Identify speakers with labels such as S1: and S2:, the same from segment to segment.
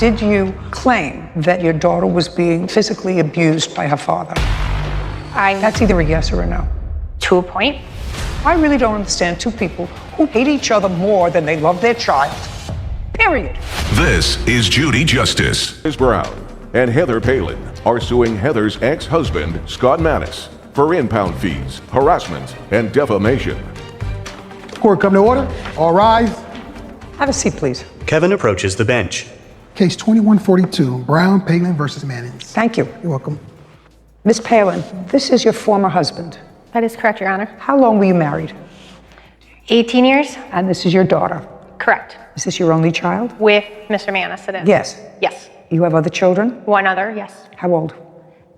S1: did you claim that your daughter was being physically abused by her father? That's either a yes or a no.
S2: To a point.
S1: I really don't understand two people who hate each other more than they love their child. Period.
S3: This is Judy Justice.
S4: Ms. Brown and Heather Palin are suing Heather's ex-husband, Scott Mannis, for impound fees, harassment, and defamation.
S5: Court come to order. All rise.
S1: Have a seat, please.
S6: Kevin approaches the bench.
S5: Case 2142, Brown, Palin versus Mannis.
S1: Thank you.
S5: You're welcome.
S1: Miss Palin, this is your former husband.
S2: That is correct, Your Honor.
S1: How long were you married?
S2: 18 years?
S1: And this is your daughter.
S2: Correct.
S1: Is this your only child?
S2: With Mr. Mannis, it is.
S1: Yes.
S2: Yes.
S1: You have other children?
S2: One other, yes.
S1: How old?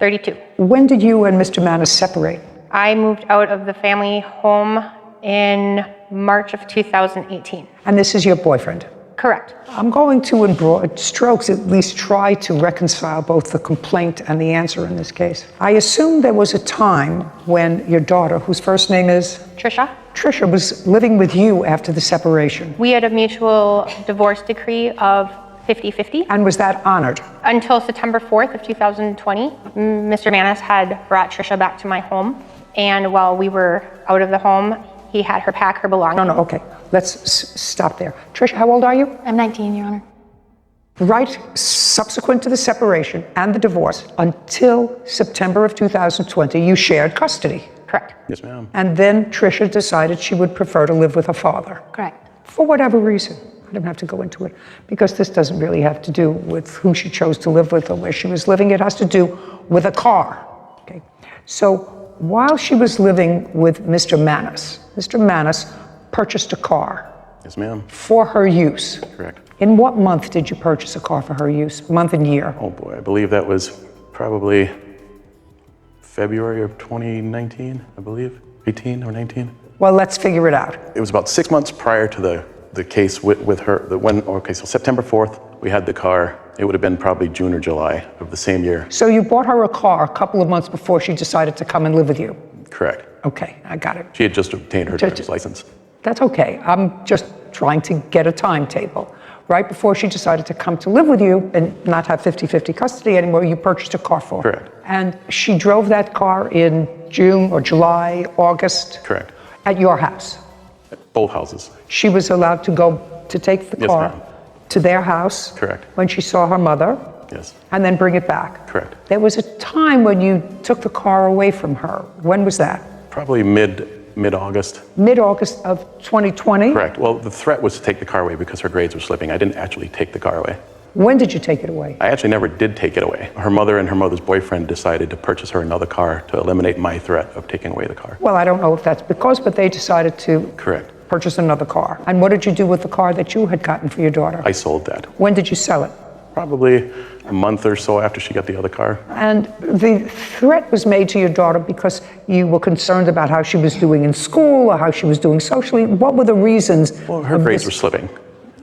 S2: 32.
S1: When did you and Mr. Mannis separate?
S2: I moved out of the family home in March of 2018.
S1: And this is your boyfriend?
S2: Correct.
S1: I'm going to, in broad strokes, at least try to reconcile both the complaint and the answer in this case. I assume there was a time when your daughter, whose first name is? Trisha was living with you after the separation.
S2: We had a mutual divorce decree of 50-50.
S1: And was that honored?
S2: Until September 4th of 2020, Mr. Mannis had brought Trisha back to my home. And while we were out of the home, he had her pack her belongings.
S1: No, okay. Let's stop there. Trisha, how old are you?
S2: I'm 19, Your Honor.
S1: Right subsequent to the separation and the divorce, until September of 2020, you shared custody.
S2: Correct.
S6: Yes, ma'am.
S1: And then Trisha decided she would prefer to live with her father.
S2: Correct.
S1: For whatever reason. I don't have to go into it, because this doesn't really have to do with who she chose to live with or where she was living. It has to do with a car. Okay. So while she was living with Mr. Mannis purchased a car.
S6: Yes, ma'am.
S1: For her use.
S6: Correct.
S1: In what month did you purchase a car for her use? Month and year?
S6: Oh boy, I believe that was probably February of 2019, I believe. 18 or 19.
S1: Well, let's figure it out.
S6: It was about 6 months prior to the case with her. So September 4th, we had the car. It would have been probably June or July of the same year.
S1: So you bought her a car a couple of months before she decided to come and live with you?
S6: Correct.
S1: Okay, I got it.
S6: She had just obtained her driver's license.
S1: That's okay. I'm just trying to get a timetable. Right before she decided to come to live with you and not have 50-50 custody anymore, you purchased a car for her.
S6: Correct.
S1: And she drove that car in June or July, August?
S6: Correct.
S1: At your house?
S6: At both houses.
S1: She was allowed to go to take the car to their house?
S6: Correct.
S1: When she saw her mother?
S6: Yes.
S1: And then bring it back?
S6: Correct.
S1: There was a time when you took the car away from her. When was that?
S6: Probably mid-August.
S1: Mid-August of 2020?
S6: Correct. Well, the threat was to take the car away because her grades were slipping. I didn't actually take the car away.
S1: When did you take it away?
S6: I actually never did take it away. Her mother and her mother's boyfriend decided to purchase her another car to eliminate my threat of taking away the car.
S1: Well, I don't know if that's because, but they decided to purchase another car. And what did you do with the car that you had gotten for your daughter?
S6: I sold that.
S1: When did you sell it?
S6: Probably a month or so after she got the other car.
S1: And the threat was made to your daughter because you were concerned about how she was doing in school or how she was doing socially. What were the reasons?
S6: Well, her grades were slipping.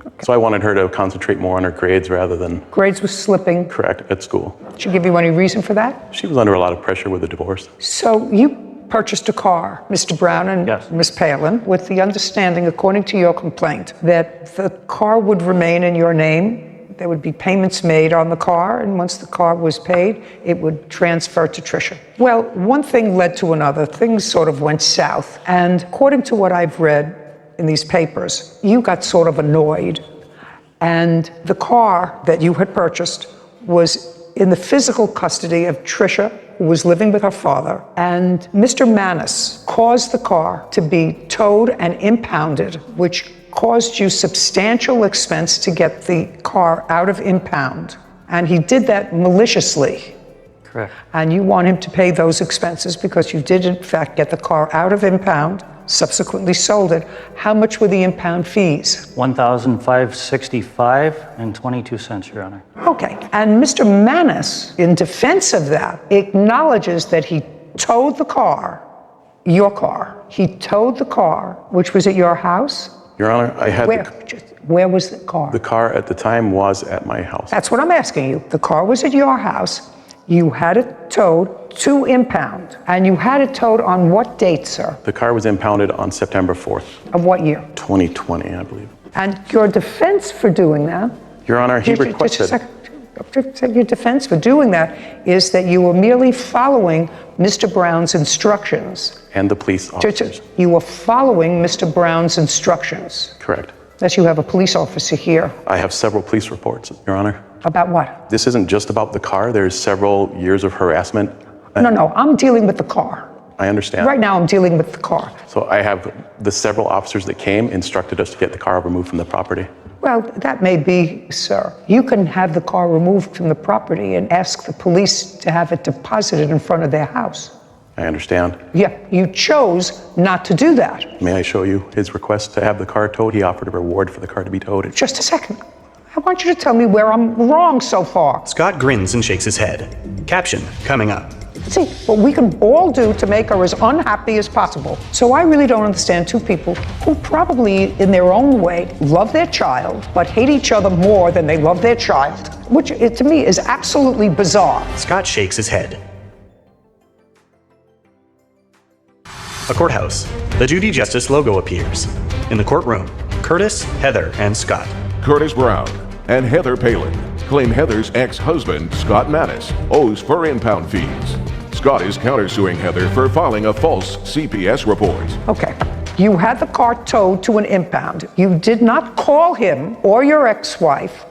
S6: Okay. So I wanted her to concentrate more on her grades rather than...
S1: Grades were slipping?
S6: Correct, at school.
S1: Did she give you any reason for that?
S6: She was under a lot of pressure with the divorce.
S1: So you purchased a car, Mr. Brown and Ms. Palin, with the understanding, according to your complaint, that the car would remain in your name. There would be payments made on the car, and once the car was paid, it would transfer to Trisha. Well, one thing led to another. Things sort of went south. And according to what I've read in these papers, you got sort of annoyed. And the car that you had purchased was in the physical custody of Trisha, who was living with her father. And Mr. Mannis caused the car to be towed and impounded, which caused you substantial expense to get the car out of impound. And he did that maliciously.
S7: Correct.
S1: And you want him to pay those expenses because you did, in fact, get the car out of impound, subsequently sold it. How much were the impound fees?
S7: $1,565 and 22 cents, Your Honor.
S1: Okay. And Mr. Mannis, in defense of that, acknowledges that he towed the car, your car. He towed the car, which was at your house.
S6: Your Honor, I had...
S1: Where was the car?
S6: The car at the time was at my house.
S1: That's what I'm asking you. The car was at your house. You had it towed to impound. And you had it towed on what date, sir?
S6: The car was impounded on September 4th.
S1: Of what year?
S6: 2020, I believe.
S1: And your defense for doing that
S6: Your Honor, he
S1: Just a
S6: requested.
S1: second. Your defense for doing that is that you were merely following Mr. Brown's instructions.
S6: And the police officers.
S1: You were following Mr. Brown's instructions.
S6: Correct.
S1: That you have a police officer here.
S6: I have several police reports, Your Honor.
S1: About what?
S6: This isn't just about the car. There's several years of harassment.
S1: No, I'm dealing with the car.
S6: I understand.
S1: Right now, I'm dealing with the car.
S6: So I have the several officers that came, instructed us to get the car removed from the property.
S1: Well, that may be, sir. You can have the car removed from the property and ask the police to have it deposited in front of their house.
S6: I understand.
S1: Yeah, you chose not to do that.
S6: May I show you his request to have the car towed? He offered a reward for the car to be towed.
S1: Just a second. I want you to tell me where I'm wrong so far.
S8: Scott grins and shakes his head. Caption coming up.
S1: See, what we can all do to make her as unhappy as possible. So I really don't understand two people who probably, in their own way, love their child, but hate each other more than they love their child, which to me is absolutely bizarre.
S8: Scott shakes his head. A courthouse. The Judy Justice logo appears. In the courtroom, Curtis, Heather, and Scott.
S4: Curtis Brown and Heather Palin claim Heather's ex-husband, Scott Mattis, owes for impound fees. Scott is countersuing Heather for filing a false CPS report.
S1: Okay. You had the car towed to an impound. You did not call him or your ex-wife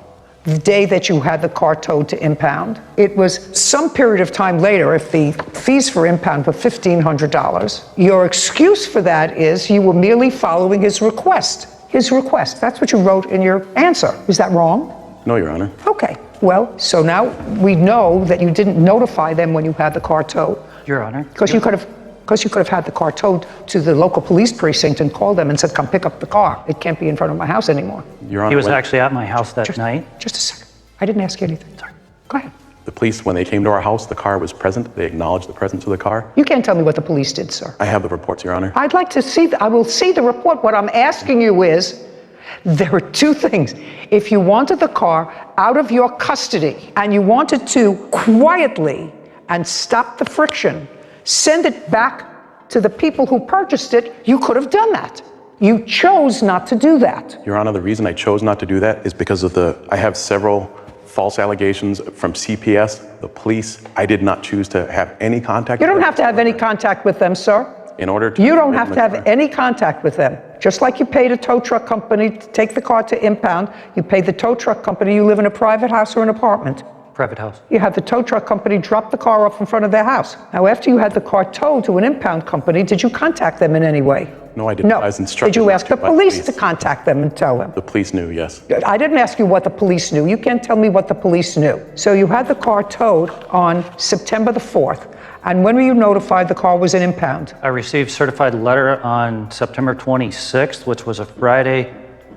S1: the day that you had the car towed to impound. It was some period of time later, if the fees for impound were $1,500. Your excuse for that is you were merely following his request. His request. That's what you wrote in your answer. Is that wrong?
S6: No, Your Honor.
S1: Okay. Well, so now we know that you didn't notify them when you had the car towed.
S7: Your Honor.
S1: Because you could have had the car towed to the local police precinct and called them and said, come pick up the car. It can't be in front of my house anymore.
S6: Your Honor,
S7: He was
S6: when
S7: actually at my house that night.
S1: Just a second. I didn't ask you anything. Sorry. Go ahead.
S6: the police, when they came to our house, the car was present. They acknowledged the presence of the car.
S1: You can't tell me what the police did, sir.
S6: I have the reports, Your Honor.
S1: I'd like to see, I will see the report. What I'm asking you is, there are two things. If you wanted the car out of your custody and you wanted to quietly and stop the friction, send it back to the people who purchased it, you could have done that. You chose not to do that.
S6: Your Honor, the reason I chose not to do that is because of I have several false allegations from CPS, the police. I did not choose to have any contact.
S1: You don't have to have any contact with them, sir.
S6: In order to.
S1: You don't have to have any contact with them. Just like you paid a tow truck company to take the car to impound, you pay the tow truck company, you live in a private house or an apartment.
S7: Private house.
S1: You have the tow truck company drop the car off in front of their house. Now, after you had the car towed to an impound company, did you contact them in any way?
S6: No, I didn't.
S1: No.
S6: I was instructed
S1: Did you
S6: not
S1: ask
S6: to
S1: the
S6: by
S1: police to contact them and tell them?
S6: The police knew, yes.
S1: I didn't ask you what the police knew. You can't tell me what the police knew. So you had the car towed on September the 4th. And when were you notified the car was an impound?
S7: I received certified letter on September 26th, which was a Friday.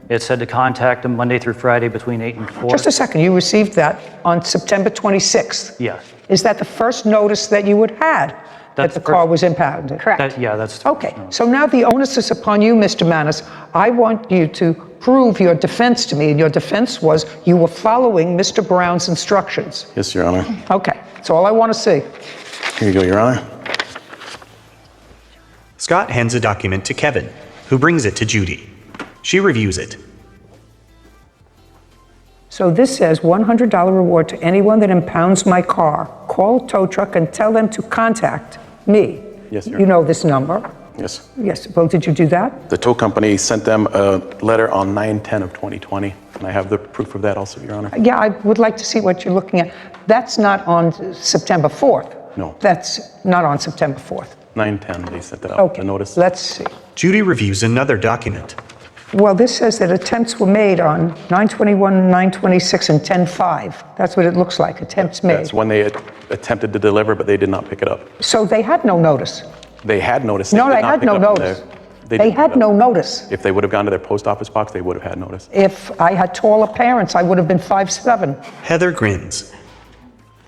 S7: It said to contact them Monday through Friday between 8 and 4.
S1: Just a second. You received that on September 26th.
S7: Yes.
S1: Is that the first notice that you had that
S7: That's
S1: the
S7: the
S1: car
S7: first-
S1: was impounded?
S2: Correct.
S7: Yeah, that's.
S1: Okay, so now the onus is upon you, Mr. Manis. I want you to prove your defense to me, and your defense was you were following Mr. Brown's instructions.
S6: Yes, Your Honor.
S1: Okay, that's all I want to see.
S6: Here you go, Your Honor.
S8: Scott hands a document to Kevin, who brings it to Judy. She reviews it.
S1: So this says $100 reward to anyone that impounds my car. Call a tow truck and tell them to contact me.
S6: Yes, Your
S1: You
S6: Honor.
S1: know this number?
S6: Yes.
S1: Yes, well, did you do that?
S6: The tow company sent them a letter on 9/10 of 2020, and I have the proof of that also, Your Honor.
S1: Yeah, I would like to see what you're looking at. That's not on September 4th.
S6: No.
S1: That's not on September 4th.
S6: 9/10, they sent that out,
S1: Okay,
S6: the notice.
S1: let's see.
S8: Judy reviews another document.
S1: Well, this says that attempts were made on 9/21, 9/26, and 10/5. That's what it looks like, attempts made.
S6: That's when they had attempted to deliver, but they did not pick it up.
S1: So they had no notice.
S6: They had notice.
S1: No,
S6: did
S1: they
S6: not
S1: had
S6: pick
S1: no
S6: it up from
S1: notice.
S6: there.
S1: They
S6: didn't pick
S1: had
S6: it up.
S1: no notice.
S6: If they would have gone to their post office box, they would have had notice.
S1: If I had taller parents, I would have been 5'7".
S8: Heather grins.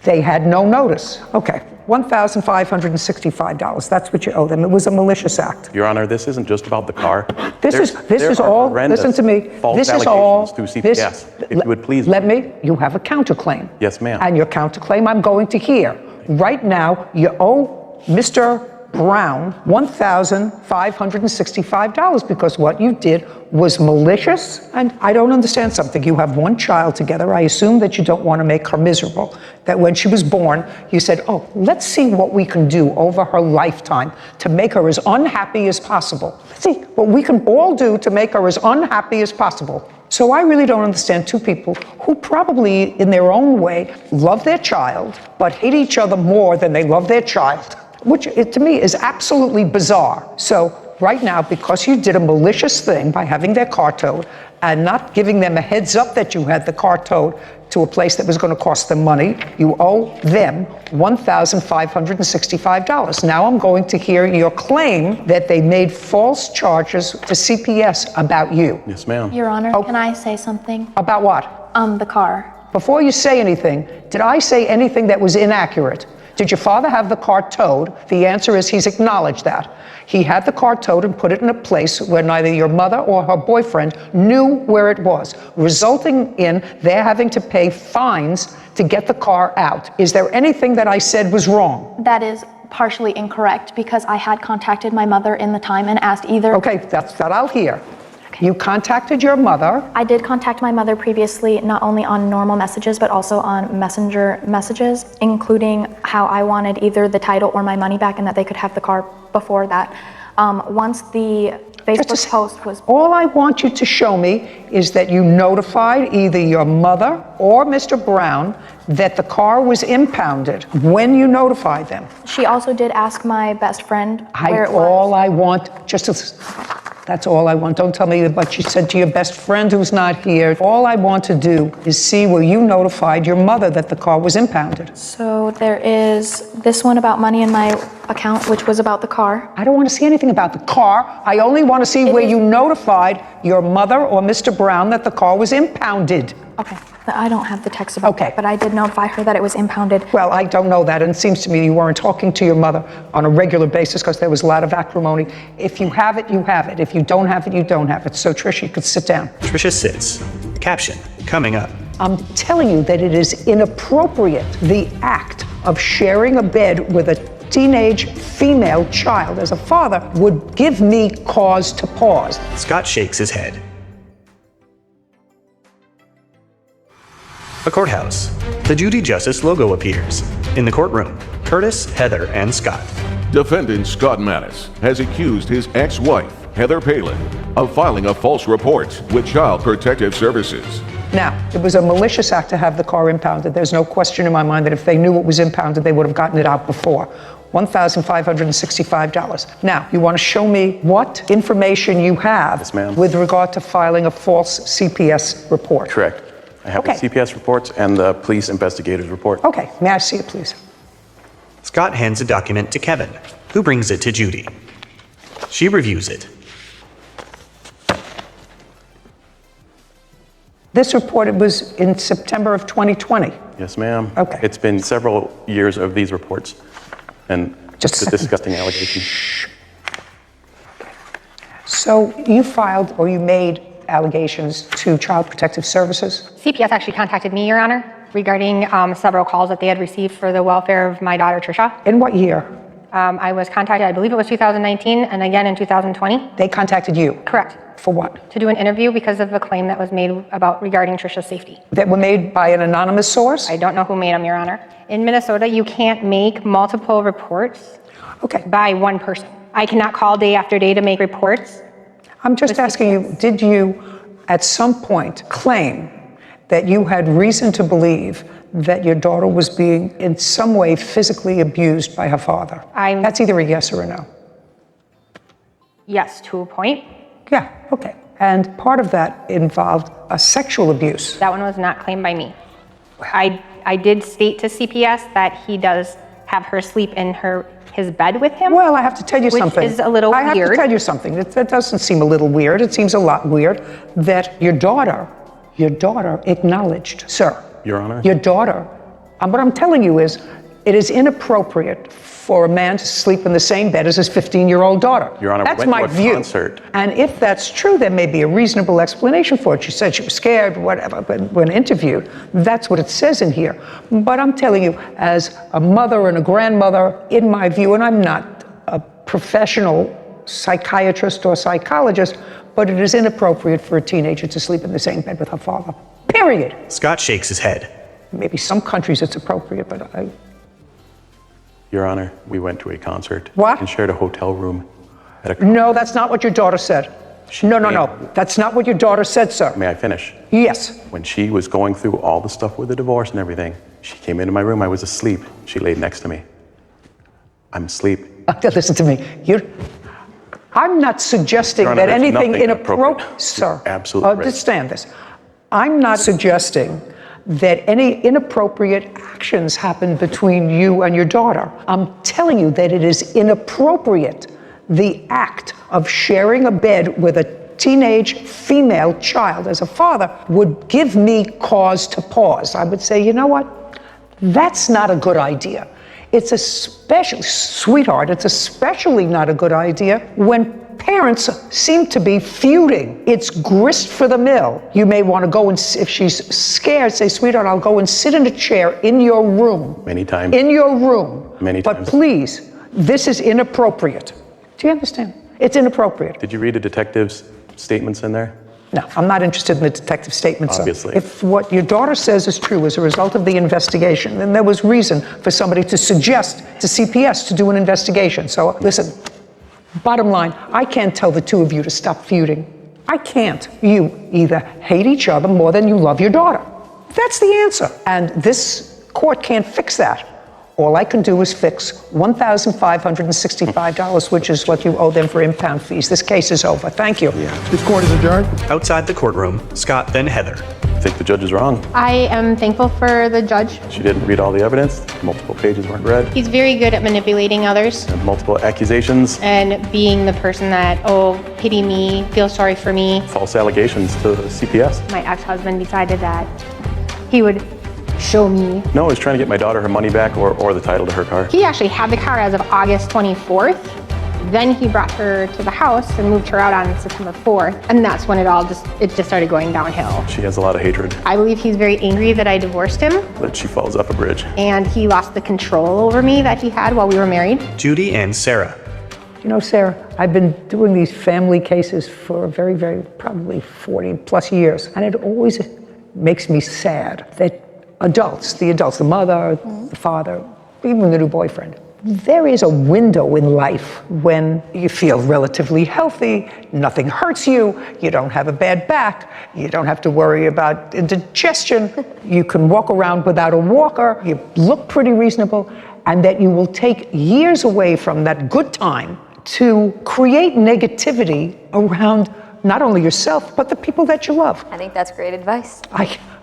S1: They had no notice. Okay, $1,565. That's what you owe them. It was a malicious act.
S6: Your Honor, this isn't just about the car.
S1: This
S6: There
S1: is
S6: are
S1: all,
S6: horrendous
S1: listen to me,
S6: false
S1: this is all,
S6: allegations through CPS. If you would please.
S1: let me, you have a counterclaim.
S6: Yes, ma'am.
S1: And your counterclaim I'm going to hear. Right now, you owe Mr. Brown $1,565 because what you did was malicious. And I don't understand something. You have one child together. I assume that you don't want to make her miserable. That when she was born, you said, oh, let's see what we can do over her lifetime to make her as unhappy as possible. Let's see what we can all do to make her as unhappy as possible. So I really don't understand two people who probably, in their own way, love their child, but hate each other more than they love their child, which to me is absolutely bizarre. So right now, because you did a malicious thing by having their car towed and not giving them a heads up that you had the car towed to a place that was going to cost them money, you owe them $1,565. Now I'm going to hear your claim that they made false charges to CPS about you.
S6: Yes, ma'am.
S9: Your Honor, can I say something?
S1: About what?
S9: The car.
S1: Before you say anything, did I say anything that was inaccurate? Did your father have the car towed? The answer is he's acknowledged that. He had the car towed and put it in a place where neither your mother or her boyfriend knew where it was, resulting in their having to pay fines to get the car out. Is there anything that I said was wrong?
S9: That is partially incorrect because I had contacted my mother in the time and asked either.
S1: Okay, that's that I'll hear. You contacted your mother.
S9: I did contact my mother previously, not only on normal messages, but also on messenger messages, including how I wanted either the title or my money back and that they could have the car before that. Once the Facebook post was...
S1: All I want you to show me is that you notified either your mother or Mr. Brown that the car was impounded when you notified them.
S9: She also did ask my best friend where it was.
S1: All I want, that's all I want. Don't tell me what you said to your best friend who's not here. All I want to do is see where you notified your mother that the car was impounded.
S9: So there is this one about money in my account, which was about the car.
S1: I don't want to see anything about the car. I only want to see where you notified your mother or Mr. Brown that the car was impounded.
S9: Okay, I don't have the text about that, but I did notify her that it was impounded.
S1: Well, I don't know that, and it seems to me you weren't talking to your mother on a regular basis because there was a lot of acrimony. If you have it, you have it. If you don't have it, you don't have it. So, Trish, you could sit down.
S8: Trisha sits. Caption coming up.
S1: I'm telling you that it is inappropriate, the act of sharing a bed with a teenage female child as a father would give me cause to pause.
S8: Scott shakes his head. A courthouse. The Judy Justice logo appears. In the courtroom, Curtis, Heather, and Scott.
S4: Defendant Scott Mattis has accused his ex-wife, Heather Palin, of filing a false report with Child Protective Services.
S1: Now, it was a malicious act to have the car impounded. There's no question in my mind that if they knew it was impounded, they would have gotten it out before. $1,565. Now, you want to show me what information you have with regard to filing a false CPS report?
S6: Correct. I have the CPS reports and the police investigators report.
S1: Okay, may I see it, please?
S8: Scott hands a document to Kevin, who brings it to Judy. She reviews it.
S1: This report, it was in September of 2020.
S6: Yes, ma'am.
S1: Okay.
S6: It's been several years of these reports and just the disgusting allegations.
S1: So you filed or you made allegations to Child Protective Services?
S2: CPS actually contacted me, Your Honor, regarding several calls that they had received for the welfare of my daughter, Trisha.
S1: In what year?
S2: I was contacted, I believe it was 2019, and again in 2020.
S1: They contacted you?
S2: Correct.
S1: For what?
S2: To do an interview because of a claim that was made regarding Trisha's safety.
S1: That were made by an anonymous source?
S2: I don't know who made them, Your Honor. In Minnesota, you can't make multiple reports by one person. I cannot call day after day to make reports.
S1: I'm just asking you, did you at some point claim that you had reason to believe that your daughter was being in some way physically abused by her father? That's either a yes or a no.
S2: Yes, to a point.
S1: Yeah, okay. And part of that involved a sexual abuse.
S2: That one was not claimed by me. I did state to CPS that he does have her sleep in his bed with him.
S1: Well, I have to tell you something.
S2: Which is a little weird.
S1: I have to tell you something. That doesn't seem a little weird. It seems a lot weird that your daughter acknowledged, sir.
S6: Your Honor.
S1: Your daughter. What I'm telling you is, it is inappropriate for a man to sleep in the same bed as his 15-year-old daughter.
S6: Your Honor,
S1: that's
S6: we went
S1: my
S6: to a
S1: view.
S6: concert.
S1: And if that's true, there may be a reasonable explanation for it. She said she was scared, whatever, but when interviewed, that's what it says in here. But I'm telling you, as a mother and a grandmother, in my view, and I'm not a professional psychiatrist or psychologist, but it is inappropriate for a teenager to sleep in the same bed with her father. Period.
S8: Scott shakes his head.
S1: Maybe some countries it's appropriate, but
S6: Your Honor, we went to a concert.
S1: What?
S6: And shared a hotel room at a...
S1: No, that's not what your daughter said. No. That's not what your daughter said, sir.
S6: May I finish?
S1: Yes.
S6: When she was going through all the stuff with the divorce and everything, she came into my room. I was asleep. She laid next to me. I'm asleep.
S1: Listen to me. I'm not suggesting
S6: Your Honor,
S1: that
S6: there's
S1: anything
S6: nothing
S1: inappropriate,
S6: appropriate.
S1: sir.
S6: Absolutely right.
S1: Understand this. I'm not suggesting that any inappropriate actions happen between you and your daughter. I'm telling you that it is inappropriate. The act of sharing a bed with a teenage female child as a father would give me cause to pause. I would say, you know what? That's not a good idea. It's sweetheart, it's especially not a good idea when parents seem to be feuding. It's grist for the mill. You may want to go and, if she's scared, say, sweetheart, I'll go and sit in a chair in your room.
S6: Many times.
S1: In your room.
S6: Many
S1: but
S6: times.
S1: But please, this is inappropriate. Do you understand? It's inappropriate.
S6: Did you read the detective's statements in there?
S1: No, I'm not interested in the detective statements.
S6: Obviously.
S1: If what your daughter says is true as a result of the investigation, then there was reason for somebody to suggest to CPS to do an investigation. So listen, bottom line, I can't tell the two of you to stop feuding. I can't. You either hate each other more than you love your daughter. That's the answer. And this court can't fix that. All I can do is fix $1,565, which is what you owe them for impound fees. This case is over. Thank you.
S5: This court is adjourned.
S8: Outside the courtroom, Scott then Heather.
S6: I think the judge is wrong.
S2: I am thankful for the judge.
S6: She didn't read all the evidence. Multiple pages weren't read.
S2: He's very good at manipulating others
S6: And multiple accusations,
S2: and being the person that, oh, pity me, feel sorry for me.
S6: false allegations to CPS.
S2: My ex-husband decided that he would show me.
S6: No, I was trying to get my daughter her money back or the title to her car.
S2: He actually had the car as of August 24th. Then he brought her to the house and moved her out on September 4th. And that's when it just started going downhill.
S6: She has a lot of hatred,
S2: I believe he's very angry that I divorced him,
S6: but she falls off a bridge.
S2: and he lost the control over me that he had while we were married.
S8: Judy and Sarah.
S1: You know, Sarah, I've been doing these family cases for probably 40 plus years. And it always makes me sad that the mother, the father, even the new boyfriend, there is a window in life when you feel relatively healthy, nothing hurts you, you don't have a bad back, you don't have to worry about indigestion, you can walk around without a walker, you look pretty reasonable, and that you will take years away from that good time to create negativity around not only yourself, but the people that you love.
S10: I think that's great advice.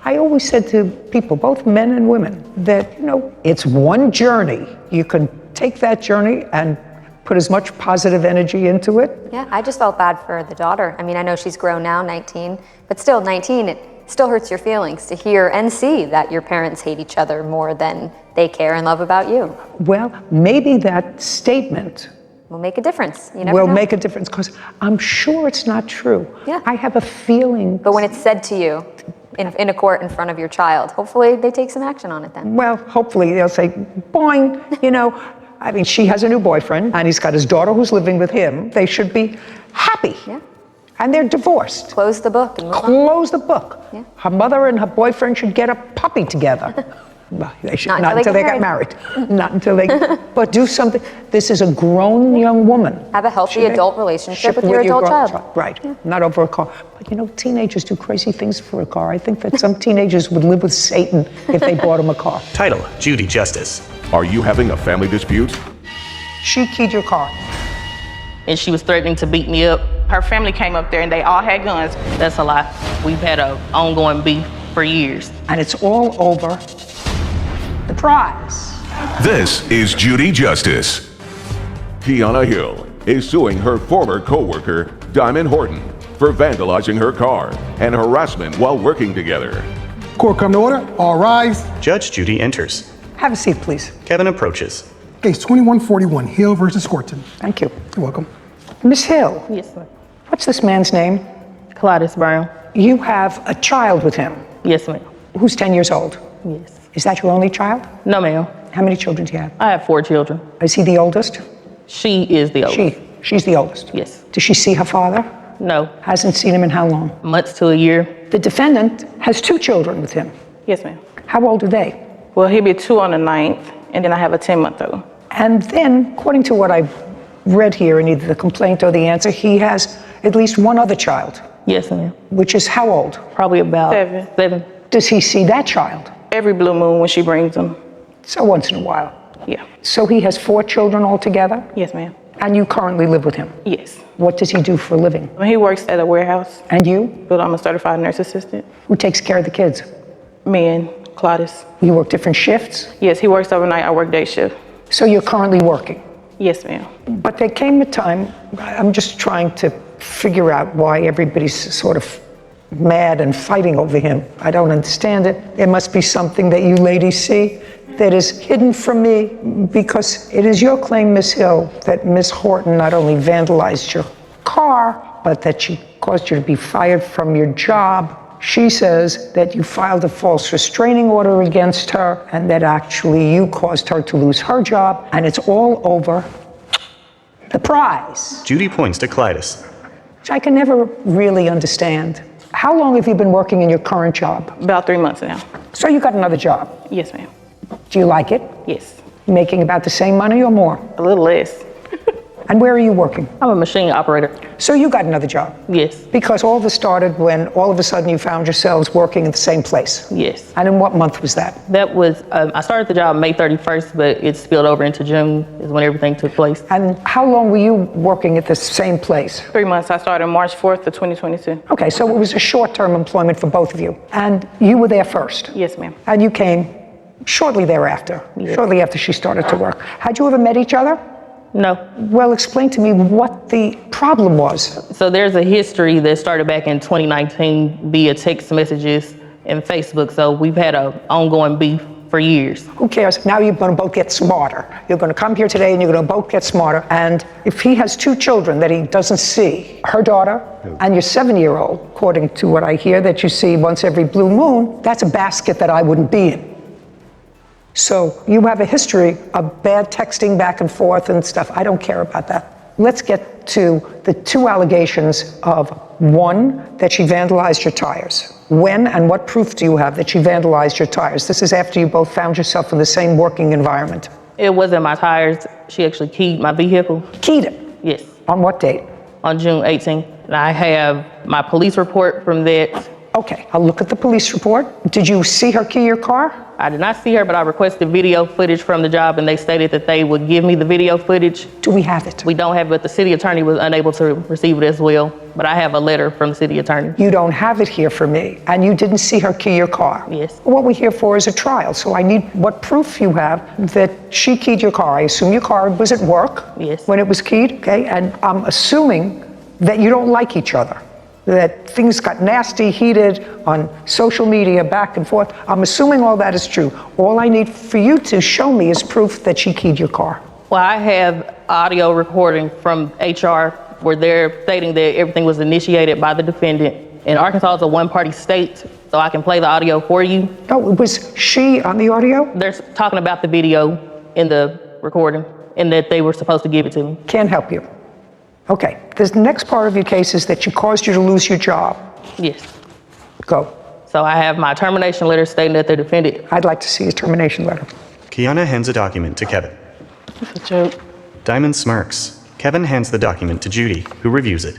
S1: I always said to people, both men and women, that, it's one journey. You can take that journey and put as much positive energy into it.
S10: Yeah, I just felt bad for the daughter. I mean, I know she's grown now, 19, but still 19, it still hurts your feelings to hear and see that your parents hate each other more than they care and love about you.
S1: Well, maybe that statement
S10: will make a difference. You never
S1: will
S10: know.
S1: make a difference, because I'm sure it's not true.
S10: Yeah.
S1: I have a feeling.
S10: But when it's said to you in a court in front of your child, hopefully they take some action on it then.
S1: Well, hopefully they'll say, boing, I mean, she has a new boyfriend, and he's got his daughter who's living with him. They should be happy.
S10: Yeah.
S1: And they're divorced.
S10: Close the book and move on.
S1: Close the book.
S10: Yeah.
S1: Her mother and her boyfriend should get a puppy together. Well, they should not until they got married. Not until they, but do something. This is a grown young woman.
S10: Have a healthy adult relationship with your adult child.
S1: Right, not over a car. But teenagers do crazy things for a car. I think that some teenagers would live with Satan if they bought him a car.
S8: Title, Judy Justice.
S4: Are you having a family dispute?
S1: She keyed your car.
S11: And she was threatening to beat me up. Her family came up there and they all had guns. That's a lie. We've had an ongoing beef for years.
S1: And it's all over the prize.
S3: This is Judy Justice.
S4: Kiana Hill is suing her former co-worker, Diamond Horton, for vandalizing her car and harassment while working together.
S5: Court come to order. All rise.
S8: Judge Judy enters.
S1: Have a seat, please.
S8: Kevin approaches.
S5: Case 2141, Hill versus Scorton.
S1: Thank you.
S5: You're welcome.
S1: Miss Hill.
S11: Yes, ma'am.
S1: What's this man's name?
S11: Cladis Brown.
S1: You have a child with him.
S11: Yes, ma'am.
S1: Who's 10 years old?
S11: Yes.
S1: Is that your only child?
S11: No, ma'am.
S1: How many children do you have?
S11: I have 4 children.
S1: Is he the oldest?
S11: She is the oldest.
S1: She's the oldest?
S11: Yes.
S1: Does she see her father?
S11: No.
S1: Hasn't seen him in how long?
S11: Months to a year.
S1: The defendant has 2 children with him.
S12: Yes, ma'am.
S1: How old are they?
S12: Well, he'll be 2 on the 9th, and then I have a 10-month-old.
S1: And then, according to what I've read here in either the complaint or the answer, he has at least 1 other child.
S11: Yes, ma'am.
S1: Which is how old?
S11: Probably about 7.
S1: Does he see that child?
S12: Every blue moon when she brings him.
S1: So once in a while?
S12: Yeah.
S1: So he has 4 children altogether?
S12: Yes, ma'am.
S1: And you currently live with him?
S12: Yes.
S1: What does he do for a living?
S12: He works at a warehouse.
S1: And you?
S12: But I'm a certified nurse assistant.
S1: Who takes care of the kids?
S12: Me and Claudius.
S1: You work different shifts?
S12: Yes, he works overnight, I work day shift.
S1: So you're currently working?
S12: Yes, ma'am.
S1: But there came a time, I'm just trying to figure out why everybody's sort of mad and fighting over him. I don't understand it. There must be something that you ladies see that is hidden from me, because it is your claim, Miss Hill, that Miss Horton not only vandalized your car, but that she caused you to be fired from your job. She says that you filed a false restraining order against her and that actually you caused her to lose her job, and it's all over the prize.
S8: Judy points to Clytus.
S1: Which I can never really understand. How long have you been working in your current job?
S12: About 3 months now.
S1: So you got another job?
S12: Yes, ma'am.
S1: Do you like it?
S12: Yes.
S1: You making about the same money or more?
S12: A little less.
S1: And where are you working?
S11: I'm a machine operator.
S1: So you got another job?
S11: Yes.
S1: Because all of this started when all of a sudden you found yourselves working at the same place?
S11: Yes.
S1: And in what month was that?
S11: That was, I started the job May 31st, but it spilled over into June is when everything took place.
S1: And how long were you working at the same place?
S12: 3 months. I started March 4th of 2022.
S1: Okay, so it was a short-term employment for both of you. And you were there first?
S12: Yes, ma'am.
S1: And you came shortly thereafter, shortly after she started to work. Had you ever met each other?
S11: No.
S1: Well, explain to me what the problem was.
S11: So there's a history that started back in 2019 via text messages and Facebook. So we've had an ongoing beef for years.
S1: Who cares? Now you're going to both get smarter. You're going to come here today and you're going to both get smarter. And if he has 2 children that he doesn't see, her daughter and your 7-year-old, according to what I hear, that you see once every blue moon, that's a basket that I wouldn't be in. So you have a history of bad texting back and forth and stuff. I don't care about that. Let's get to the 2 allegations of, 1, that she vandalized your tires. When and what proof do you have that she vandalized your tires? This is after you both found yourself in the same working environment.
S11: It wasn't my tires. She actually keyed my vehicle.
S1: Keyed it?
S11: Yes.
S1: On what date?
S11: On June 18th. And I have my police report from that.
S1: Okay, I'll look at the police report. Did you see her key your car?
S11: I did not see her, but I requested video footage from the job, and they stated that they would give me the video footage.
S1: Do we have it?
S11: We don't have it, but the city attorney was unable to receive it as well. But I have a letter from the city attorney.
S1: You don't have it here for me, and you didn't see her key your car?
S11: Yes.
S1: What we're here for is a trial, so I need what proof you have that she keyed your car. I assume your car was at work?
S11: Yes.
S1: When it was keyed, okay? And I'm assuming that you don't like each other, that things got nasty, heated on social media, back and forth. I'm assuming all that is true. All I need for you to show me is proof that she keyed your car.
S11: Well, I have audio recording from HR where they're stating that everything was initiated by the defendant. And Arkansas is a one-party state, so I can play the audio for you.
S1: No, was she on the audio?
S11: They're talking about the video in the recording and that they were supposed to give it to me.
S1: Can't help you. Okay, the next part of your case is that she caused you to lose your job.
S11: Yes.
S1: Go.
S11: So I have my termination letter stating that the defendant.
S1: I'd like to see a termination letter.
S8: Kiana hands a document to Kevin.
S12: It's a joke.
S8: Diamond smirks. Kevin hands the document to Judy, who reviews it.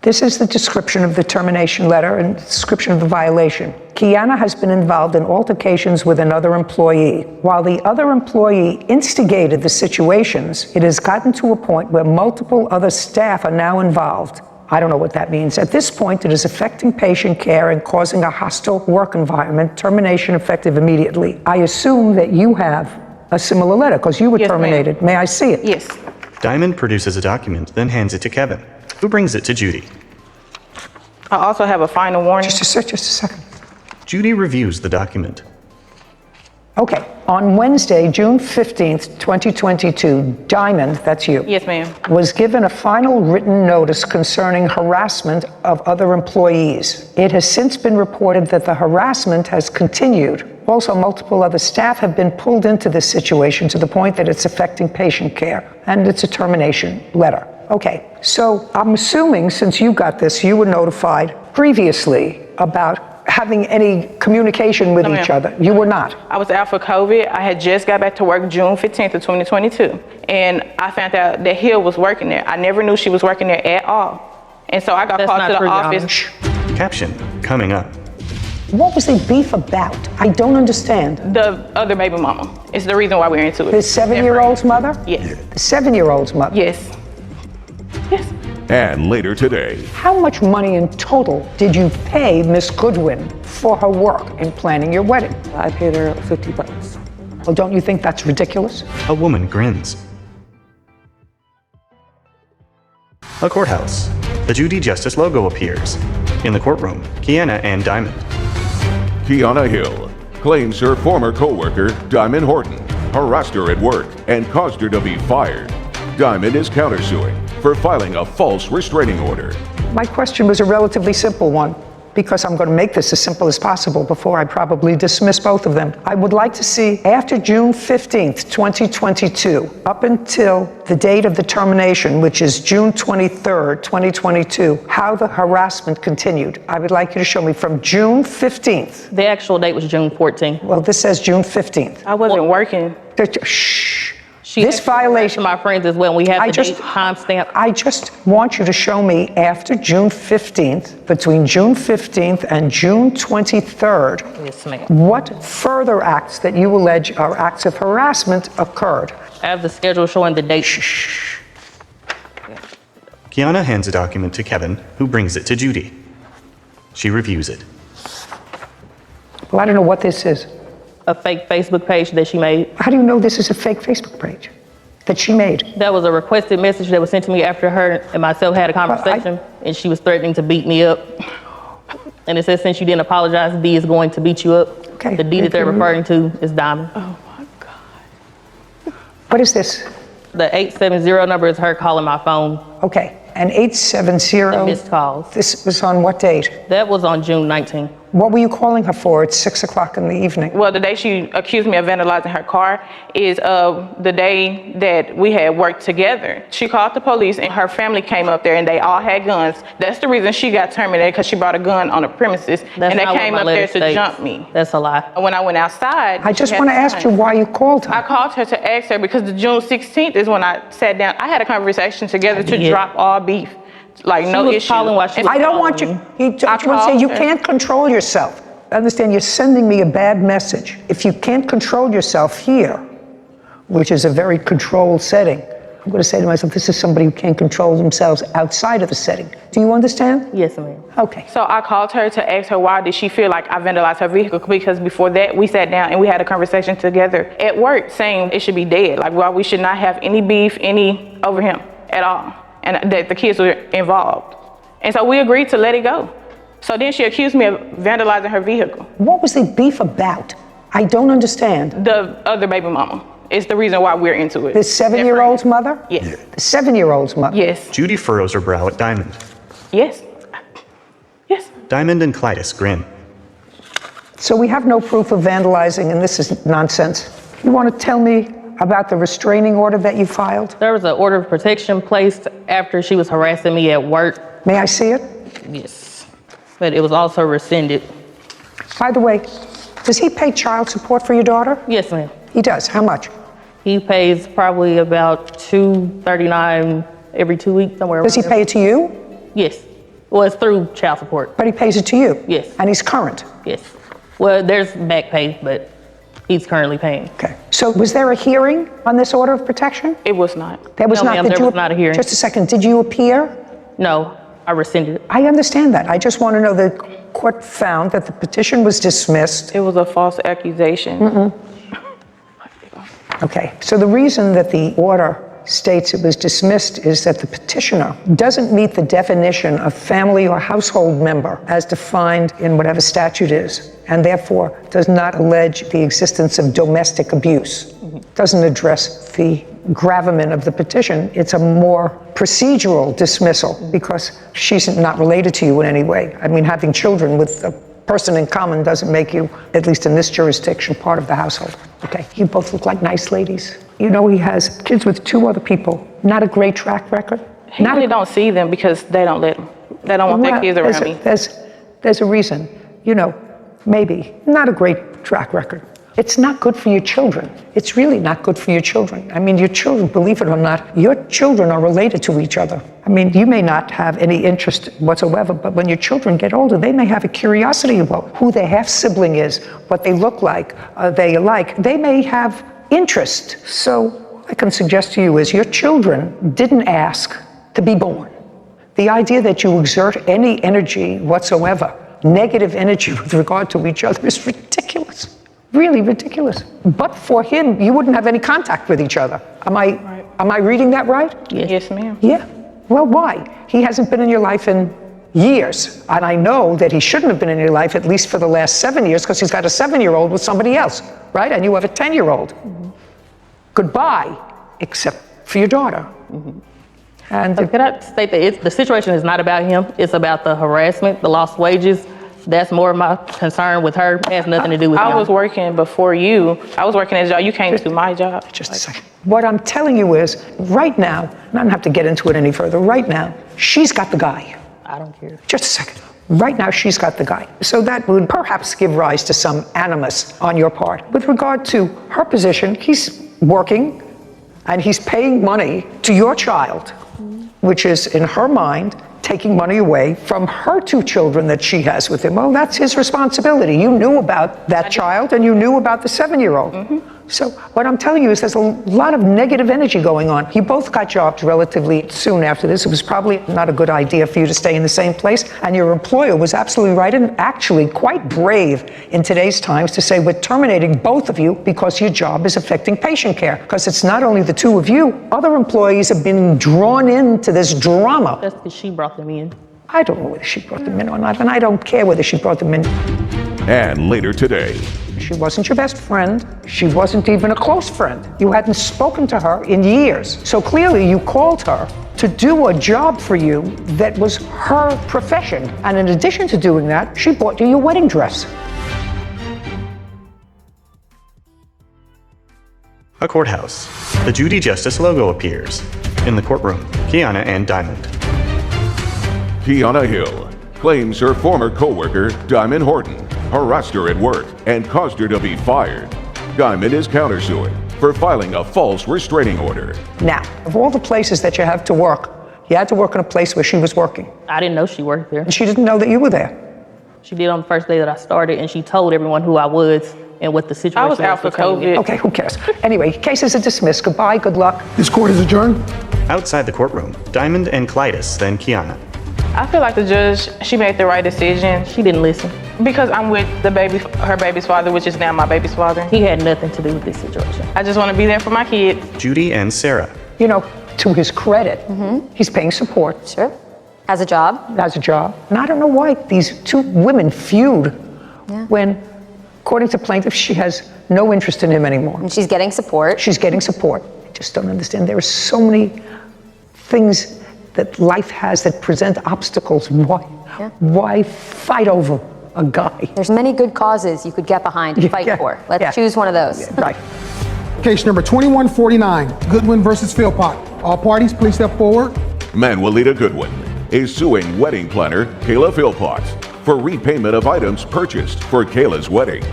S1: This is the description of the termination letter and description of the violation. Kiana has been involved in altercations with another employee. While the other employee instigated the situations, it has gotten to a point where multiple other staff are now involved. I don't know what that means. At this point, it is affecting patient care and causing a hostile work environment. Termination effective immediately. I assume that you have a similar letter because you were terminated. May I see it?
S12: Yes.
S8: Diamond produces a document, then hands it to Kevin, who brings it to Judy.
S12: I also have a final warning.
S1: Just a second.
S8: Judy reviews the document.
S1: Okay, on Wednesday, June 15th, 2022, Diamond, that's you.
S12: Yes, ma'am.
S1: Was given a final written notice concerning harassment of other employees. It has since been reported that the harassment has continued. Also, multiple other staff have been pulled into this situation to the point that it's affecting patient care, and it's a termination letter. Okay, so I'm assuming since you got this, you were notified previously about having any communication with each other. You were not.
S12: I was out for COVID. I had just got back to work June 15th of 2022. And I found out that Hill was working there. I never knew she was working there at all. And so I got called to the office.
S8: Caption coming up.
S1: What was the beef about? I don't understand.
S12: The other baby mama is the reason why we're into it.
S1: The 7-year-old's mother?
S12: Yes.
S1: The 7-year-old's mother?
S12: Yes. Yes.
S4: And later today,
S1: How much money in total did you pay Miss Goodwin for her work in planning your wedding?
S13: I paid her $50.
S1: Well, don't you think that's ridiculous?
S8: A woman grins. A courthouse. The Judy Justice logo appears. In the courtroom, Kiana and Diamond.
S4: Kiana Hill claims her former co-worker, Diamond Horton, harassed her at work and caused her to be fired. Diamond is countersuing for filing a false restraining order.
S1: My question was a relatively simple one, because I'm going to make this as simple as possible before I probably dismiss both of them. I would like to see, after June 15th, 2022, up until the date of the termination, which is June 23rd, 2022, how the harassment continued. I would like you to show me from June 15th.
S11: The actual date was June 14th.
S1: Well, this says June 15th.
S12: I wasn't working.
S1: Shh.
S11: This violation, my friends, is when we have the date timestamp.
S1: I just want you to show me after June 15th, between June 15th and June 23rd,
S11: Yes, ma'am.
S1: what further acts that you allege are acts of harassment occurred.
S11: I have the schedule showing the date.
S8: Kiana hands a document to Kevin, who brings it to Judy. She reviews it.
S1: Well, I don't know what this is.
S11: A fake Facebook page that she made.
S1: How do you know this is a fake Facebook page that she made?
S11: That was a requested message that was sent to me after her and myself had a conversation, and she was threatening to beat me up. And it says, since you didn't apologize, D is going to beat you up.
S1: Okay.
S11: The D that they're referring to is Diamond.
S12: Oh my God.
S1: What is this?
S11: The 870 number is her calling my phone.
S1: Okay, and 870.
S11: The missed calls.
S1: This was on what date?
S11: That was on June 19th.
S1: What were you calling her for at 6 o'clock in the evening?
S12: Well, the day she accused me of vandalizing her car is the day that we had worked together. She called the police and her family came up there and they all had guns. That's the reason she got terminated, because she brought a gun on the premises. And they came up there to jump me.
S11: That's a lie.
S12: When I went outside.
S1: I just want to ask you why you called her.
S12: I called her to ask her because the June 16th is when I sat down. I had a conversation together to drop all beef. Like, no issue.
S1: I don't want you. You want to say you can't control yourself. Understand, you're sending me a bad message. If you can't control yourself here, which is a very controlled setting, I'm going to say to myself, this is somebody who can't control themselves outside of the setting. Do you understand?
S11: Yes, ma'am.
S1: Okay.
S12: So I called her to ask her why did she feel like I vandalized her vehicle, because before that we sat down and we had a conversation together at work saying it should be dead. Like, well, we should not have any beef, any over him at all. And that the kids were involved. And so we agreed to let it go. So then she accused me of vandalizing her vehicle.
S1: What was the beef about? I don't understand.
S12: The other baby mama is the reason why we're into it.
S1: The 7-year-old's mother?
S12: Yes.
S1: The 7-year-old's mother?
S12: Yes.
S8: Judy furrows her brow at Diamond.
S12: Yes. Yes.
S8: Diamond and Clytus grin.
S1: So we have no proof of vandalizing, and this is nonsense. You want to tell me about the restraining order that you filed?
S11: There was an order of protection placed after she was harassing me at work.
S1: May I see it?
S11: Yes. But it was also rescinded.
S1: By the way, does he pay child support for your daughter?
S11: Yes, ma'am.
S1: He does. How much?
S11: He pays probably about $239 every 2 weeks, somewhere around
S1: Does he pay it to you?
S11: Yes. Well, it's through child support.
S1: But he pays it to you?
S11: Yes.
S1: And he's current?
S11: Yes. Well, there's back pay, but he's currently paying.
S1: Okay. So was there a hearing on this order of protection?
S12: It was not.
S1: There was
S11: No,
S1: not.
S11: ma'am, there was not a hearing.
S1: Just a second. Did you appear?
S11: No, I rescinded it.
S1: I understand that. I just want to know the court found that the petition was dismissed.
S12: It was a false accusation.
S1: Okay. So the reason that the order states it was dismissed is that the petitioner doesn't meet the definition of family or household member as defined in whatever statute is, and therefore does not allege the existence of domestic abuse. Doesn't address the gravamen of the petition. It's a more procedural dismissal because she's not related to you in any way. I mean, having children with a person in common doesn't make you, at least in this jurisdiction, part of the household. Okay, you both look like nice ladies. You know, he has kids with 2 other people. Not a great track record.
S12: He really don't see them because they don't let them. They don't want their kids around me.
S1: There's a reason. You know, maybe not a great track record. It's not good for your children. It's really not good for your children. I mean, your children, believe it or not, your children are related to each other. I mean, you may not have any interest whatsoever, but when your children get older, they may have a curiosity about who their half-sibling is, what they look like, they alike. They may have interest. So what I can suggest to you is your children didn't ask to be born. The idea that you exert any energy whatsoever, negative energy with regard to each other, is ridiculous. Really ridiculous. But for him, you wouldn't have any contact with each other. Am I reading that right?
S12: Yes, ma'am.
S1: Yeah. Well, why? He hasn't been in your life in years. And I know that he shouldn't have been in your life at least for the last 7 years because he's got a 7-year-old with somebody else, right? And you have a 10-year-old. Goodbye, except for your daughter. And
S11: Could I state that the situation is not about him, it's about the harassment, the lost wages. That's more of my concern with her. It has nothing to do with him.
S12: I was working before you. I was working at a job. You came to my job.
S1: Just a second. What I'm telling you is, right now, and I don't have to get into it any further, right now, she's got the guy.
S11: I don't care.
S1: Just a second. Right now, she's got the guy. So that would perhaps give rise to some animus on your part. With regard to her position, he's working and he's paying money to your child, which is, in her mind, taking money away from her 2 children that she has with him. Well, that's his responsibility. You knew about that child and you knew about the 7-year-old. So what I'm telling you is there's a lot of negative energy going on. You both got jobs relatively soon after this. It was probably not a good idea for you to stay in the same place. And your employer was absolutely right and actually quite brave in today's times to say, we're terminating both of you because your job is affecting patient care. Because it's not only the 2 of you, other employees have been drawn into this drama.
S11: That's because she brought them in.
S1: I don't know whether she brought them in or not, and I don't care whether she brought them in.
S4: And later today,
S1: she wasn't your best friend. She wasn't even a close friend. You hadn't spoken to her in years. So clearly you called her to do a job for you that was her profession. And in addition to doing that, she bought you your wedding dress.
S8: A courthouse. The Judy Justice logo appears. In the courtroom, Kiana and Diamond.
S4: Kiana Hill claims her former co-worker, Diamond Horton, harassed her at work and caused her to be fired. Diamond is countersuing for filing a false restraining order.
S1: Now, of all the places that you have to work, you had to work in a place where she was working.
S11: I didn't know she worked there.
S1: And she didn't know that you were there.
S11: She did on the first day that I started, and she told everyone who I was and what the situation was.
S12: I was out for COVID.
S1: Okay, who cares? Anyway, cases are dismissed. Goodbye, good luck.
S5: This court is adjourned.
S8: Outside the courtroom, Diamond and Clytus, then Kiana.
S12: I feel like the judge, she made the right decision.
S11: She didn't listen.
S12: Because I'm with her baby's father, which is now my baby's father.
S11: He had nothing to do with this situation.
S12: I just want to be there for my kids.
S8: Judy and Sarah.
S1: You know, to his credit, he's paying support.
S10: Sure. Has a job.
S1: Has a job. And I don't know why these 2 women feud when, according to plaintiffs, she has no interest in him anymore.
S10: And she's getting support.
S1: She's getting support. I just don't understand. There are so many things that life has that present obstacles. Why fight over a guy?
S10: There's many good causes you could get behind and fight for. Let's choose one of those.
S1: Right.
S5: Case number 2149, Goodwin versus Philpott. All parties, please step forward.
S4: Manuelita Goodwin is suing wedding planner Kayla Philpott for repayment of items purchased for Kayla's wedding.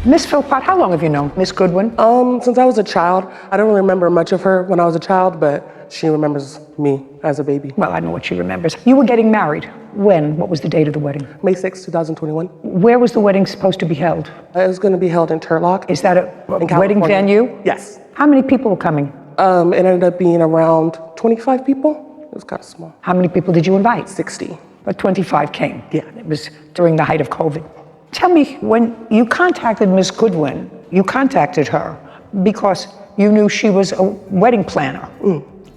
S1: Miss Philpott, how long have you known Miss Goodwin?
S13: Since I was a child. I don't remember much of her when I was a child, but she remembers me as a baby.
S1: Well, I know what she remembers. You were getting married. When? What was the date of the wedding?
S13: May 6, 2021.
S1: Where was the wedding supposed to be held?
S13: It was going to be held in Turlock.
S1: Is that a wedding venue?
S13: Yes.
S1: How many people were coming?
S13: It ended up being around 25 people. It was kind of small.
S1: How many people did you invite?
S13: 60.
S1: But 25 came.
S13: Yeah.
S1: It was during the height of COVID. Tell me, when you contacted Miss Goodwin, you contacted her because you knew she was a wedding planner,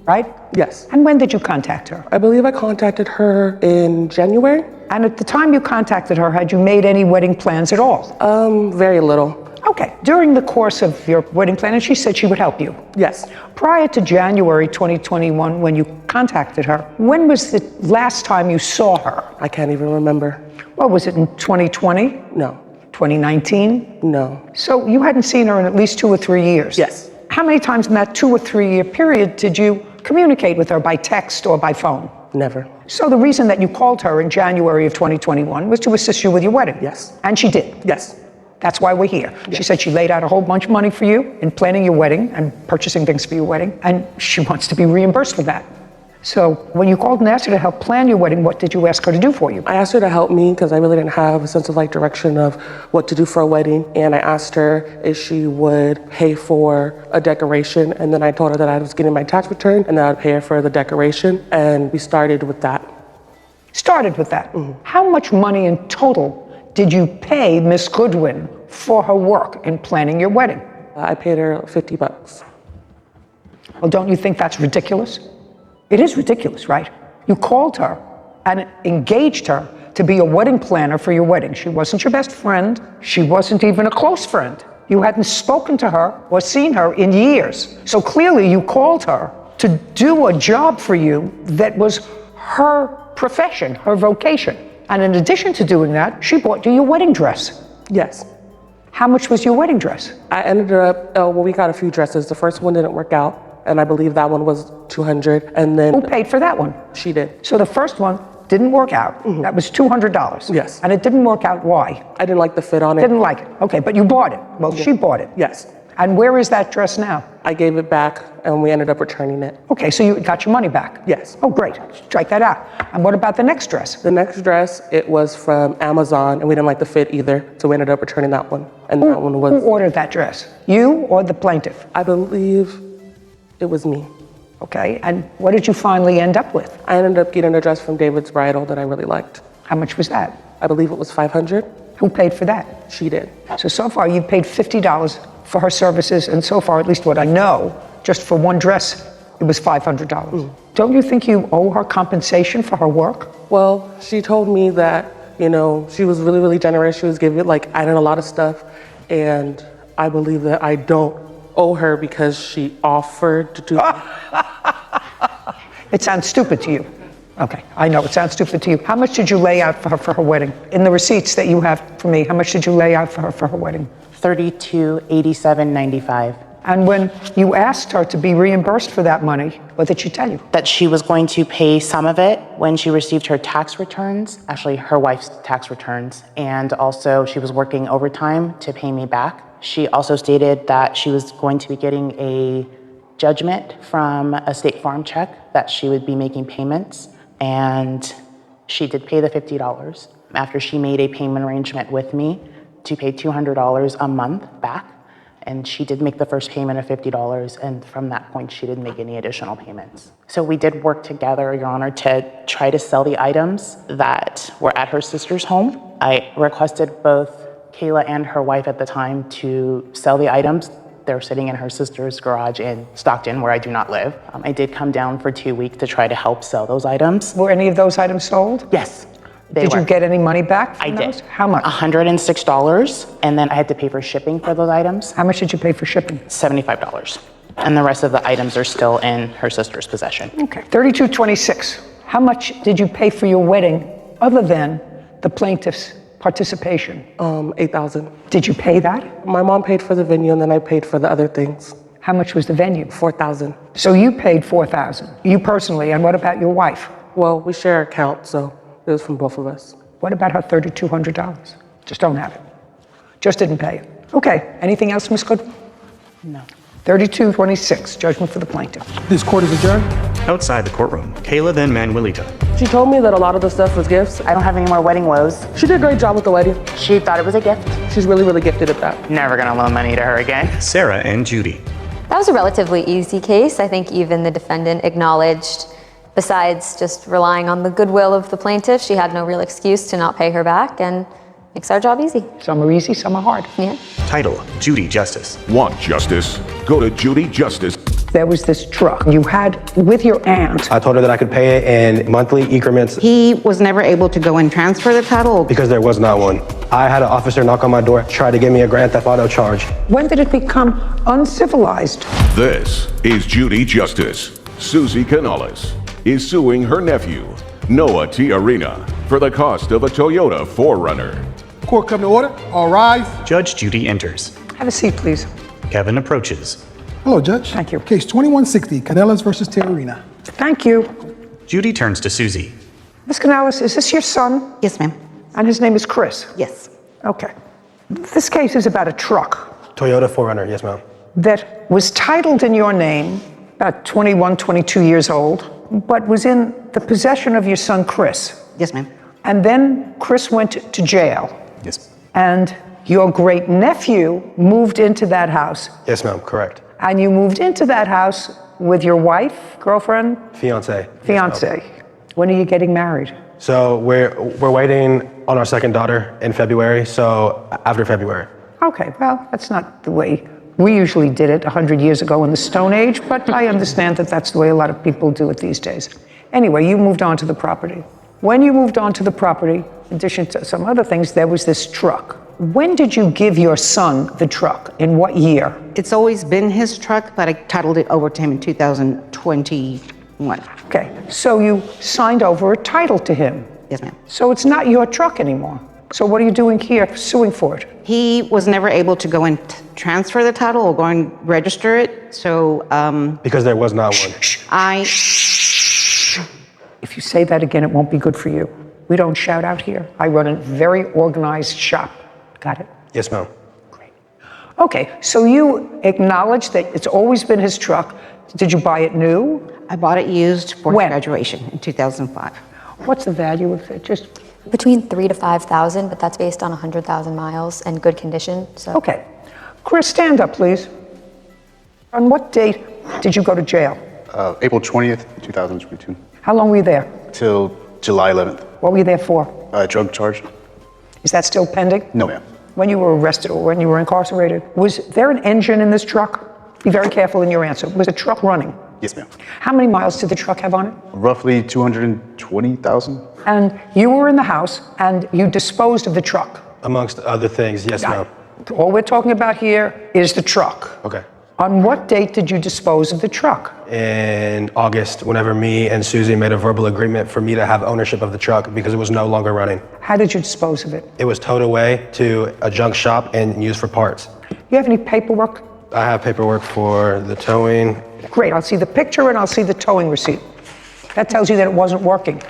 S1: right?
S13: Yes.
S1: And when did you contact her?
S13: I believe I contacted her in January.
S1: And at the time you contacted her, had you made any wedding plans at all?
S13: Very little.
S1: Okay. During the course of your wedding plan, and she said she would help you.
S13: Yes.
S1: Prior to January 2021, when you contacted her, when was the last time you saw her?
S13: I can't even remember.
S1: What was it, in 2020?
S13: No.
S1: 2019?
S13: No.
S1: So you hadn't seen her in at least 2 or 3 years?
S13: Yes.
S1: How many times in that 2 or 3 year period did you communicate with her by text or by phone?
S13: Never.
S1: So the reason that you called her in January of 2021 was to assist you with your wedding?
S13: Yes.
S1: And she did?
S13: Yes.
S1: That's why we're here.
S13: Yes.
S1: She said she laid out a whole bunch of money for you in planning your wedding and purchasing things for your wedding, and she wants to be reimbursed for that. So when you called and asked her to help plan your wedding, what did you ask her to do for you?
S13: I asked her to help me because I really didn't have a sense of direction of what to do for a wedding. And I asked her if she would pay for a decoration. And then I told her that I was getting my tax return and that I'd pay her for the decoration. And we started with that.
S1: Started with that. Mm-hmm. How much money in total did you pay Miss Goodwin for her work in planning your wedding?
S13: I paid her $50.
S1: Well, don't you think that's ridiculous? It is ridiculous, right? You called her and engaged her to be a wedding planner for your wedding. She wasn't your best friend. She wasn't even a close friend. You hadn't spoken to her or seen her in years. So clearly you called her to do a job for you that was her profession, her vocation. And in addition to doing that, she bought you your wedding dress.
S13: Yes.
S1: How much was your wedding dress?
S13: I ended up, we got a few dresses. The first one didn't work out. And I believe that one was $200. And then
S1: who paid for that one?
S13: She did.
S1: So the first one didn't work out. Mm-hmm. That was $200.
S13: Yes.
S1: And it didn't work out. Why?
S13: I didn't like the fit on it.
S1: Didn't like it. Okay, but you bought it. Well,
S13: Yeah.
S1: she bought it.
S13: Yes.
S1: And where is that dress now?
S13: I gave it back and we ended up returning it.
S1: Okay, so you got your money back?
S13: Yes.
S1: Oh, great. Strike that out. And what about the next dress?
S13: The next dress, it was from Amazon and we didn't like the fit either. So we ended up returning that one. And that one was.
S1: Who ordered that dress? You or the plaintiff?
S13: I believe it was me.
S1: Okay, and what did you finally end up with?
S13: I ended up getting a dress from David's Bridal that I really liked.
S1: How much was that?
S13: I believe it was $500.
S1: Who paid for that?
S13: She did.
S1: So far you've paid $50 for her services, and so far, at least what I know, just for one dress, it was $500. Don't you think you owe her compensation for her work?
S13: Well, she told me that, she was really, really generous. She was giving, I did a lot of stuff, and I believe that I don't owe her because she offered to do
S1: It sounds stupid to you. Okay, I know it sounds stupid to you. How much did you lay out for her wedding? In the receipts that you have for me, how much did you lay out for her wedding?
S14: $32,87.95.
S1: And when you asked her to be reimbursed for that money, what did she tell you?
S14: That she was going to pay some of it when she received her tax returns, actually her wife's tax returns, and also she was working overtime to pay me back. She also stated that she was going to be getting a judgment from a State Farm check, that she would be making payments, and she did pay the $50 after she made a payment arrangement with me to pay $200 a month back. And she did make the first payment of $50, and from that point, she didn't make any additional payments. So we did work together, Your Honor, to try to sell the items that were at her sister's home. I requested both Kayla and her wife at the time to sell the items. They're sitting in her sister's garage in Stockton, where I do not live. I did come down for 2 weeks to try to help sell those items.
S1: Were any of those items sold?
S14: Yes.
S1: Did you get any money back from
S14: I
S1: those?
S14: did.
S1: How much?
S14: $106, and then I had to pay for shipping for those items.
S1: How much did you pay for shipping?
S14: $75. And the rest of the items are still in her sister's possession.
S1: Okay. $32.26. How much did you pay for your wedding other than the plaintiff's participation?
S13: $8,000.
S1: Did you pay that?
S13: My mom paid for the venue and then I paid for the other things.
S1: How much was the venue?
S13: $4,000.
S1: So you paid $4,000. You personally, and what about your wife?
S13: Well, we share an account, so it was from both of us.
S1: What about her $3,200? Just don't have it. Just didn't pay it. Okay. Anything else, Ms. Good?
S14: No.
S1: $32.26. Judgment for the plaintiff.
S5: This court is adjourned.
S8: Outside the courtroom, Kayla then Manuelita.
S13: She told me that a lot of the stuff was gifts.
S14: I don't have any more wedding woes.
S13: She did a great job with the wedding.
S14: She thought it was a gift.
S13: She's really, really gifted at that.
S14: Never gonna loan money to her again.
S8: Sarah and Judy.
S10: That was a relatively easy case. I think even the defendant acknowledged, besides just relying on the goodwill of the plaintiff, she had no real excuse to not pay her back, and Makes our job easy.
S1: Some are easy, some are hard.
S10: Yeah.
S8: Title, Judy Justice.
S4: Want justice? Go to Judy Justice.
S1: There was this truck you had with your aunt.
S15: I told her that I could pay it in monthly increments
S14: He was never able to go and transfer the title.
S15: because there was not one. I had an officer knock on my door, try to give me a grand theft auto charge.
S1: When did it become uncivilized?
S4: This is Judy Justice. Susie Canales is suing her nephew, Noah Tiarina, for the cost of a Toyota 4Runner.
S5: Court come to order. All rise.
S8: Judge Judy enters.
S1: Have a seat, please.
S8: Kevin approaches.
S5: Hello, Judge.
S1: Thank you.
S5: Case 2160, Canellas versus Tiarina.
S1: Thank you.
S8: Judy turns to Susie.
S1: Ms. Canales, is this your son?
S14: Yes, ma'am.
S1: And his name is Chris?
S14: Yes.
S1: Okay. This case is about a truck
S15: Toyota 4Runner, yes ma'am.
S1: that was titled in your name, about 21, 22 years old, but was in the possession of your son, Chris.
S14: Yes, ma'am.
S1: And then Chris went to jail.
S15: Yes.
S1: And your great nephew moved into that house.
S15: Yes ma'am, correct.
S1: And you moved into that house with your wife, girlfriend,
S15: Fiance.
S1: fiance. When are you getting married?
S15: So we're waiting on our second daughter in February, so after February.
S1: Okay, well, that's not the way we usually did it 100 years ago in the Stone Age, but I understand that that's the way a lot of people do it these days. Anyway, you moved on to the property. When you moved on to the property, in addition to some other things, there was this truck. When did you give your son the truck? In what year?
S14: It's always been his truck, but I titled it over to him in 2021.
S1: Okay, so you signed over a title to him.
S14: Yes, ma'am.
S1: So it's not your truck anymore. So what are you doing here, suing for it?
S14: He was never able to go and transfer the title or go and register it, so
S15: Because there was not one.
S1: If you say that again, it won't be good for you. We don't shout out here. I run a very organized shop. Got it?
S15: Yes ma'am.
S1: Okay, so you acknowledge that it's always been his truck. Did you buy it new?
S14: I bought it used for
S1: When?
S14: graduation in 2005.
S1: What's the value of it? Just
S10: Between 3,000 to 5,000, but that's based on 100,000 miles and good condition. So
S1: okay. Chris, stand up, please. On what date did you go to jail?
S16: April 20th, 2022,
S1: How long were you there?
S16: till July 11th.
S1: What were you there for?
S16: Drug charge?
S1: Is that still pending?
S16: No, ma'am.
S1: When you were arrested or when you were incarcerated, was there an engine in this truck? Be very careful in your answer. Was the truck running?
S16: Yes, ma'am.
S1: How many miles did the truck have on it?
S16: Roughly 220,000.
S1: And you were in the house and you disposed of the truck.
S15: Amongst other things, yes ma'am.
S1: All we're talking about here is the truck.
S15: Okay.
S1: On what date did you dispose of the truck?
S15: In August, whenever me and Susie made a verbal agreement for me to have ownership of the truck because it was no longer running.
S1: How did you dispose of it?
S15: It was towed away to a junk shop and used for parts.
S1: You have any paperwork?
S15: I have paperwork for the towing.
S1: Great, I'll see the picture and I'll see the towing receipt. That tells you that it wasn't working.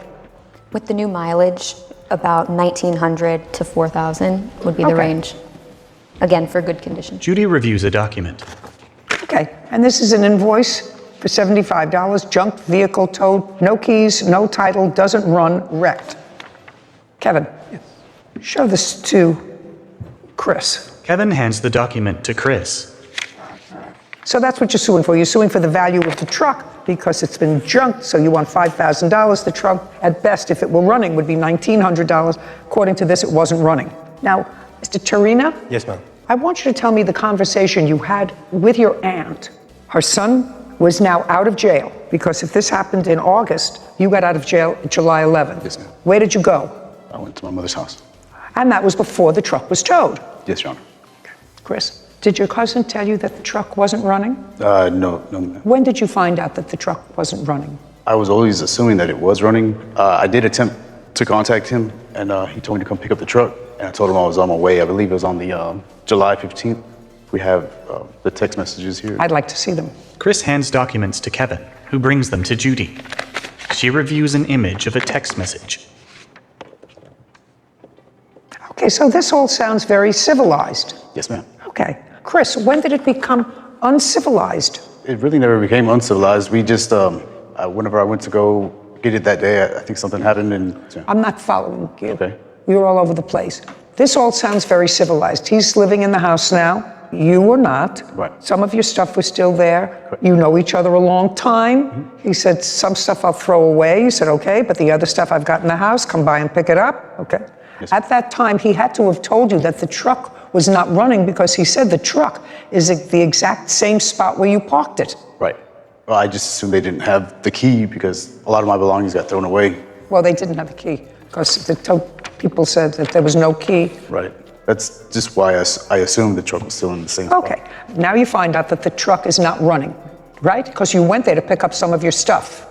S10: with the new mileage, about 1,900 to 4,000 would be the
S1: Okay.
S10: range. Again, for good condition.
S8: Judy reviews a document.
S1: Okay, and this is an invoice for $75, junked vehicle towed, no keys, no title, doesn't run, wrecked. Kevin, show this to Chris.
S8: Kevin hands the document to Chris.
S1: So that's what you're suing for. You're suing for the value of the truck because it's been junked, so you want $5,000. The truck, at best, if it were running, would be $1,900. According to this, it wasn't running. Now, Mr. Tarina?
S15: Yes, ma'am.
S1: I want you to tell me the conversation you had with your aunt. Her son was now out of jail because if this happened in August, you got out of jail July 11th.
S16: Yes, ma'am.
S1: Where did you go?
S16: I went to my mother's house.
S1: And that was before the truck was towed.
S16: Yes, Your Honor.
S1: Chris, did your cousin tell you that the truck wasn't running?
S16: No.
S1: When did you find out that the truck wasn't running?
S16: I was always assuming that it was running. I did attempt to contact him, and he told me to come pick up the truck. And I told him I was on my way. I believe it was on the July 15th. We have the text messages here.
S1: I'd like to see them.
S8: Chris hands documents to Kevin, who brings them to Judy. She reviews an image of a text message.
S1: Okay, so this all sounds very civilized.
S16: Yes, ma'am.
S1: Okay. Chris, when did it become uncivilized?
S16: It really never became uncivilized. We just, whenever I went to go get it that day, I think something happened and...
S1: I'm not following you.
S16: Okay.
S1: We were all over the place. This all sounds very civilized. He's living in the house now. You were not.
S16: Right.
S1: Some of your stuff was still there. Correct. You know each other a long time. Mm-hmm. He said, some stuff I'll throw away. You said, okay, but the other stuff I've got in the house, come by and pick it up. Okay. At that time, he had to have told you that the truck was not running because he said the truck is at the exact same spot where you parked it.
S16: Right. Well, I just assumed they didn't have the key because a lot of my belongings got thrown away.
S1: Well, they didn't have the key because the people said that there was no key.
S16: Right. That's just why I assumed the truck was still in the same spot.
S1: Okay. Now you find out that the truck is not running, right? Because you went there to pick up some of your stuff.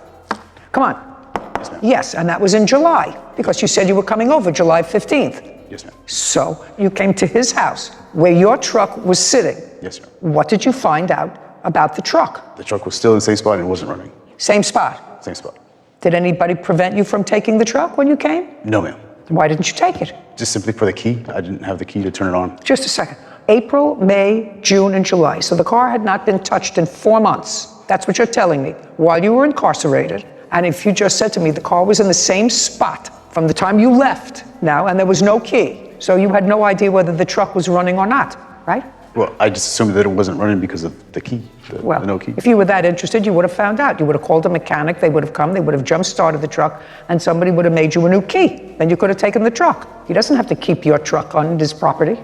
S1: Come on.
S16: Yes, ma'am.
S1: Yes, and that was in July because you said you were coming over July 15th.
S16: Yes, ma'am.
S1: So you came to his house where your truck was sitting.
S16: Yes, ma'am.
S1: What did you find out about the truck?
S16: The truck was still in the same spot and it wasn't running.
S1: Same spot?
S16: Same spot.
S1: Did anybody prevent you from taking the truck when you came?
S16: No, ma'am.
S1: Why didn't you take it?
S16: Just simply for the key. I didn't have the key to turn it on.
S1: Just a second. April, May, June, and July. So the car had not been touched in 4 months. That's what you're telling me, while you were incarcerated. And if you just said to me the car was in the same spot from the time you left now, and there was no key, so you had no idea whether the truck was running or not, right?
S16: Well, I just assumed that it wasn't running because of the key, the no key.
S1: If you were that interested, you would have found out. You would have called a mechanic, they would have come, they would have jump-started the truck, and somebody would have made you a new key. Then you could have taken the truck. He doesn't have to keep your truck on his property.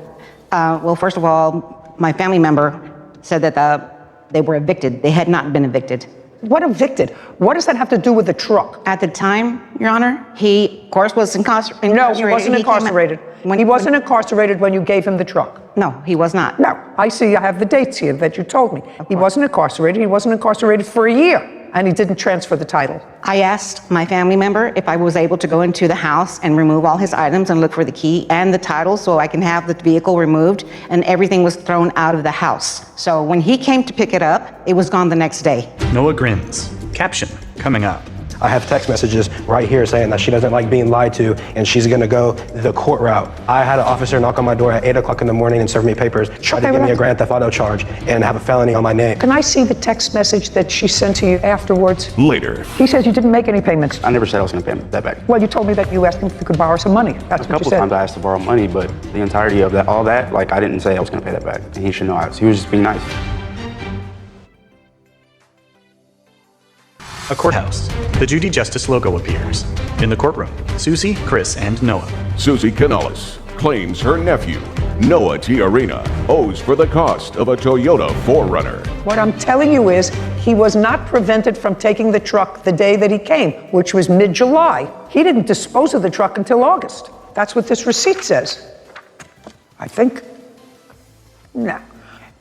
S17: Well, first of all, my family member said that they were evicted. They had not been evicted.
S1: What evicted? What does that have to do with the truck?
S17: At the time, Your Honor, he, of course, was incarcerated.
S1: No, he wasn't incarcerated. He wasn't incarcerated when you gave him the truck.
S17: No, he was not.
S1: No, I see, I have the dates here that you told me. He wasn't incarcerated. He wasn't incarcerated for a year, and he didn't transfer the title.
S17: I asked my family member if I was able to go into the house and remove all his items and look for the key and the title so I can have the vehicle removed, and everything was thrown out of the house. So when he came to pick it up, it was gone the next day.
S8: Noah grins. Caption coming up.
S15: I have text messages right here saying that she doesn't like being lied to and she's gonna go the court route. I had an officer knock on my door at 8 o'clock in the morning and serve me papers, try to give me a grand theft auto charge and have a felony on my name.
S1: Can I see the text message that she sent to you afterwards?
S3: Later.
S1: He says you didn't make any payments.
S18: I never said I was gonna pay that back.
S1: Well, you told me that you asked him if you could borrow some money. That's
S18: A
S1: what you
S18: couple
S1: said.
S18: times I asked to borrow money, but the entirety of that, all that, like I didn't say I was gonna pay that back. And he should know he was just being nice.
S8: A courthouse. The Judy Justice logo appears. In the courtroom, Susie, Chris, and Noah.
S4: Susie Canales claims her nephew, Noah Tiarina, owes for the cost of a Toyota 4Runner.
S1: What I'm telling you is he was not prevented from taking the truck the day that he came, which was mid-July. He didn't dispose of the truck until August. That's what this receipt says. I think. Now,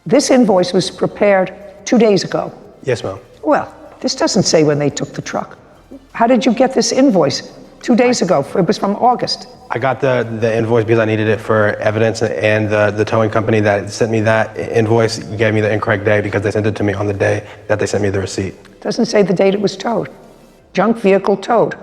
S1: this invoice was prepared 2 days ago.
S15: Yes, ma'am.
S1: Well, this doesn't say when they took the truck. How did you get this invoice 2 days ago? It was from August.
S15: I got the invoice because I needed it for evidence, and the towing company that sent me that invoice gave me the incorrect day because they sent it to me on the day that they sent me the receipt.
S1: Doesn't say the date it was towed. Junk vehicle towed.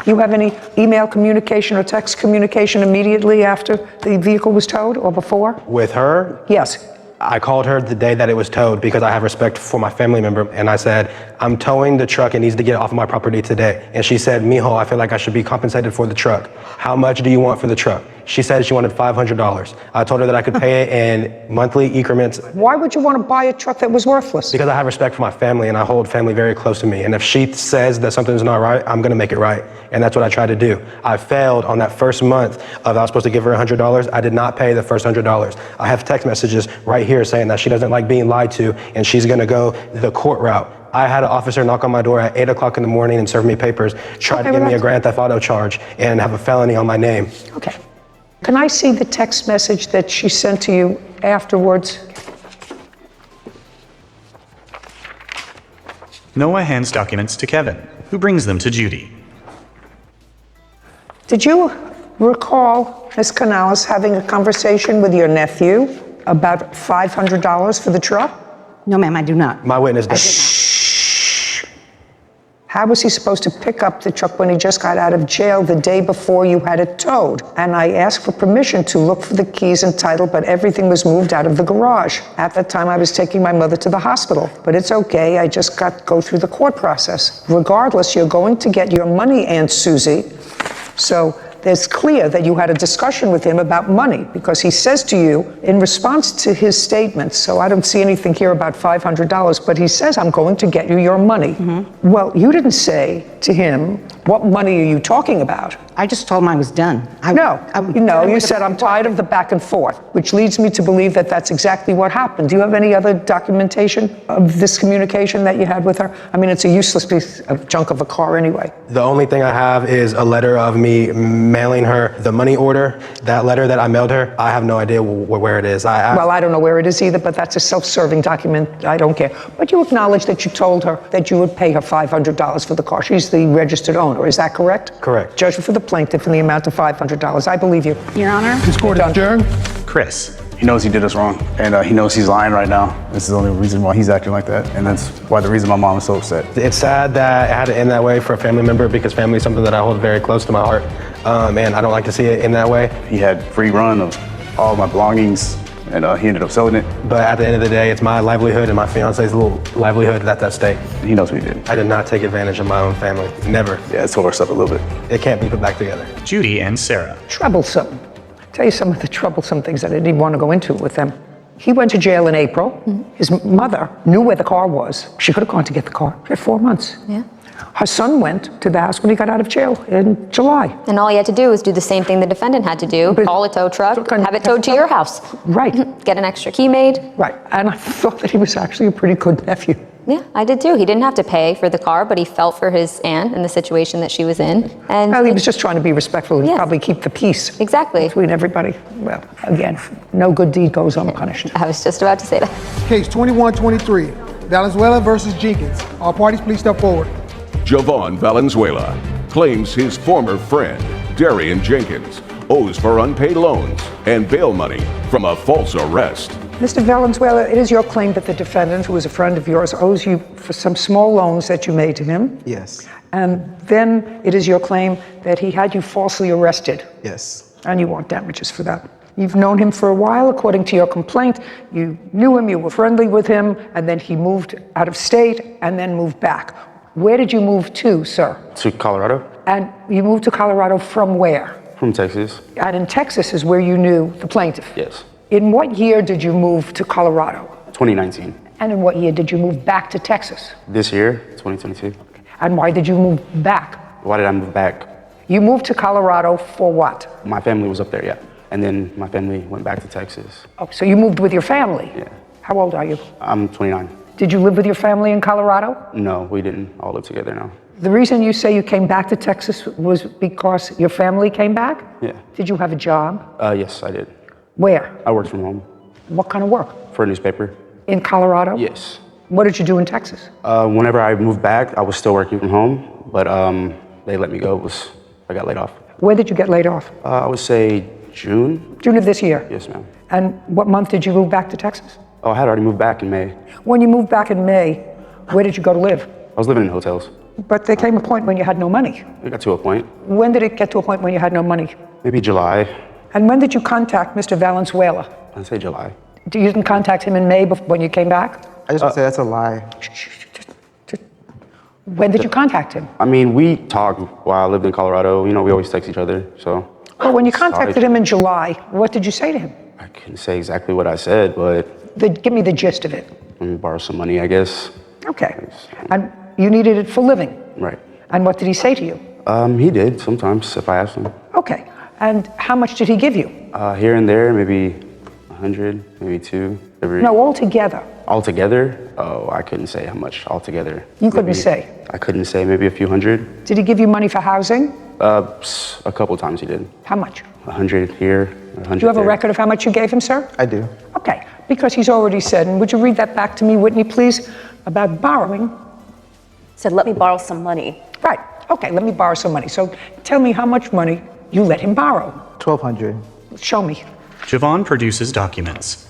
S1: You have any email communication or text communication immediately after the vehicle was towed or before?
S15: With her?
S1: Yes.
S15: I called her the day that it was towed because I have respect for my family member, and I said, I'm towing the truck, it needs to get off of my property today. And she said, mijo, I feel like I should be compensated for the truck. How much do you want for the truck? She said she wanted $500. I told her that I could pay it in monthly increments.
S1: Why would you want to buy a truck that was worthless?
S15: Because I have respect for my family and I hold family very close to me. And if she says that something's not right, I'm gonna make it right. And that's what I tried to do. I failed on that first month of I was supposed to give her $100. I did not pay the first $100. I have text messages right here saying that she doesn't like being lied to and she's gonna go the court route. I had an officer knock on my door at 8 o'clock in the morning and serve me papers, try to give me a grand theft auto charge and have a felony on my name.
S1: Okay. Can I see the text message that she sent to you afterwards?
S8: Noah hands documents to Kevin, who brings them to Judy.
S1: Did you recall, Ms. Canales, having a conversation with your nephew about $500 for the truck?
S17: No, ma'am, I do not.
S15: My witness does.
S1: How was he supposed to pick up the truck when he just got out of jail the day before you had it towed? And I asked for permission to look for the keys and title, but everything was moved out of the garage. At that time, I was taking my mother to the hospital. But it's okay, I just go through the court process. Regardless, you're going to get your money, Aunt Susie. So it's clear that you had a discussion with him about money because he says to you in response to his statements, so I don't see anything here about $500, but he says, I'm going to get you your money. Well, you didn't say to him, what money are you talking about?
S17: I just told him I was done.
S1: You said, I'm tired of the back and forth, which leads me to believe that that's exactly what happened. Do you have any other documentation of this communication that you had with her? I mean, it's a useless piece of junk of a car anyway.
S15: The only thing I have is a letter of me mailing her the money order. That letter that I mailed her, I have no idea where it is.
S1: Well, I don't know where it is either, but that's a self-serving document. I don't care. But you acknowledge that you told her that you would pay her $500 for the car. She's the registered owner. Is that correct?
S15: Correct.
S1: Judgment for the plaintiff in the amount of $500. I believe you.
S17: Your Honor.
S5: This court is adjourned.
S8: Chris.
S16: He knows he did us wrong, and he knows he's lying right now. This is the only reason why he's acting like that, and that's why the reason my mom is so upset.
S15: It's sad that it had to end that way for a family member because family is something that I hold very close to my heart, and I don't like to see it in that way.
S16: He had free run of all my belongings, and he ended up selling it.
S15: But at the end of the day, it's my livelihood and my fiance's little livelihood that's at stake.
S16: He knows what he did.
S15: I did not take advantage of my own family. Never.
S16: Yeah, it tore us up a little bit.
S15: It can't be put back together.
S8: Judy and Sarah.
S1: Troublesome. I'll tell you some of the troublesome things that I didn't even want to go into with them. He went to jail in April. His mother knew where the car was. She could have gone to get the car. She had 4 months.
S10: Yeah.
S1: Her son went to the house when he got out of jail in July.
S10: And all he had to do was do the same thing the defendant had to do. Call a tow truck, have it towed to your house.
S1: Right.
S10: Get an extra key made.
S1: Right. And I thought that he was actually a pretty good nephew.
S10: Yeah, I did too. He didn't have to pay for the car, but he felt for his aunt and the situation that she was in. And
S1: well, he was just trying to be respectful and probably keep the peace.
S10: Exactly.
S1: Between everybody. Well, again, no good deed goes unpunished.
S10: I was just about to say that.
S5: Case 2123, Valenzuela versus Jenkins. All parties, please step forward.
S4: Javon Valenzuela claims his former friend, Darian Jenkins, owes for unpaid loans and bail money from a false arrest.
S1: Mr. Valenzuela, it is your claim that the defendant, who is a friend of yours, owes you for some small loans that you made to him.
S19: Yes.
S1: And then it is your claim that he had you falsely arrested.
S19: Yes.
S1: And you want damages for that. You've known him for a while, according to your complaint. You knew him, you were friendly with him, and then he moved out of state and then moved back. Where did you move to, sir?
S18: To Colorado.
S1: And you moved to Colorado from where?
S18: From Texas.
S1: And in Texas is where you knew the plaintiff.
S18: Yes.
S1: In what year did you move to Colorado?
S18: 2019.
S1: And in what year did you move back to Texas?
S18: This year, 2022.
S1: And why did you move back?
S18: Why did I move back?
S1: You moved to Colorado for what?
S18: My family was up there, yeah. And then my family went back to Texas.
S1: Oh, so you moved with your family?
S18: Yeah.
S1: How old are you?
S18: I'm 29.
S1: Did you live with your family in Colorado?
S18: No, we didn't all live together now.
S1: The reason you say you came back to Texas was because your family came back?
S18: Yeah.
S1: Did you have a job?
S18: Yes, I did.
S1: Where?
S18: I worked from home.
S1: What kind of work?
S18: For a newspaper.
S1: In Colorado?
S18: Yes.
S1: What did you do in Texas?
S18: Whenever I moved back, I was still working from home, but they let me go. I got laid off.
S1: When did you get laid off?
S18: I would say June.
S1: June of this year?
S18: Yes, ma'am.
S1: And what month did you move back to Texas?
S18: Oh, I had already moved back in May.
S1: When you moved back in May, where did you go to live?
S18: I was living in hotels.
S1: But there came a point when you had no money.
S18: It got to a point.
S1: When did it get to a point when you had no money?
S18: Maybe July.
S1: And when did you contact Mr. Valenzuela?
S18: I'd say July.
S1: You didn't contact him in May when you came back?
S19: I just want to say that's a lie.
S1: When did you contact him?
S18: I mean, we talked while I lived in Colorado. You know, we always text each other, so.
S1: Well, when you contacted him in July, what did you say to him?
S18: I couldn't say exactly what I said, but.
S1: Give me the gist of it.
S18: Let me borrow some money, I guess.
S1: Okay. And you needed it for living?
S18: Right.
S1: And what did he say to you?
S18: He did sometimes if I asked him.
S1: Okay. And how much did he give you?
S18: Here and there, maybe 100, maybe 2.
S1: No, altogether.
S18: Altogether? Oh, I couldn't say how much altogether.
S1: You couldn't say?
S18: I couldn't say, maybe a few hundred.
S1: Did he give you money for housing?
S18: A couple times he did.
S1: How much?
S18: 100 here, 100
S1: Do you have
S18: there.
S1: a record of how much you gave him, sir?
S19: I do.
S1: Okay, because he's already said, and would you read that back to me, Whitney, please, about borrowing?
S20: Said, let me borrow some money.
S1: Right, okay, let me borrow some money. So tell me how much money you let him borrow.
S19: $1,200.
S1: Show me.
S8: Javon produces documents.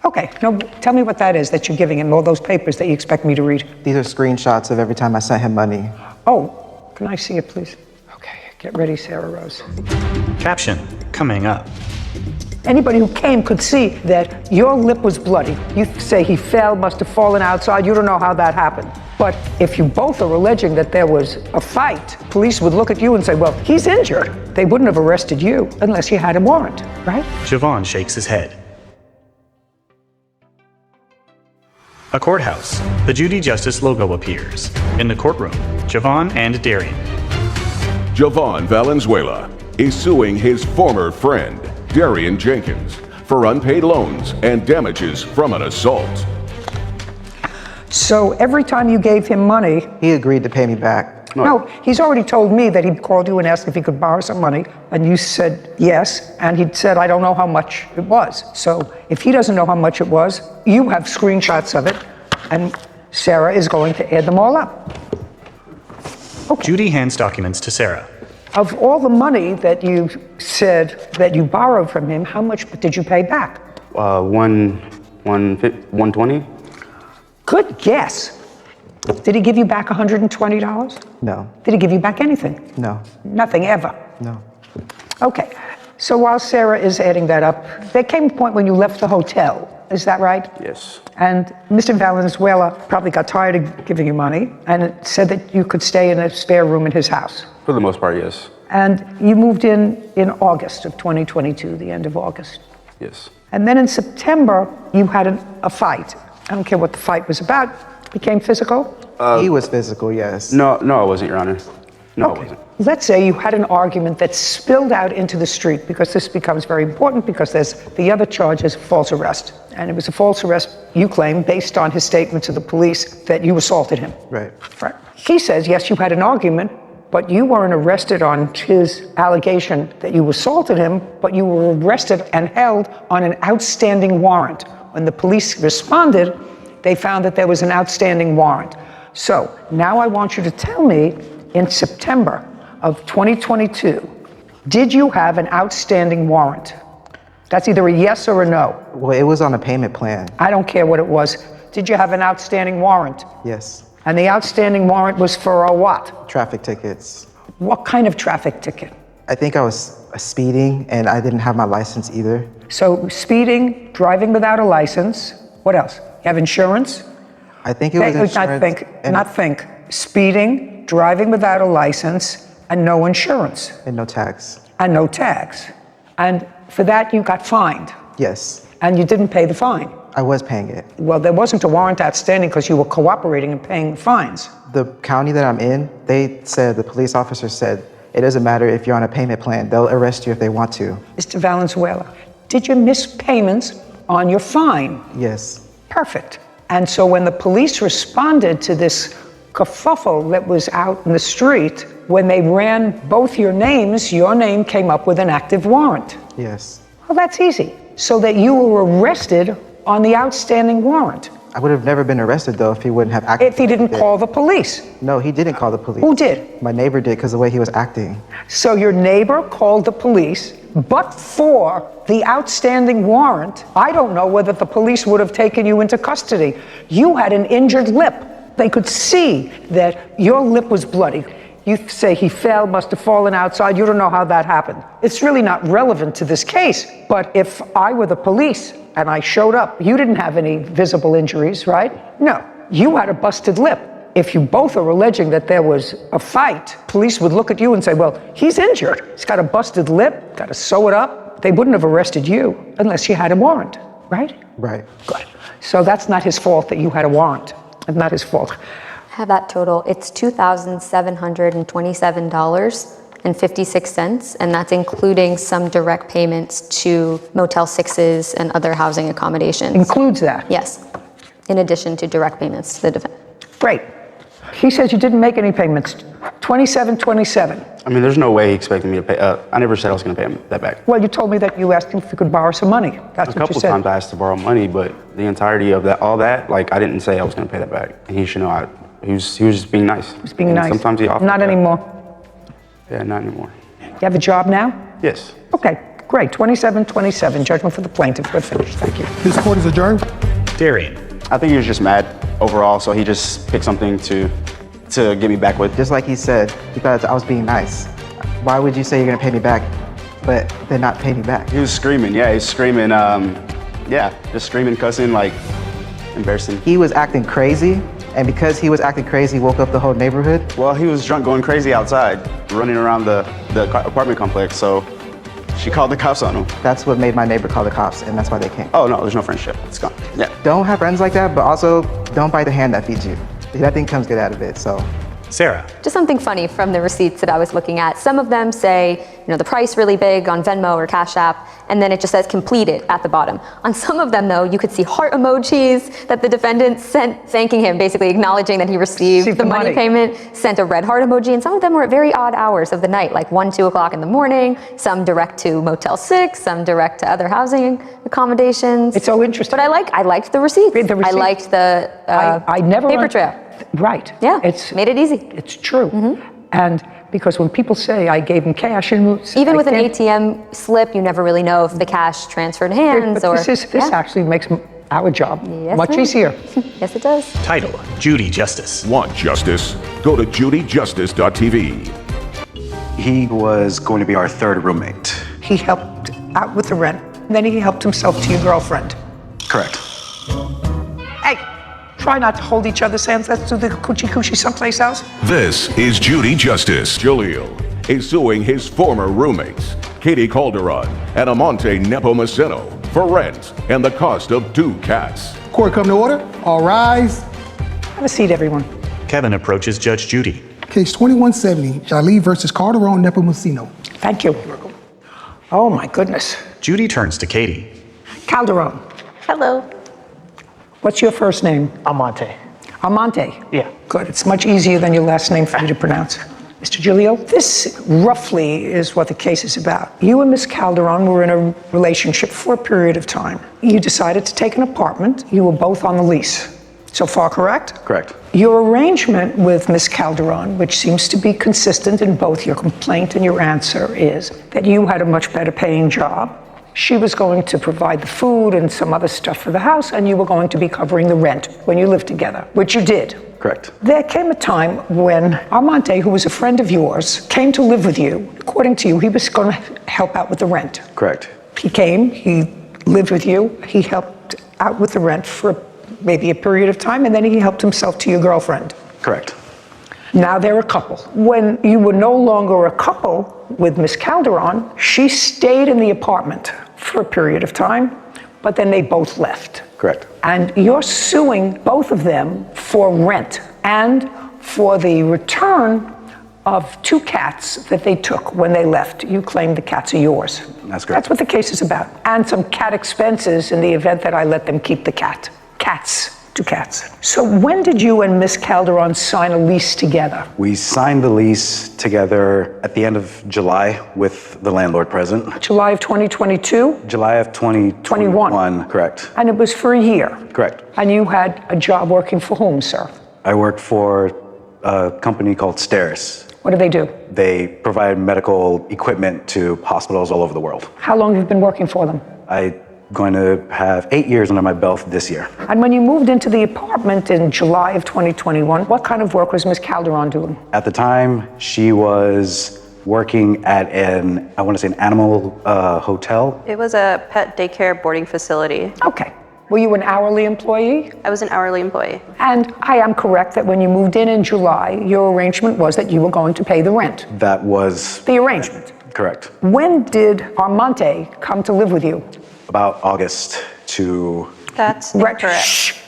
S1: Okay, now tell me what that is that you're giving him, all those papers that you expect me to read.
S19: These are screenshots of every time I sent him money.
S1: Oh, can I see it, please? Okay, get ready, Sarah Rose.
S8: Caption, coming up.
S1: Anybody who came could see that your lip was bloody. You say he fell, must have fallen outside. You don't know how that happened. But if you both are alleging that there was a fight, police would look at you and say, well, he's injured. They wouldn't have arrested you unless you had a warrant, right?
S8: Javon shakes his head. A courthouse. The Judy Justice logo appears. In the courtroom, Javon and Darian.
S4: Javon Valenzuela is suing his former friend, Darian Jenkins, for unpaid loans and damages from an assault.
S1: So every time you gave him money,
S19: He agreed to pay me back.
S1: no, he's already told me that he called you and asked if he could borrow some money, and you said yes, and he said, I don't know how much it was. So if he doesn't know how much it was, you have screenshots of it, and Sarah is going to add them all up.
S8: Judy hands documents to Sarah.
S1: Of all the money that you said that you borrowed from him, how much did you pay back?
S18: 120?
S1: Good guess. Did he give you back $120?
S19: No,
S1: Did he give you back anything?
S19: no,
S1: Nothing ever.
S19: no.
S1: Okay. So while Sarah is adding that up, there came a point when you left the hotel. Is that right?
S18: Yes.
S1: And Mr. Valenzuela probably got tired of giving you money and it said that you could stay in a spare room in his house.
S18: For the most part, yes.
S1: And you moved in August of 2022, the end of August.
S18: Yes.
S1: And then in September, you had a fight. I don't care what the fight was about. Became physical?
S19: He was physical, yes.
S18: No, I wasn't, Your Honor. No, I wasn't.
S1: Let's say you had an argument that spilled out into the street, because this becomes very important, because there's the other charge is false arrest. And it was a false arrest, you claim, based on his statement to the police that you assaulted him.
S19: Right.
S1: Right. He says, yes, you had an argument, but you weren't arrested on his allegation that you assaulted him, but you were arrested and held on an outstanding warrant. When the police responded, they found that there was an outstanding warrant. So now I want you to tell me, in September of 2022, did you have an outstanding warrant? That's either a yes or a no.
S19: Well, it was on a payment plan.
S1: I don't care what it was. Did you have an outstanding warrant?
S19: Yes.
S1: And the outstanding warrant was for a what?
S19: Traffic tickets.
S1: What kind of traffic ticket?
S19: I think I was speeding and I didn't have my license either.
S1: So speeding, driving without a license, what else? You have insurance?
S19: I think it was insurance.
S1: Not think. Speeding, driving without a license, and no insurance.
S19: And no tax.
S1: And no tax. And for that, you got fined.
S19: Yes.
S1: And you didn't pay the fine.
S19: I was paying it.
S1: Well, there wasn't a warrant outstanding because you were cooperating and paying the fines.
S19: The county that I'm in, the police officer said, it doesn't matter if you're on a payment plan, they'll arrest you if they want to.
S1: Mr. Valenzuela, did you miss payments on your fine?
S19: Yes.
S1: Perfect. And so when the police responded to this kerfuffle that was out in the street, when they ran both your names, your name came up with an active warrant.
S19: Yes.
S1: Well, that's easy. So that you were arrested on the outstanding warrant.
S19: I would have never been arrested though if he wouldn't have acted.
S1: If he didn't call the police.
S19: No, he didn't call the police.
S1: Who did?
S19: My neighbor did because of the way he was acting.
S1: So your neighbor called the police, but for the outstanding warrant, I don't know whether the police would have taken you into custody. You had an injured lip. They could see that your lip was bloody. You say he fell, must have fallen outside. You don't know how that happened. It's really not relevant to this case. But if I were the police and I showed up, you didn't have any visible injuries, right? No, you had a busted lip. If you both are alleging that there was a fight, police would look at you and say, well, he's injured. He's got a busted lip, got to sew it up. They wouldn't have arrested you unless you had a warrant, right?
S19: Right.
S1: Good. So that's not his fault that you had a warrant. It's not his fault.
S10: Have that total. It's $2,727.56, and that's including some direct payments to Motel 6s and other housing accommodations.
S1: Includes that?
S10: Yes, in addition to direct payments to the defendant.
S1: Great. He says you didn't make any payments. $27.27.
S18: I mean, there's no way he expected me to pay. I never said I was going to pay him that back.
S1: Well, you told me that you asked him if you could borrow some money. That's
S18: A
S1: what you
S18: couple
S1: said.
S18: times I asked to borrow money, but the entirety of all that, like, I didn't say I was going to pay that back. And he should know he was just being nice.
S1: He was being
S18: And
S1: nice.
S18: Sometimes he offered.
S1: Not anymore.
S18: Yeah, not anymore.
S1: You have a job now?
S18: Yes.
S1: Okay, great. 27-27. Judgment for the plaintiff. We're finished. Thank you.
S5: This court is adjourned.
S8: Darian.
S18: I think he was just mad overall, so he just picked something to get me back with.
S19: Just like he said, he thought I was being nice. Why would you say you're gonna pay me back, but then not pay me back?
S18: He was screaming. Yeah, he was screaming. Just screaming, cussing, like embarrassing.
S19: He was acting crazy, and because he was acting crazy, woke up the whole neighborhood.
S18: Well, he was drunk, going crazy outside, running around the apartment complex. So she called the cops on him.
S19: That's what made my neighbor call the cops, and that's why they came.
S18: Oh no, there's no friendship. It's gone. Yeah.
S19: Don't have friends like that, but also don't bite the hand that feeds you. Nothing comes good out of it. So
S8: Sarah.
S10: Just something funny from the receipts that I was looking at. Some of them say, the price really big on Venmo or Cash App, and then it just says completed at the bottom. On some of them, though, you could see heart emojis that the defendant sent thanking him, basically acknowledging that he received the money payment, sent a red heart emoji, and some of them were at very odd hours of the night, like 1, 2 o'clock in the morning, some direct to Motel 6, some direct to other housing accommodations.
S1: It's so interesting.
S10: But I liked the receipts. I liked the
S1: I never
S10: paper trail.
S1: Right.
S10: Yeah,
S1: it's
S10: made it easy.
S1: It's true. And because when people say I gave him cash, and
S10: even with an ATM slip, you never really know if the cash transferred hands
S1: but this actually makes our job much easier.
S10: Yes, it does.
S8: Title, Judy Justice.
S4: Want justice? Go to JudyJustice.tv.
S16: He was going to be our third roommate.
S1: He helped out with the rent. Then he helped himself to your girlfriend.
S16: Correct.
S1: Hey, try not to hold each other's hands. Let's do the coochie someplace else.
S3: This is Judy Justice.
S4: Jaleel is suing his former roommates, Katie Calderon and Amante Nepomuceno, for rent and the cost of 2 cats.
S5: Court come to order. All rise.
S1: Have a seat, everyone.
S8: Kevin approaches Judge Judy.
S5: Case 2170, Jaleel versus Calderon Nepomuceno.
S1: Thank you. Oh my goodness.
S8: Judy turns to Katie.
S1: Calderon.
S20: Hello.
S1: What's your first name?
S21: Amante.
S1: Amante?
S21: Yeah.
S1: Good. It's much easier than your last name for you to pronounce. Mr. Jaleel, this roughly is what the case is about. You and Miss Calderon were in a relationship for a period of time. You decided to take an apartment. You were both on the lease. So far, correct?
S16: Correct.
S1: Your arrangement with Miss Calderon, which seems to be consistent in both your complaint and your answer, is that you had a much better paying job. She was going to provide the food and some other stuff for the house, and you were going to be covering the rent when you lived together, which you did.
S16: Correct.
S1: There came a time when Amante, who was a friend of yours, came to live with you. According to you, he was going to help out with the rent.
S16: Correct.
S1: He came, he lived with you, he helped out with the rent for maybe a period of time, and then he helped himself to your girlfriend.
S16: Correct.
S1: Now they're a couple. When you were no longer a couple with Miss Calderon, she stayed in the apartment for a period of time, but then they both left.
S16: Correct.
S1: And you're suing both of them for rent and for the return of 2 cats that they took when they left. You claim the cats are yours.
S16: That's correct.
S1: That's what the case is about. And some cat expenses in the event that I let them keep the cat. Cats. 2 cats. So when did you and Miss Calderon sign a lease together?
S16: We signed the lease together at the end of July with the landlord present.
S1: July of 2022?
S16: July of 2021. Correct.
S1: And it was for a year?
S16: Correct.
S1: And you had a job working for whom, sir?
S16: I worked for a company called Steris.
S1: What do they do?
S16: They provide medical equipment to hospitals all over the world.
S1: How long have you been working for them?
S16: I'm going to have 8 years under my belt this year.
S1: And when you moved into the apartment in July of 2021, what kind of work was Miss Calderon doing?
S16: At the time, she was working at an animal hotel.
S20: It was a pet daycare boarding facility.
S1: Okay. Were you an hourly employee?
S20: I was an hourly employee.
S1: And I am correct that when you moved in July, your arrangement was that you were going to pay the rent.
S16: That was
S1: the arrangement.
S16: Correct.
S1: When did Armante come to live with you?
S16: About August to...
S20: That's incorrect.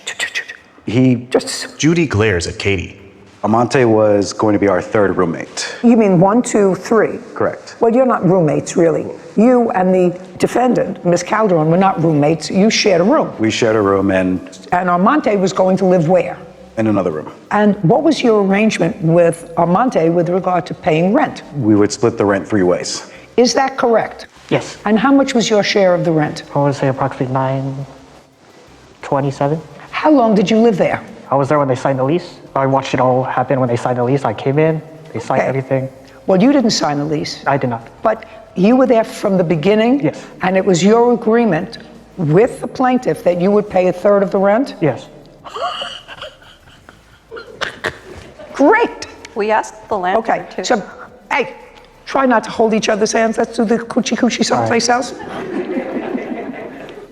S8: Judy glares at Katie.
S16: Amante was going to be our third roommate.
S1: You mean 1, 2, 3?
S16: Correct.
S1: Well, you're not roommates, really. You and the defendant, Miss Calderon, were not roommates. You shared a room.
S16: We shared a room and
S1: Armante was going to live where?
S16: In another room.
S1: And what was your arrangement with Armante with regard to paying rent?
S16: We would split the rent 3 ways.
S1: Is that correct?
S21: Yes.
S1: And how much was your share of the rent?
S21: I would say approximately $927.
S1: How long did you live there?
S21: I was there when they signed the lease. I watched it all happen when they signed the lease. I came in, they signed everything.
S1: Well, you didn't sign the lease.
S21: I did not.
S1: But you were there from the beginning?
S21: Yes.
S1: And it was your agreement with the plaintiff that you would pay a third of the rent?
S21: Yes.
S1: Great.
S20: We asked the landlord
S1: Okay,
S20: too.
S1: so, hey, try not to hold each other's hands. Let's do the coochie someplace else.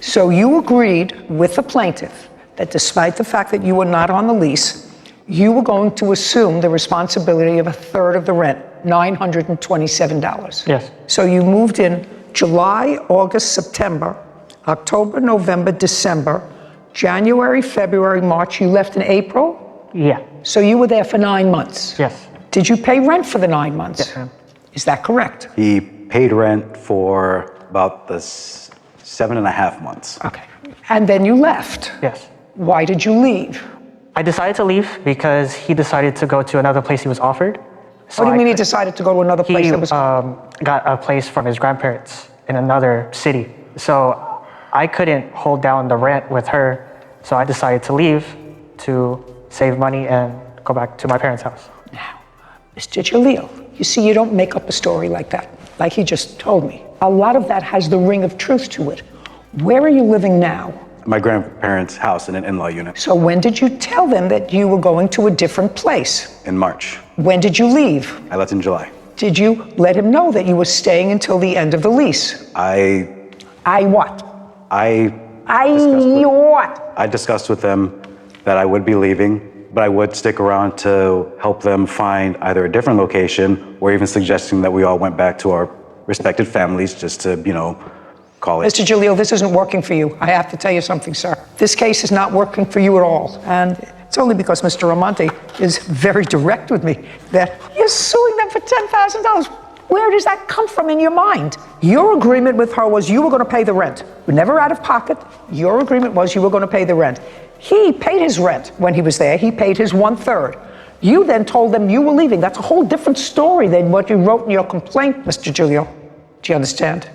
S1: So you agreed with the plaintiff that despite the fact that you were not on the lease, you were going to assume the responsibility of a third of the rent, $927.
S21: Yes.
S1: So you moved in July, August, September, October, November, December, January, February, March. You left in April?
S21: Yeah.
S1: So you were there for 9 months?
S21: Yes.
S1: Did you pay rent for the 9 months?
S21: Yes, ma'am.
S1: Is that correct?
S18: He paid rent for about the 7.5 months.
S1: Okay. And then you left?
S21: Yes.
S1: Why did you leave?
S21: I decided to leave because he decided to go to another place he was offered. So
S1: What do you mean he decided to go to another place
S21: He
S1: that was...
S21: got a place from his grandparents in another city. So I couldn't hold down the rent with her, so I decided to leave to save money and go back to my parents' house.
S1: Now, Mr. Jalil, you see, you don't make up a story like that, like he just told me. A lot of that has the ring of truth to it. Where are you living now?
S18: My grandparents' house in an in-law unit.
S1: So when did you tell them that you were going to a different place?
S18: In March.
S1: When did you leave?
S18: I left in July.
S1: Did you let him know that you were staying until the end of the lease?
S18: I
S1: what?
S18: What? I discussed with them that I would be leaving, but I would stick around to help them find either a different location or even suggesting that we all went back to our respective families just to, call it.
S1: Mr. Jalil, this isn't working for you. I have to tell you something, sir. This case is not working for you at all. And it's only because Mr. Amante is very direct with me that you're suing them for $10,000. Where does that come from in your mind? Your agreement with her was you were going to pay the rent. Never out of pocket. Your agreement was you were going to pay the rent. He paid his rent when he was there. He paid his 1/3. You then told them you were leaving. That's a whole different story than what you wrote in your complaint, Mr. Giulio. Do you understand?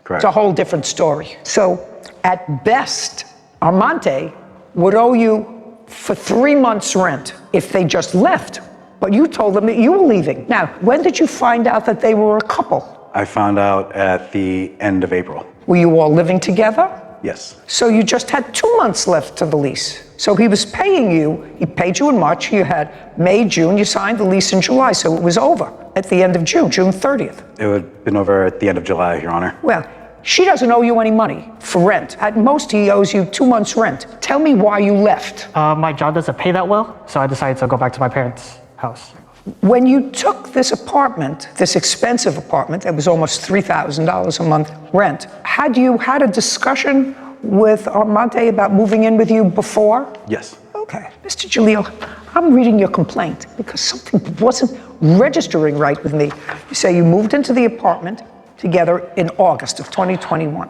S18: Correct.
S1: It's a whole different story. So at best, Armante would owe you for 3 months' rent if they just left. But you told them that you were leaving. Now, when did you find out that they were a couple?
S18: I found out at the end of April.
S1: Were you all living together?
S18: Yes.
S1: So you just had 2 months left to the lease. So he was paying you, he paid you in March, you had May, June, you signed the lease in July, so it was over at the end of June, June 30th.
S18: It would have been over at the end of July, Your Honor.
S1: Well, she doesn't owe you any money for rent. At most, he owes you 2 months' rent. Tell me why you left.
S21: My job doesn't pay that well, so I decided to go back to my parents' house.
S1: When you took this apartment, this expensive apartment that was almost $3,000 a month rent, had you had a discussion with Armante about moving in with you before?
S18: Yes.
S1: Okay. Mr. Jalil, I'm reading your complaint because something wasn't registering right with me. You say you moved into the apartment together in August of 2021.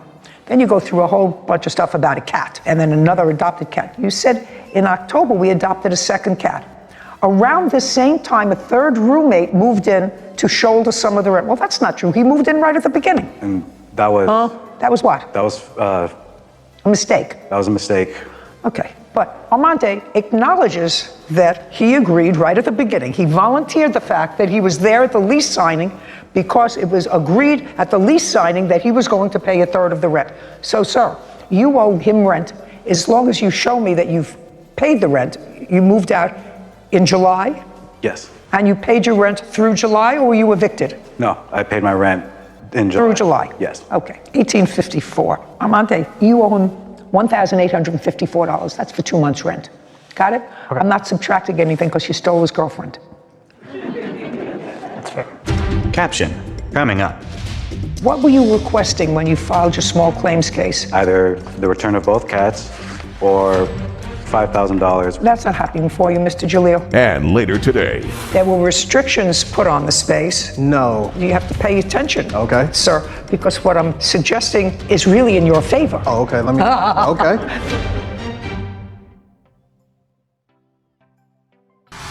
S1: Then you go through a whole bunch of stuff about a cat and then another adopted cat. You said in October we adopted a second cat. Around the same time, a third roommate moved in to shoulder some of the rent. Well, that's not true. He moved in right at the beginning.
S18: And that was...
S1: That was what?
S18: That was...
S1: a mistake.
S18: That was a mistake.
S1: Okay. But Armante acknowledges that he agreed right at the beginning. He volunteered the fact that he was there at the lease signing because it was agreed at the lease signing that he was going to pay a third of the rent. So, sir, you owe him rent as long as you show me that you've paid the rent. You moved out in July?
S18: Yes.
S1: And you paid your rent through July, or were you evicted?
S18: No, I paid my rent in July.
S1: Through July?
S18: Yes.
S1: Okay. 1854. Armante, you owe him $1,854. That's for 2 months' rent. Got it? Okay. I'm not subtracting anything because you stole his girlfriend.
S21: That's fair.
S8: Caption, coming up.
S1: What were you requesting when you filed your small claims case?
S18: Either the return of both cats or $5,000.
S1: That's not happening for you, Mr. Jalil.
S3: And later today.
S1: There were restrictions put on the space.
S5: No.
S1: You have to pay attention.
S5: Okay.
S1: Sir, because what I'm suggesting is really in your favor.
S5: Oh, okay. Let me. Okay.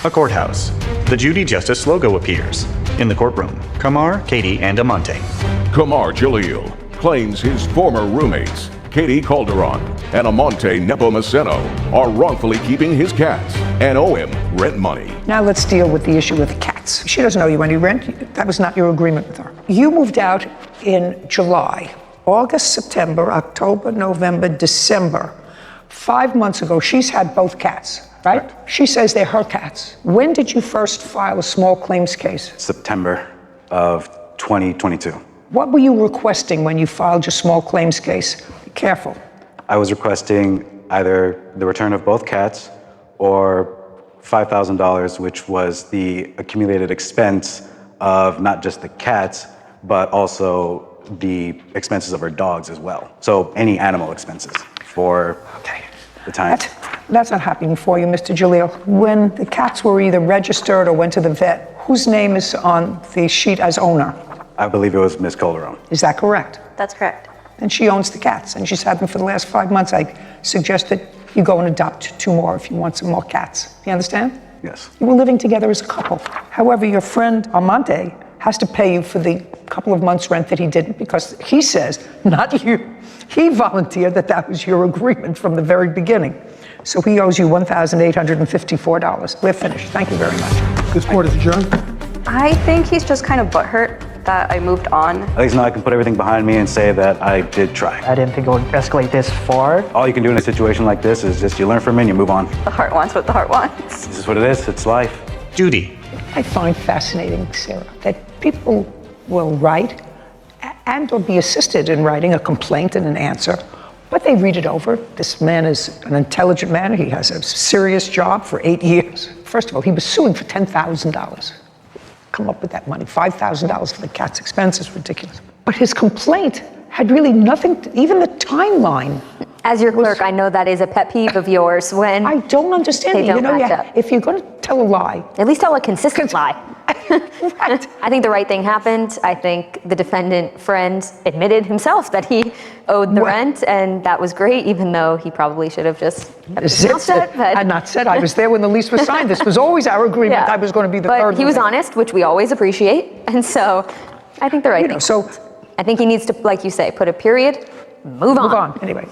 S8: A courthouse. The Judy Justice logo appears. In the courtroom, Kamar, Katie, and Amante.
S4: Kamar Jalil claims his former roommates, Katie Calderon and Amante Nepomuceno, are wrongfully keeping his cats and owe him rent money.
S1: Now let's deal with the issue with the cats. She doesn't owe you any rent. That was not your agreement with her. You moved out in July. August, September, October, November, December. 5 months ago, she's had both cats, right? Correct. She says they're her cats. When did you first file a small claims case?
S18: September of 2022.
S1: What were you requesting when you filed your small claims case? Be careful.
S18: I was requesting either the return of both cats or $5,000, which was the accumulated expense of not just the cats, but also the expenses of our dogs as well. So any animal expenses for the time.
S1: That's not happening for you, Mr. Jalil. When the cats were either registered or went to the vet, whose name is on the sheet as owner?
S18: I believe it was Ms. Calderon.
S1: Is that correct?
S20: That's correct.
S1: And she owns the cats, and she's had them for the last 5 months. I suggest that you go and adopt 2 more if you want some more cats. You understand?
S18: Yes.
S1: You were living together as a couple. However, your friend Armante has to pay you for the couple of months' rent that he didn't, because he says, not you, he volunteered that was your agreement from the very beginning. So he owes you $1,854. We're finished. Thank you very much.
S5: This court is adjourned.
S20: I think he's just kind of butthurt that I moved on.
S18: At least now I can put everything behind me and say that I did try.
S21: I didn't think it would escalate this far.
S18: All you can do in a situation like this is just you learn from it and you move on.
S20: The heart wants what the heart wants.
S18: This is what it is. It's life.
S8: Judy.
S1: I find fascinating, Sarah, that people will write and or be assisted in writing a complaint and an answer, but they read it over. This man is an intelligent man. He has a serious job for 8 years. First of all, he was suing for $10,000. Come up with that money. $5,000 for the cat's expense is ridiculous. But his complaint had really nothing, even the timeline.
S10: As your clerk, I know that is a pet peeve of yours when
S1: I don't understand.
S10: they don't match up.
S1: If you're going to tell a lie,
S10: at least tell a consistent lie. I think the right thing happened. I think the defendant friend admitted himself that he owed the rent, and that was great, even though he probably should have just announced it.
S1: I had not said I was there when the lease was signed. This was always our agreement.
S10: Yeah.
S1: I was going to be the
S10: but
S1: third.
S10: He was honest, which we always appreciate, and so I think the right thing.
S1: So
S10: I think he needs to, like you say, put a period, move on.
S1: Anyway,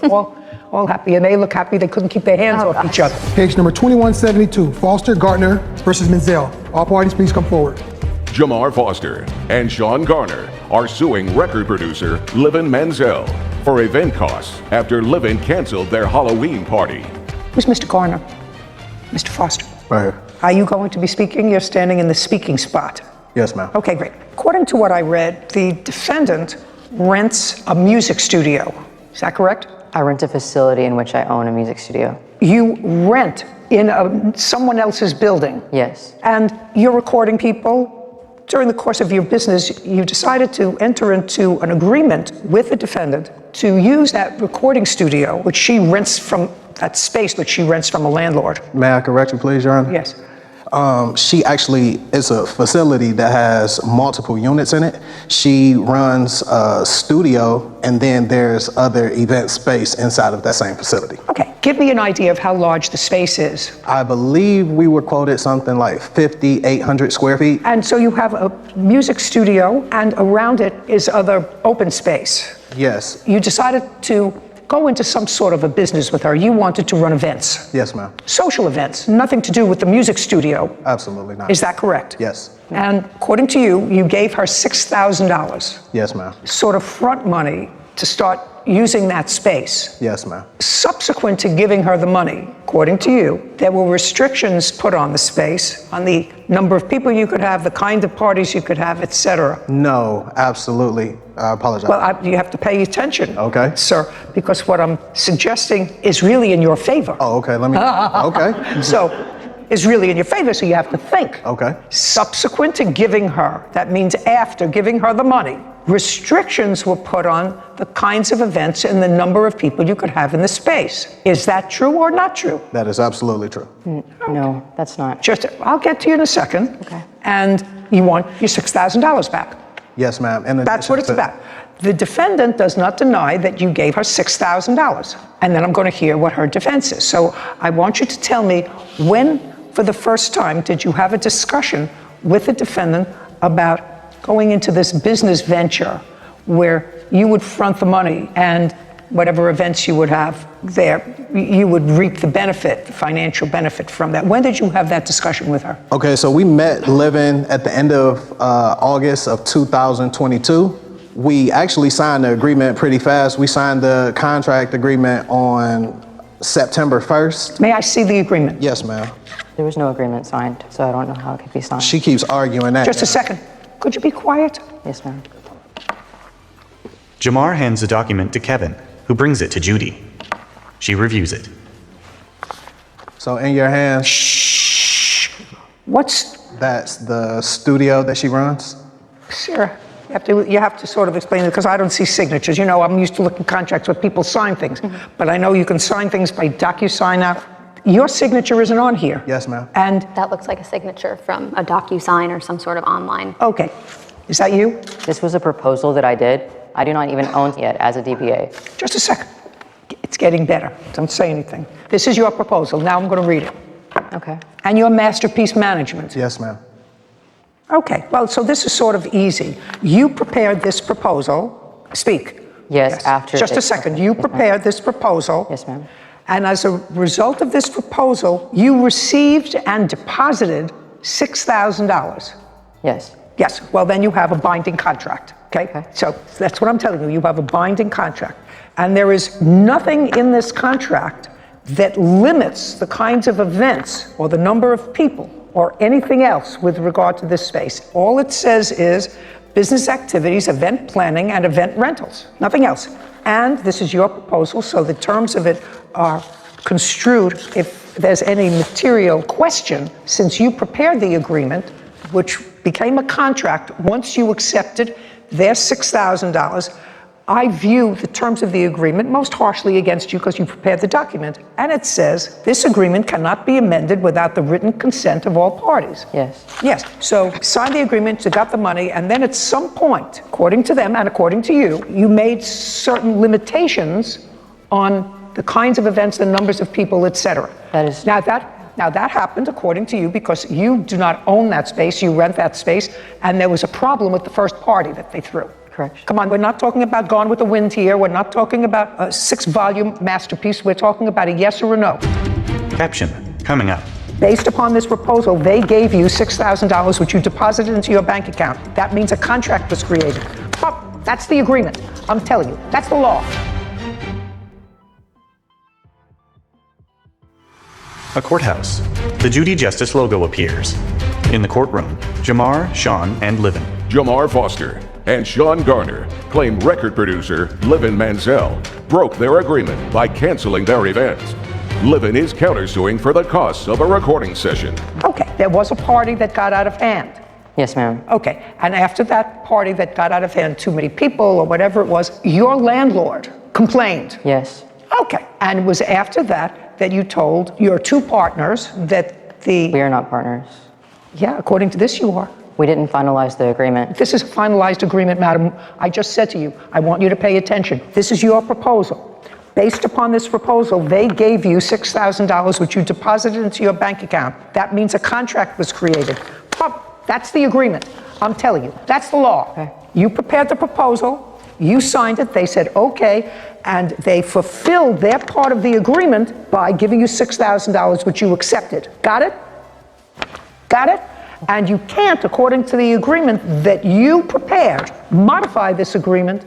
S1: all happy, and they look happy. They couldn't keep their hands off each other.
S5: Case number 2172, Foster Gardner versus Menzel. All parties, please come forward.
S4: Jamar Foster and Sean Garner are suing record producer Livin Menzel for event costs after Livin canceled their Halloween party.
S1: Who's Mr. Garner? Mr. Foster?
S16: Right here.
S1: Are you going to be speaking? You're standing in the speaking spot.
S16: Yes, ma'am.
S1: Okay, great. According to what I read, the defendant rents a music studio. Is that correct?
S7: I rent a facility in which I own a music studio.
S1: You rent in someone else's building?
S7: Yes.
S1: And you're recording people? During the course of your business, you decided to enter into an agreement with the defendant to use that recording studio, which she rents from, that space which she rents from a landlord.
S16: May I correct you, please, Your Honor?
S1: Yes.
S16: She actually is a facility that has multiple units in it. She runs a studio, and then there's other event space inside of that same facility.
S1: Okay, give me an idea of how large the space is.
S16: I believe we were quoted something like 5,800 square feet.
S1: And so you have a music studio, and around it is other open space.
S16: Yes.
S1: You decided to go into some sort of a business with her. You wanted to run events.
S16: Yes, ma'am.
S1: Social events, nothing to do with the music studio.
S16: Absolutely not.
S1: Is that correct?
S16: Yes.
S1: And according to you, you gave her $6,000.
S16: Yes, ma'am.
S1: Sort of front money to start using that space.
S16: Yes, ma'am.
S1: Subsequent to giving her the money, according to you, there were restrictions put on the space, on the number of people you could have, the kind of parties you could have, etc.
S16: No, absolutely. I apologize.
S1: Well, you have to pay attention,
S16: okay,
S1: sir, because what I'm suggesting is really in your favor.
S16: Oh, okay. Let me. Okay.
S1: So, is really in your favor, so you have to think.
S16: Okay.
S1: Subsequent to giving her, that means after giving her the money, restrictions were put on the kinds of events and the number of people you could have in the space. Is that true or not true?
S16: That is absolutely true.
S7: No, that's not.
S1: I'll get to you in a second.
S7: Okay.
S1: And you want your $6,000 back.
S16: Yes, ma'am. And
S1: that's what it's about. The defendant does not deny that you gave her $6,000. And then I'm going to hear what her defense is. So I want you to tell me, when, for the first time, did you have a discussion with the defendant about going into this business venture where you would front the money and whatever events you would have there, you would reap the benefit, the financial benefit from that? When did you have that discussion with her?
S16: Okay, so we met living at the end of August of 2022. We actually signed the agreement pretty fast. We signed the contract agreement on September 1st.
S1: May I see the agreement?
S16: Yes, ma'am.
S7: There was no agreement signed, so I don't know how it could be signed.
S16: She keeps arguing that.
S1: Just a second. Could you be quiet?
S7: Yes, ma'am.
S8: Jamar hands the document to Kevin, who brings it to Judy. She reviews it.
S16: So in your hands.
S1: Shh.
S16: That's the studio that she runs?
S1: Sarah, you have to sort of explain it, because I don't see signatures. You know, I'm used to looking at contracts where people sign things, but I know you can sign things by DocuSign now. your signature isn't on here.
S5: Yes, ma'am.
S1: And,
S10: That looks like a signature from a DocuSign or some sort of online.
S1: okay, is that you?
S7: This was a proposal that I did. I do not even own it yet as a DBA.
S1: Just a second. It's getting better. Don't say anything. This is your proposal. Now I'm going to read it.
S7: Okay.
S1: And your masterpiece management.
S5: Yes, ma'am.
S1: Okay, well, so this is sort of easy. You prepared this proposal. Speak.
S7: Yes, after.
S1: Just a second. You prepared this proposal.
S7: Yes, ma'am.
S1: And as a result of this proposal, you received and deposited $6,000.
S7: Yes.
S1: Yes, well, then you have a binding contract, okay? So that's what I'm telling you. You have a binding contract. And there is nothing in this contract that limits the kinds of events or the number of people or anything else with regard to this space. All it says is business activities, event planning, and event rentals, nothing else. And this is your proposal, so the terms of it are construed if there's any material question, since you prepared the agreement, which became a contract once you accepted their $6,000. I view the terms of the agreement most harshly against you because you prepared the document. And it says this agreement cannot be amended without the written consent of all parties.
S7: Yes.
S1: Yes. So sign the agreement, you got the money, and then at some point, according to them and according to you, you made certain limitations on the kinds of events, the numbers of people, etc.
S7: That is.
S1: Now that happened according to you because you do not own that space, you rent that space, and there was a problem with the first party that they threw.
S7: Correct.
S1: Come on, we're not talking about Gone with the Wind here. We're not talking about a 6-volume masterpiece. We're talking about a yes or a no.
S8: Caption coming up.
S1: Based upon this proposal, they gave you $6,000, which you deposited into your bank account. That means a contract was created. Oh, that's the agreement. I'm telling you, that's the law.
S8: A courthouse. The Judy Justice logo appears. In the courtroom, Jamar, Sean, and Livin.
S4: Jamar Foster and Sean Garner claim record producer Livin Mansell broke their agreement by canceling their event. Livin is countersuing for the costs of a recording session.
S1: Okay, there was a party that got out of hand.
S7: Yes, ma'am.
S1: Okay, and after that party that got out of hand, too many people or whatever it was, your landlord complained.
S7: Yes.
S1: Okay, and it was after that that you told your two partners that
S7: We are not partners.
S1: Yeah, according to this you are.
S7: We didn't finalize the agreement.
S1: This is a finalized agreement, madam. I just said to you, I want you to pay attention. This is your proposal. Based upon this proposal, they gave you $6,000, which you deposited into your bank account. That means a contract was created. That's the agreement. I'm telling you, that's the law.
S7: Okay.
S1: You prepared the proposal, you signed it, they said okay, and they fulfilled their part of the agreement by giving you $6,000, which you accepted. Got it? Got it? And you can't, according to the agreement that you prepared, modify this agreement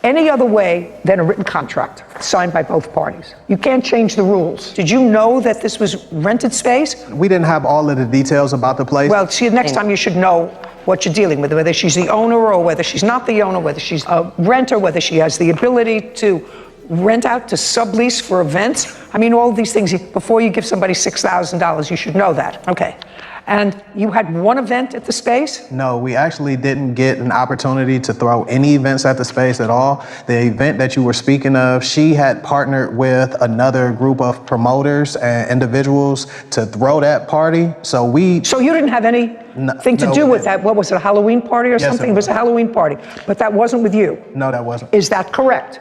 S1: any other way than a written contract signed by both parties. You can't change the rules. Did you know that this was rented space?
S5: We didn't have all of the details about the place.
S1: Well, see, next time you should know what you're dealing with, whether she's the owner or whether she's not the owner, whether she's a renter, whether she has the ability to rent out to sublease for events. I mean, all these things, before you give somebody $6,000, you should know that. Okay. And you had one event at the space?
S5: No, we actually didn't get an opportunity to throw any events at the space at all. The event that you were speaking of, she had partnered with another group of promoters and individuals to throw that party. So you
S1: didn't have anything to do with that? What was it, a Halloween party or something? It was a Halloween party, but that wasn't with you?
S5: No, that wasn't.
S1: Is that correct?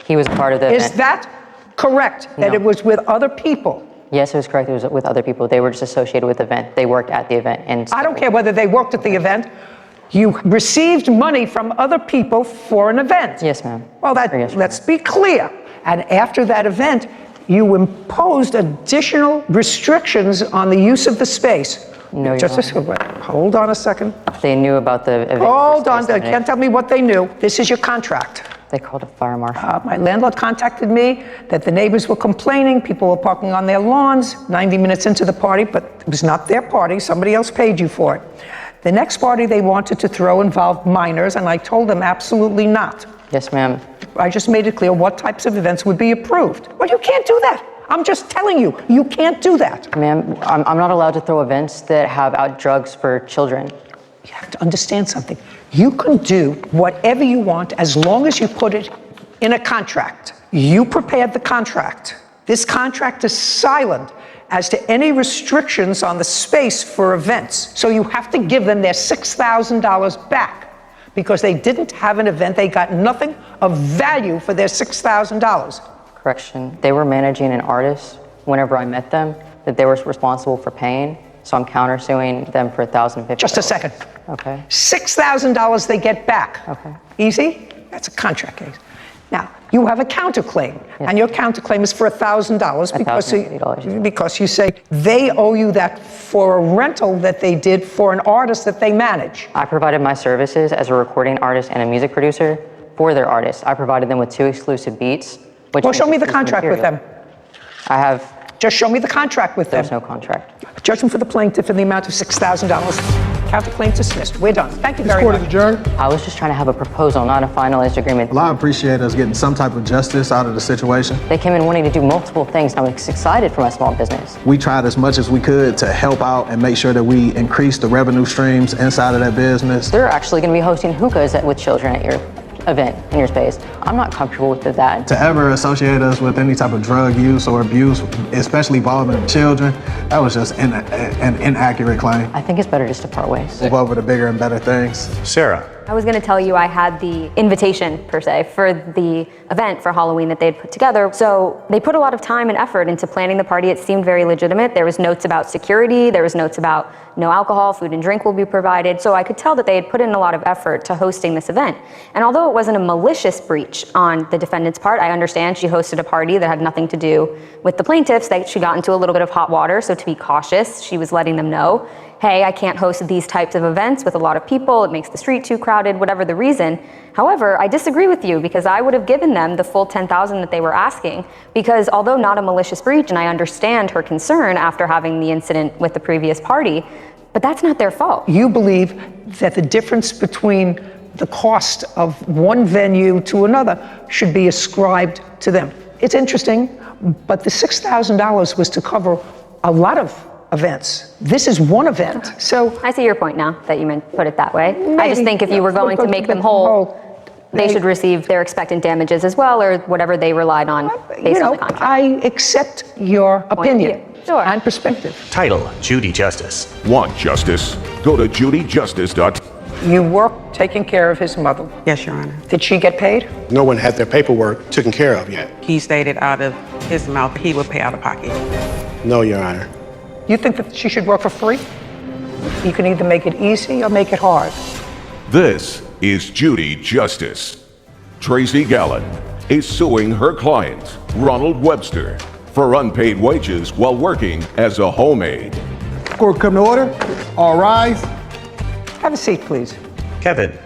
S7: He was part of the
S1: Is
S7: event.
S1: that correct, that
S7: No.
S1: it was with other people?
S7: Yes, it was correct. It was with other people. They were just associated with the event. They worked at the event. And
S1: I don't care whether they worked at the event. You received money from other people for an event.
S7: Yes, ma'am.
S1: Well, let's be clear. And after that event, you imposed additional restrictions on the use of the space.
S7: No,
S1: Hold on a second.
S7: They knew about the event.
S1: Hold on. They can't tell me what they knew. This is your contract.
S7: They called a fire marshal.
S1: My landlord contacted me that the neighbors were complaining. People were parking on their lawns 90 minutes into the party, but it was not their party. Somebody else paid you for it. The next party they wanted to throw involved minors, and I told them absolutely not.
S7: Yes, ma'am.
S1: I just made it clear what types of events would be approved. Well, you can't do that. I'm just telling you, you can't do that.
S7: Ma'am, I'm not allowed to throw events that have out drugs for children.
S1: You have to understand something. You can do whatever you want as long as you put it in a contract. You prepared the contract. This contract is silent as to any restrictions on the space for events. So you have to give them their $6,000 back because they didn't have an event. They got nothing of value for their $6,000.
S7: Correction, they were managing an artist whenever I met them that they were responsible for paying, so I'm countersuing them for $1,050.
S1: Just a second.
S7: Okay.
S1: $6,000 they get back.
S7: Okay.
S1: Easy? That's a contract case. Now, you have a counterclaim, and your counterclaim is for $1,000 because you say they owe you that for a rental that they did for an artist that they manage.
S7: I provided my services as a recording artist and a music producer for their artists. I provided them with 2 exclusive beats.
S1: Well, show me the contract with them.
S7: I have.
S1: Just show me the contract with them.
S7: There's no contract.
S1: Judgment for the plaintiff in the amount of $6,000. Counterclaim dismissed. We're done. Thank you very much.
S5: Adjourned.
S7: I was just trying to have a proposal, not a finalized agreement.
S5: Well, I appreciate us getting some type of justice out of the situation.
S7: They came in wanting to do multiple things, and I was excited for my small business.
S5: We tried as much as we could to help out and make sure that we increase the revenue streams inside of that business.
S7: They're actually going to be hosting hookahs with children at your event in your space. I'm not comfortable with that.
S5: To ever associate us with any type of drug use or abuse, especially involving children, that was just an inaccurate claim.
S7: I think it's better just to part ways.
S5: Move over to bigger and better things.
S8: Sarah.
S10: I was going to tell you I had the invitation, per se, for the event for Halloween that they'd put together. So they put a lot of time and effort into planning the party. It seemed very legitimate. There was notes about security. There was notes about no alcohol, food and drink will be provided. So I could tell that they had put in a lot of effort to hosting this event. And although it wasn't a malicious breach on the defendant's part, I understand she hosted a party that had nothing to do with the plaintiffs. She got into a little bit of hot water. So to be cautious, she was letting them know, hey, I can't host these types of events with a lot of people. It makes the street too crowded, whatever the reason. However, I disagree with you because I would have given them the full $10,000 that they were asking because although not a malicious breach, and I understand her concern after having the incident with the previous party, but that's not their fault.
S1: You believe that the difference between the cost of one venue to another should be ascribed to them. It's interesting, but the $6,000 was to cover a lot of events. This is one event. So
S10: I see your point now that you put it that way.
S1: Maybe,
S10: I just think if you were going to make them whole, they should receive their expectant damages as well, or whatever they relied on based on the contract.
S1: I accept your opinion and perspective.
S8: Title, Judy Justice.
S4: Want justice? Go to judyjustice.com.
S1: You worked taking care of his mother.
S9: Yes, Your Honor.
S1: Did she get paid?
S9: No one had their paperwork taken care of yet. He stated out of his mouth he would pay out of pocket. No, Your Honor.
S1: You think that she should work for free? You can either make it easy or make it hard.
S4: This is Judy Justice. Tracy Gallen is suing her client, Ronald Webster, for unpaid wages while working as a homemaid.
S22: Court come to order. All rise.
S1: Have a seat, please.
S8: Kevin.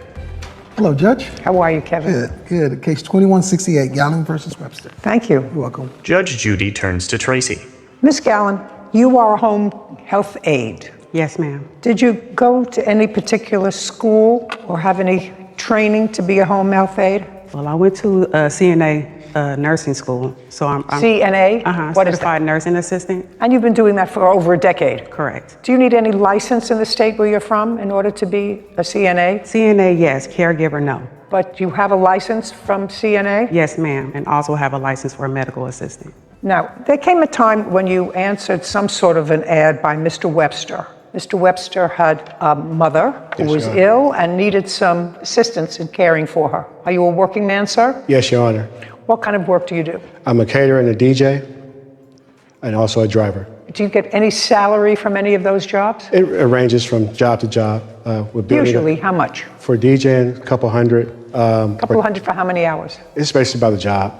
S22: Hello, Judge.
S1: How are you, Kevin?
S22: Good. Case 2168, Gallen versus Webster.
S1: Thank you.
S22: You're welcome.
S8: Judge Judy turns to Tracy.
S1: Miss Gallen, you are a home health aide.
S9: Yes, ma'am.
S1: Did you go to any particular school or have any training to be a home health aide?
S9: Well, I went to CNA nursing school, so I'm
S1: CNA? What is
S9: certified nursing assistant.
S1: And you've been doing that for over a decade?
S9: Correct.
S1: Do you need any license in the state where you're from in order to be a CNA?
S9: CNA, yes. Caregiver, no.
S1: But you have a license from CNA?
S9: Yes, ma'am, and also have a license for a medical assistant.
S1: Now, there came a time when you answered some sort of an ad by Mr. Webster. Mr. Webster had a mother who was ill and needed some assistance in caring for her. Are you a working man, sir?
S22: Yes, Your Honor.
S1: What kind of work do you do?
S22: I'm a caterer and a DJ, and also a driver.
S1: Do you get any salary from any of those jobs?
S22: It ranges from job to job.
S1: Usually, how much?
S22: For DJing, a couple hundred.
S1: Couple hundred for how many hours?
S22: It's basically by the job,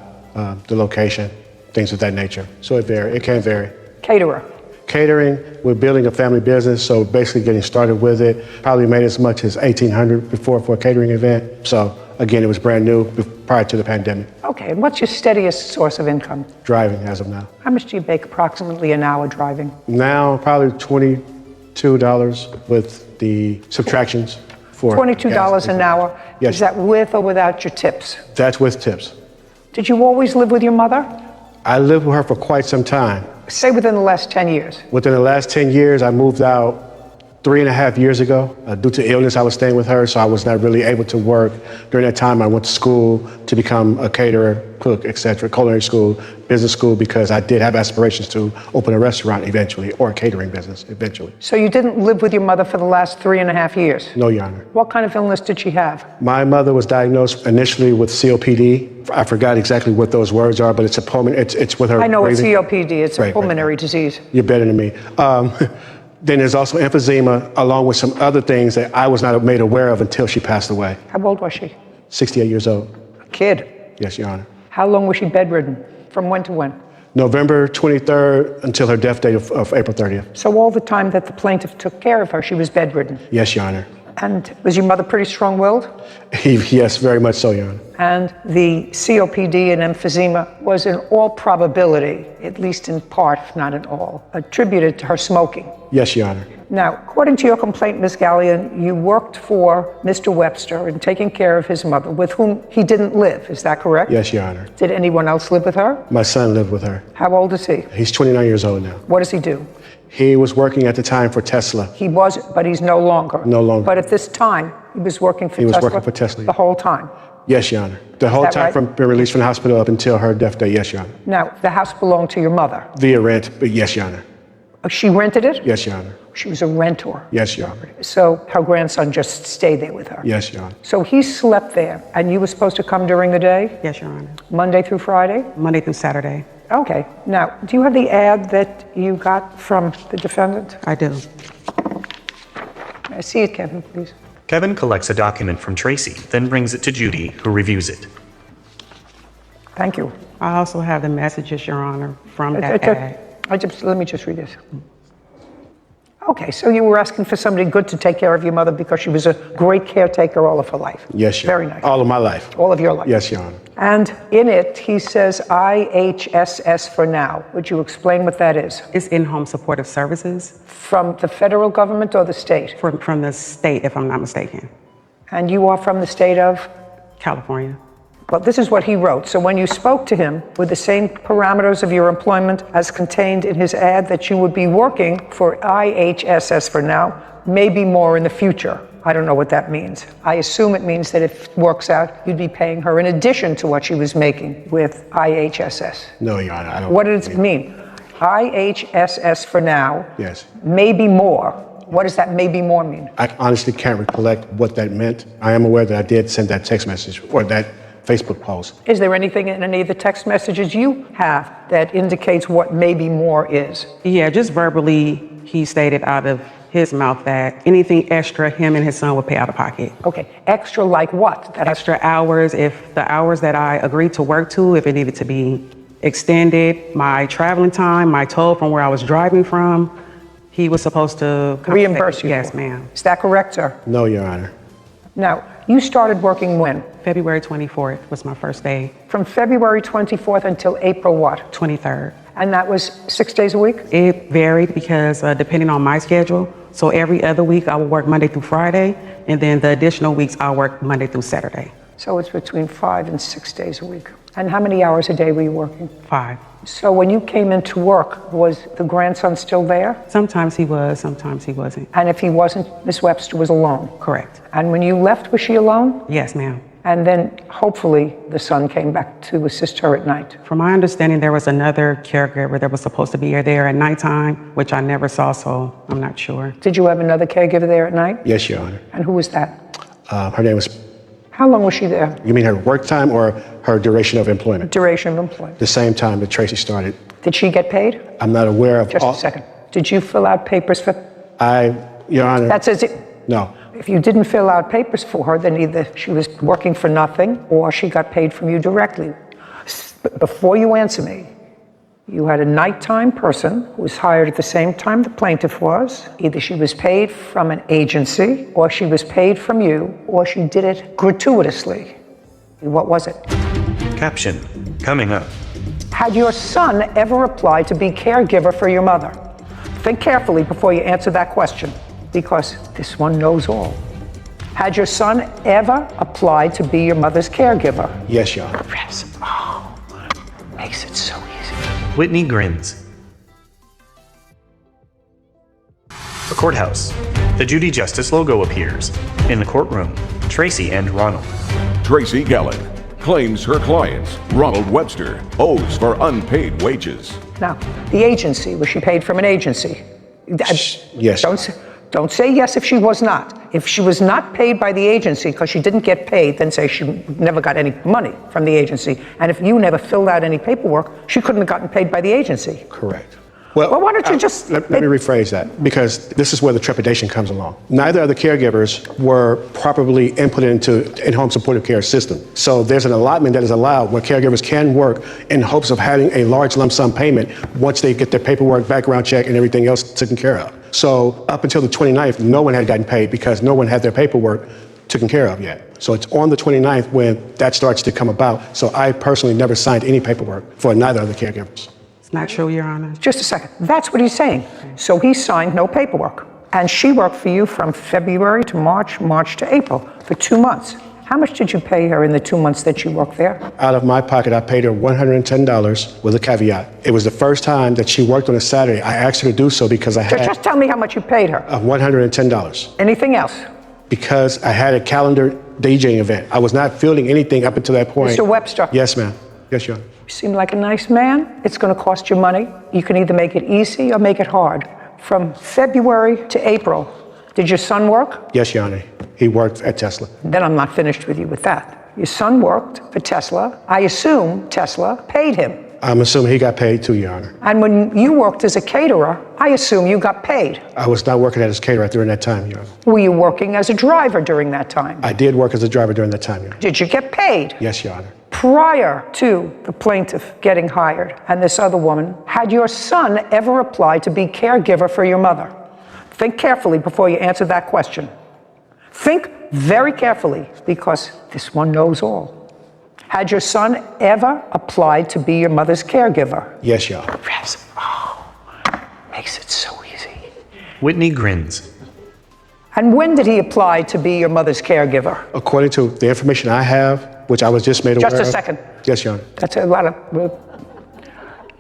S22: the location, things of that nature. So it can vary.
S1: Caterer.
S22: Catering, we're building a family business, so basically getting started with it. Probably made as much as $1,800 before for a catering event. So again, it was brand new prior to the pandemic.
S1: Okay, and what's your steadiest source of income?
S22: Driving as of now.
S1: How much do you make approximately an hour driving?
S22: Now, probably $22 with the subtractions for
S1: $22 an hour?
S22: Yes.
S1: Is that with or without your tips?
S22: That's with tips.
S1: Did you always live with your mother?
S22: I lived with her for quite some time.
S1: Say within the last 10 years.
S22: Within the last 10 years, I moved out 3.5 years ago. Due to illness, I was staying with her, so I was not really able to work. During that time, I went to school to become a caterer, cook, etc., culinary school, business school, because I did have aspirations to open a restaurant eventually, or a catering business eventually.
S1: So you didn't live with your mother for the last 3.5 years?
S22: No, Your Honor.
S1: What kind of illness did she have?
S22: My mother was diagnosed initially with COPD. I forgot exactly what those words are, but it's a pulmonary, it's with her
S1: I know
S22: breathing.
S1: it's COPD, it's a pulmonary disease.
S22: You're better than me. Then there's also emphysema, along with some other things that I was not made aware of until she passed away.
S1: How old was she?
S22: 68 years old.
S1: A kid?
S22: Yes, Your Honor.
S1: How long was she bedridden? From when to when?
S22: November 23rd until her death date of April 30th.
S1: So all the time that the plaintiff took care of her, she was bedridden?
S22: Yes, Your Honor.
S1: And was your mother pretty strong-willed?
S22: Yes, very much so, Your Honor.
S1: And the COPD and emphysema was in all probability, at least in part, if not in all, attributed to her smoking.
S22: Yes, Your Honor.
S1: Now, according to your complaint, Ms. Gallion, you worked for Mr. Webster in taking care of his mother, with whom he didn't live. Is that correct?
S22: Yes, Your Honor.
S1: Did anyone else live with her?
S22: My son lived with her.
S1: How old is he?
S22: He's 29 years old now.
S1: What does he do?
S22: He was working at the time for Tesla.
S1: He was, but he's no longer.
S22: No longer.
S1: But at this time, he was working for Tesla?
S22: He was working for Tesla.
S1: The whole time?
S22: Yes, Your Honor. The whole
S1: that
S22: time
S1: right?
S22: from being released from the hospital up until her death day, yes, Your Honor.
S1: Now, the house belonged to your mother?
S22: Via rent, but yes, Your Honor.
S1: She rented it?
S22: Yes, Your Honor.
S1: She was a rentor?
S22: Yes, Your Honor.
S1: So her grandson just stayed there with her?
S22: Yes, Your Honor.
S1: So he slept there, and you were supposed to come during the day?
S17: Yes, Your Honor.
S1: Monday through Friday?
S17: Monday through Saturday.
S1: Okay. Now, do you have the ad that you got from the defendant?
S17: I do.
S1: May I see it, Kevin, please?
S8: Kevin collects a document from Tracy, then brings it to Judy, who reviews it.
S1: Thank you.
S17: I also have the messages, Your Honor, from that ad.
S1: Let me just read this. Okay, so you were asking for somebody good to take care of your mother because she was a great caretaker all of her life.
S22: Yes, Your Honor.
S1: Very nice.
S22: All of my life.
S1: All of your life.
S22: Yes, Your Honor.
S1: And in it, he says IHSS for now. Would you explain what that is?
S17: It's in-home supportive services.
S1: From the federal government or the state?
S17: From the state, if I'm not mistaken.
S1: And you are from the state of?
S17: California.
S1: Well, this is what he wrote. So when you spoke to him with the same parameters of your employment as contained in his ad, that you would be working for IHSS for now, maybe more in the future. I don't know what that means. I assume it means that if it works out, you'd be paying her in addition to what she was making with IHSS.
S22: No, Your Honor, I don't.
S1: What does it mean? IHSS for now,
S22: Yes.
S1: maybe more. What does that maybe more mean?
S22: I honestly can't recollect what that meant. I am aware that I did send that text message or that Facebook post.
S1: Is there anything in any of the text messages you have that indicates what maybe more is?
S17: Yeah, just verbally, he stated out of his mouth that anything extra, him and his son would pay out of pocket.
S1: Okay, extra like what?
S17: Extra hours, if the hours that I agreed to work to, if it needed to be extended, my traveling time, my toll from where I was driving from, he was supposed to
S1: reimburse you.
S17: Yes, ma'am.
S1: Is that correct, sir?
S22: No, Your Honor.
S1: Now, you started working when?
S17: February 24th was my first day.
S1: From February 24th until April what?
S17: 23rd.
S1: And that was 6 days a week?
S17: It varied because depending on my schedule, so every other week I would work Monday through Friday, and then the additional weeks I work Monday through Saturday.
S1: So it's between 5 and 6 days a week. And how many hours a day were you working?
S17: 5.
S1: So when you came into work, was the grandson still there?
S17: Sometimes he was, sometimes he wasn't.
S1: And if he wasn't, Miss Webster was alone?
S17: Correct.
S1: And when you left, was she alone?
S17: Yes, ma'am.
S1: And then hopefully the son came back to assist her at night.
S17: From my understanding, there was another caregiver that was supposed to be there at nighttime, which I never saw, so I'm not sure.
S1: Did you have another caregiver there at night?
S22: Yes, Your Honor.
S1: And who was that?
S22: Her name was.
S1: How long was she there?
S22: You mean her work time or her duration of employment?
S1: Duration of employment.
S22: The same time that Tracy started.
S1: Did she get paid?
S22: I'm not aware of.
S1: Just a second. Did you fill out papers for?
S22: Your Honor.
S1: That says it.
S22: No.
S1: If you didn't fill out papers for her, then either she was working for nothing or she got paid from you directly. Before you answer me, you had a nighttime person who was hired at the same time the plaintiff was. Either she was paid from an agency, or she was paid from you, or she did it gratuitously. What was it?
S8: Caption, coming up.
S1: Had your son ever applied to be caregiver for your mother? Think carefully before you answer that question, because this one knows all. Had your son ever applied to be your mother's caregiver?
S22: Yes, Your Honor.
S1: Yes. Oh, makes it so easy.
S8: Whitney grins. The courthouse. The Judy Justice logo appears. In the courtroom, Tracy and Ronald.
S4: Tracy Gallen claims her client, Ronald Webster, owes for unpaid wages.
S1: Now, the agency, was she paid from an agency?
S22: Yes.
S1: Don't say yes if she was not. If she was not paid by the agency because she didn't get paid, then say she never got any money from the agency. And if you never filled out any paperwork, she couldn't have gotten paid by the agency.
S22: Correct.
S1: Well, why don't you just...
S22: Let me rephrase that, because this is where the trepidation comes along. Neither of the caregivers were properly inputted into in-home supportive care system. So there's an allotment that is allowed where caregivers can work in hopes of having a large lump sum payment once they get their paperwork, background check, and everything else taken care of. So up until the 29th, no one had gotten paid because no one had their paperwork taken care of yet. So it's on the 29th when that starts to come about. So I personally never signed any paperwork for neither of the caregivers.
S2: It's not true, Your Honor.
S1: Just a second. That's what he's saying. So he signed no paperwork. And she worked for you from February to March, March to April, for 2 months. How much did you pay her in the 2 months that she worked there?
S22: Out of my pocket, I paid her $110 with a caveat. It was the first time that she worked on a Saturday. I asked her to do so because I had...
S1: Just tell me how much you paid her.
S22: $110.
S1: Anything else?
S22: Because I had a calendar DJing event. I was not feeling anything up until that point.
S1: Mr. Webster.
S22: Yes, ma'am. Yes, Your Honor.
S1: You seem like a nice man. It's going to cost you money. You can either make it easy or make it hard. From February to April, did your son work?
S22: Yes, Your Honor. He worked at Tesla.
S1: Then I'm not finished with you with that. Your son worked for Tesla. I assume Tesla paid him.
S22: I'm assuming he got paid too, Your Honor.
S1: And when you worked as a caterer, I assume you got paid.
S22: I was not working as a caterer during that time, Your Honor.
S1: Were you working as a driver during that time?
S22: I did work as a driver during that time, Your Honor.
S1: Did you get paid?
S22: Yes, Your Honor.
S1: Prior to the plaintiff getting hired and this other woman, had your son ever applied to be caregiver for your mother? Think carefully before you answer that question. Think very carefully, because this one knows all. Had your son ever applied to be your mother's caregiver?
S22: Yes, Your Honor.
S1: Oh, makes it so easy.
S8: Whitney grins.
S1: And when did he apply to be your mother's caregiver?
S22: According to the information I have, which I was just made aware of.
S1: Just a second.
S22: Yes, Your Honor.
S1: That's a lot of...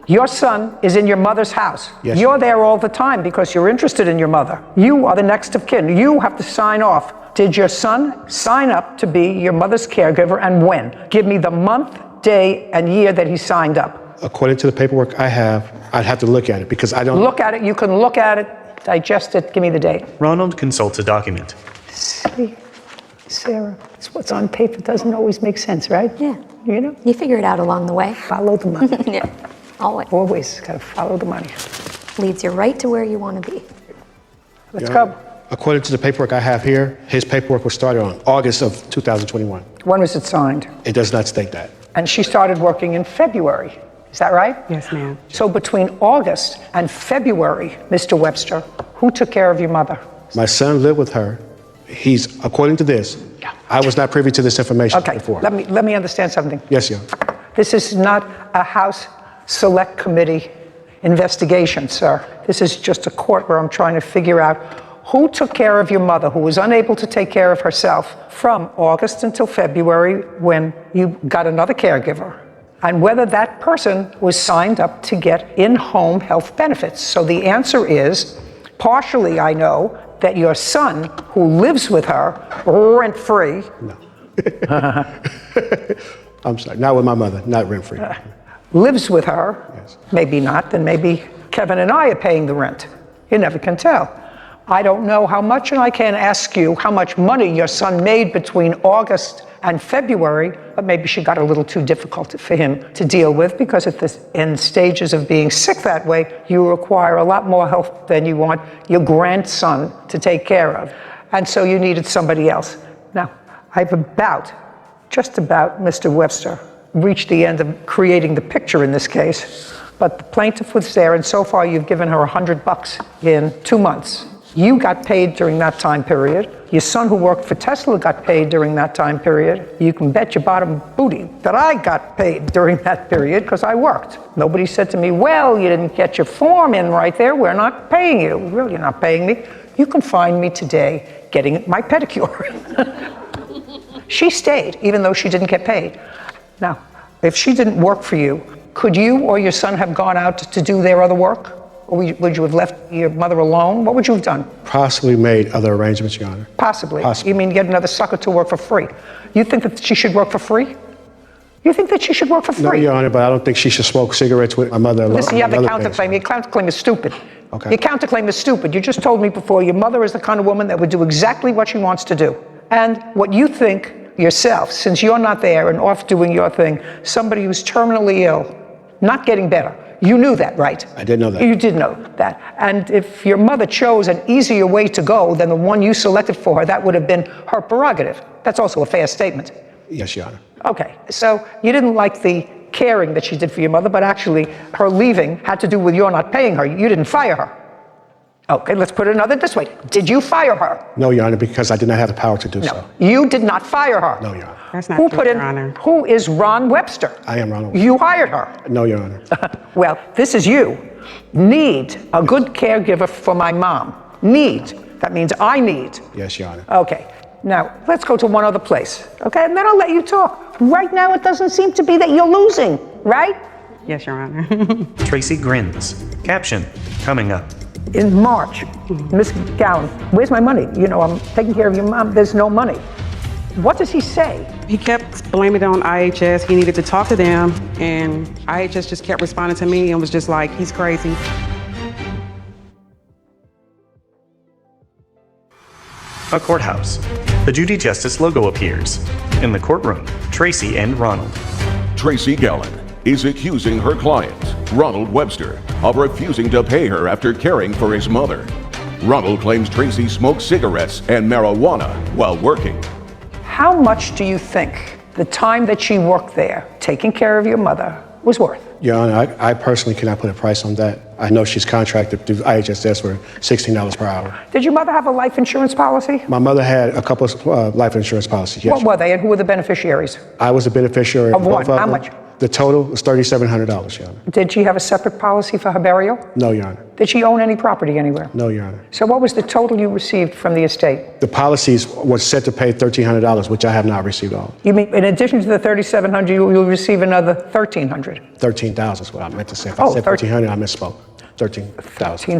S1: Your son is in your mother's house.
S22: Yes.
S1: You're there all the time because you're interested in your mother. You are the next of kin. You have to sign off. Did your son sign up to be your mother's caregiver, and when? Give me the month, day, and year that he signed up.
S22: According to the paperwork I have, I'd have to look at it because I don't...
S1: Look at it. You can look at it, digest it, give me the date.
S8: Ronald consults a document.
S1: See, Sarah, it's what's on paper doesn't always make sense, right?
S10: Yeah.
S1: You know?
S10: You figure it out along the way.
S1: Follow the money.
S10: Yeah, always.
S1: Always got to follow the money.
S10: Leads you right to where you want to be.
S1: Let's go.
S22: According to the paperwork I have here, his paperwork was started on August of 2021.
S1: When was it signed?
S22: It does not state that.
S1: And she started working in February. Is that right?
S2: Yes, ma'am.
S1: So between August and February, Mr. Webster, who took care of your mother?
S22: My son lived with her. He's, according to this, I was not privy to this information before.
S1: Let me understand something.
S22: Yes, Your Honor.
S1: This is not a House Select Committee investigation, sir. This is just a court where I'm trying to figure out who took care of your mother, who was unable to take care of herself from August until February when you got another caregiver, and whether that person was signed up to get in-home health benefits. So the answer is, partially I know that your son, who lives with her rent-free.
S22: No. I'm sorry, not with my mother, not rent-free.
S1: Lives with her,
S22: yes.
S1: Maybe not, then maybe Kevin and I are paying the rent. You never can tell. I don't know how much, and I can't ask you how much money your son made between August and February, but maybe she got a little too difficult for him to deal with, because at the end stages of being sick that way, you require a lot more help than you want your grandson to take care of. And so you needed somebody else. Now, I've just about, Mr. Webster, reached the end of creating the picture in this case, but the plaintiff was there, and so far you've given her $100 in 2 months. You got paid during that time period. Your son, who worked for Tesla, got paid during that time period. You can bet your bottom booty that I got paid during that period because I worked. Nobody said to me, well, you didn't get your form in right there. We're not paying you. Well, you're not paying me. You can find me today getting my pedicure. She stayed, even though she didn't get paid. Now, if she didn't work for you, could you or your son have gone out to do their other work? Or would you have left your mother alone? What would you have done?
S22: Possibly made other arrangements, Your Honor.
S1: Possibly.
S22: Possibly.
S1: You mean get another sucker to work for free? You think that she should work for free? You think that she should work for free?
S22: No, Your Honor, but I don't think she should smoke cigarettes with my mother alone.
S1: Listen, you have the counterclaim. Your counterclaim is stupid.
S22: Okay.
S1: Your counterclaim is stupid. You just told me before your mother is the kind of woman that would do exactly what she wants to do. And what you think yourself, since you're not there and off doing your thing, somebody who's terminally ill, not getting better, you knew that, right?
S22: I did know that.
S1: You did know that. And if your mother chose an easier way to go than the one you selected for her, that would have been her prerogative. That's also a fair statement.
S22: Yes, Your Honor.
S1: Okay, so you didn't like the caring that she did for your mother, but actually her leaving had to do with your not paying her. You didn't fire her. Okay, let's put it this way. Did you fire her?
S22: No, Your Honor, because I did not have the power to do
S1: No,
S22: so.
S1: you did not fire her.
S22: No, Your Honor.
S17: That's not true, Your Honor.
S1: Who is Ron Webster?
S22: I am Ronald.
S1: You hired her.
S22: No, Your Honor.
S1: Well, this is you. Need a good caregiver for my mom. Need. That means I need.
S22: Yes, Your Honor.
S1: Okay. Now, let's go to one other place. Okay, and then I'll let you talk. Right now, it doesn't seem to be that you're losing, right?
S17: Yes, Your Honor.
S8: Tracy grins. Caption coming up.
S1: In March, Miss Gowan, where's my money? You know, I'm taking care of your mom. There's no money. What does he say?
S17: He kept blaming it on IHS. He needed to talk to them, and IHS just kept responding to me and was just like, he's crazy.
S8: A courthouse. The Judy Justice logo appears. In the courtroom, Tracy and Ronald.
S4: Tracy Gallen is accusing her client, Ronald Webster, of refusing to pay her after caring for his mother. Ronald claims Tracy smoked cigarettes and marijuana while working.
S1: How much do you think the time that she worked there, taking care of your mother, was worth?
S22: Your Honor, I personally cannot put a price on that. I know she's contracted through IHSS for $16 per hour.
S1: Did your mother have a life insurance policy?
S22: My mother had a couple of life insurance policies, yes.
S1: What were they, and who were the beneficiaries?
S22: I was a beneficiary
S1: Of what?
S22: both of
S1: How
S22: them.
S1: much?
S22: The total was $3,700, Your Honor.
S1: Did she have a separate policy for her burial?
S22: No, Your Honor.
S1: Did she own any property anywhere?
S22: No, Your Honor.
S1: So what was the total you received from the estate?
S22: The policies was set to pay $1,300, which I have not received all.
S1: You mean in addition to the $3,700, you'll receive another $1,300?
S22: $13,000 is what I meant to say. If
S1: Oh,
S22: I said $1,300, I misspoke. $13,000.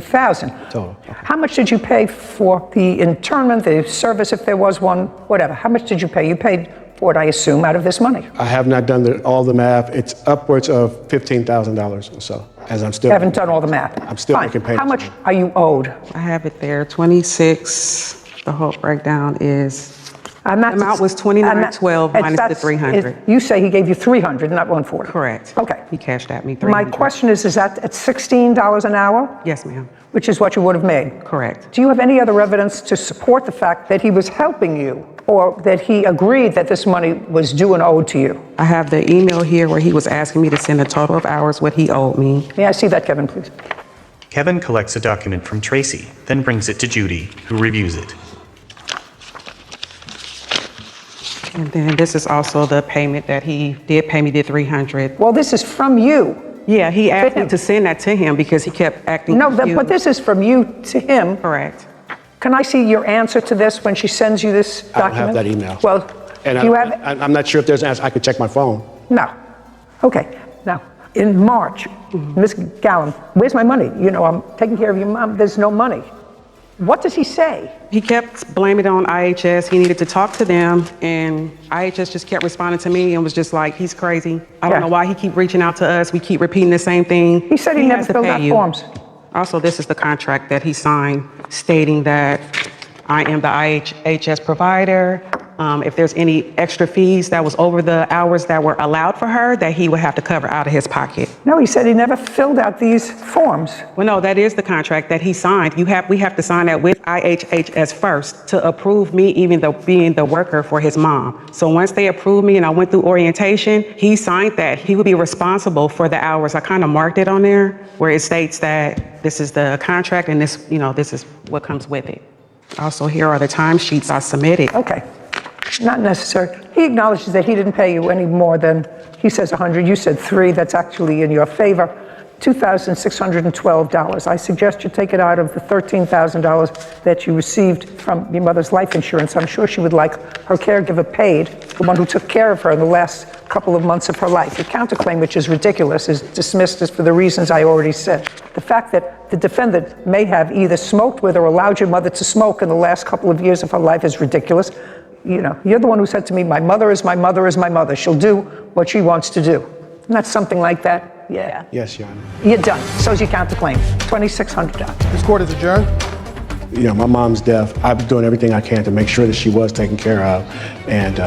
S1: $13,000.
S22: Total.
S1: How much did you pay for the internment, the service, if there was one, whatever? How much did you pay? You paid for it, I assume, out of this money.
S22: I have not done all the math. It's upwards of $15,000 or so, as I'm still.
S1: You haven't done all the math.
S22: I'm still
S1: Fine.
S22: making payments.
S1: How much are you owed?
S17: I have it there, 26. The whole breakdown is,
S1: And
S17: the amount was 2912 minus the 300.
S1: You say he gave you 300, not 140.
S17: Correct.
S1: Okay.
S17: He cashed at me
S1: My
S17: 300.
S1: question is that at $16 an hour?
S17: Yes, ma'am.
S1: Which is what you would have made?
S17: Correct.
S1: Do you have any other evidence to support the fact that he was helping you, or that he agreed that this money was due and owed to you?
S17: I have the email here where he was asking me to send a total of hours what he owed me.
S1: May I see that, Kevin, please?
S8: Kevin collects a document from Tracy, then brings it to Judy, who reviews it.
S17: And then this is also the payment that he did pay me, the 300.
S1: Well, this is from you.
S17: Yeah, he asked me to send that to him because he kept acting
S1: No,
S17: confused.
S1: but this is from you to him.
S17: Correct.
S1: Can I see your answer to this when she sends you this
S22: I don't
S1: document?
S22: have that email.
S1: Well,
S22: And
S1: do you have it?
S22: I'm not sure if there's an answer. I could check my phone.
S1: No. Okay. Now, in March, Miss Gowan, where's my money? You know, I'm taking care of your mom. There's no money. What does he say?
S17: He kept blaming it on IHS. He needed to talk to them, and IHS just kept responding to me and was just like, he's crazy. I don't know why he keep reaching out to us. We keep repeating the same thing.
S1: He said he never
S17: has to
S1: filled
S17: pay
S1: out
S17: you.
S1: forms.
S17: Also, this is the contract that he signed stating that I am the IHS provider. If there's any extra fees that was over the hours that were allowed for her, that he would have to cover out of his pocket.
S1: No, he said he never filled out these forms.
S17: Well, no, that is the contract that he signed. We have to sign that with IHS first to approve me even though being the worker for his mom. So once they approved me and I went through orientation, he signed that he would be responsible for the hours. I kind of marked it on there where it states that this is the contract and this, this is what comes with it. Also, here are the timesheets I submitted.
S1: Okay. Not necessary. He acknowledges that he didn't pay you any more than, he says 100, you said 3, that's actually in your favor, $2,612. I suggest you take it out of the $13,000 that you received from your mother's life insurance. I'm sure she would like her caregiver paid, the one who took care of her in the last couple of months of her life. The counterclaim, which is ridiculous, is dismissed as for the reasons I already said. The fact that the defendant may have either smoked with or allowed your mother to smoke in the last couple of years of her life is ridiculous. You know, you're the one who said to me, my mother is my mother is my mother. She'll do what she wants to do. Not something like that. Yeah.
S22: Yes, Your Honor.
S1: You're done. So's your counterclaim. $2,600.
S22: This court is adjourned. You know, my mom's death. I've been doing everything I can to make sure that she was taken care of, and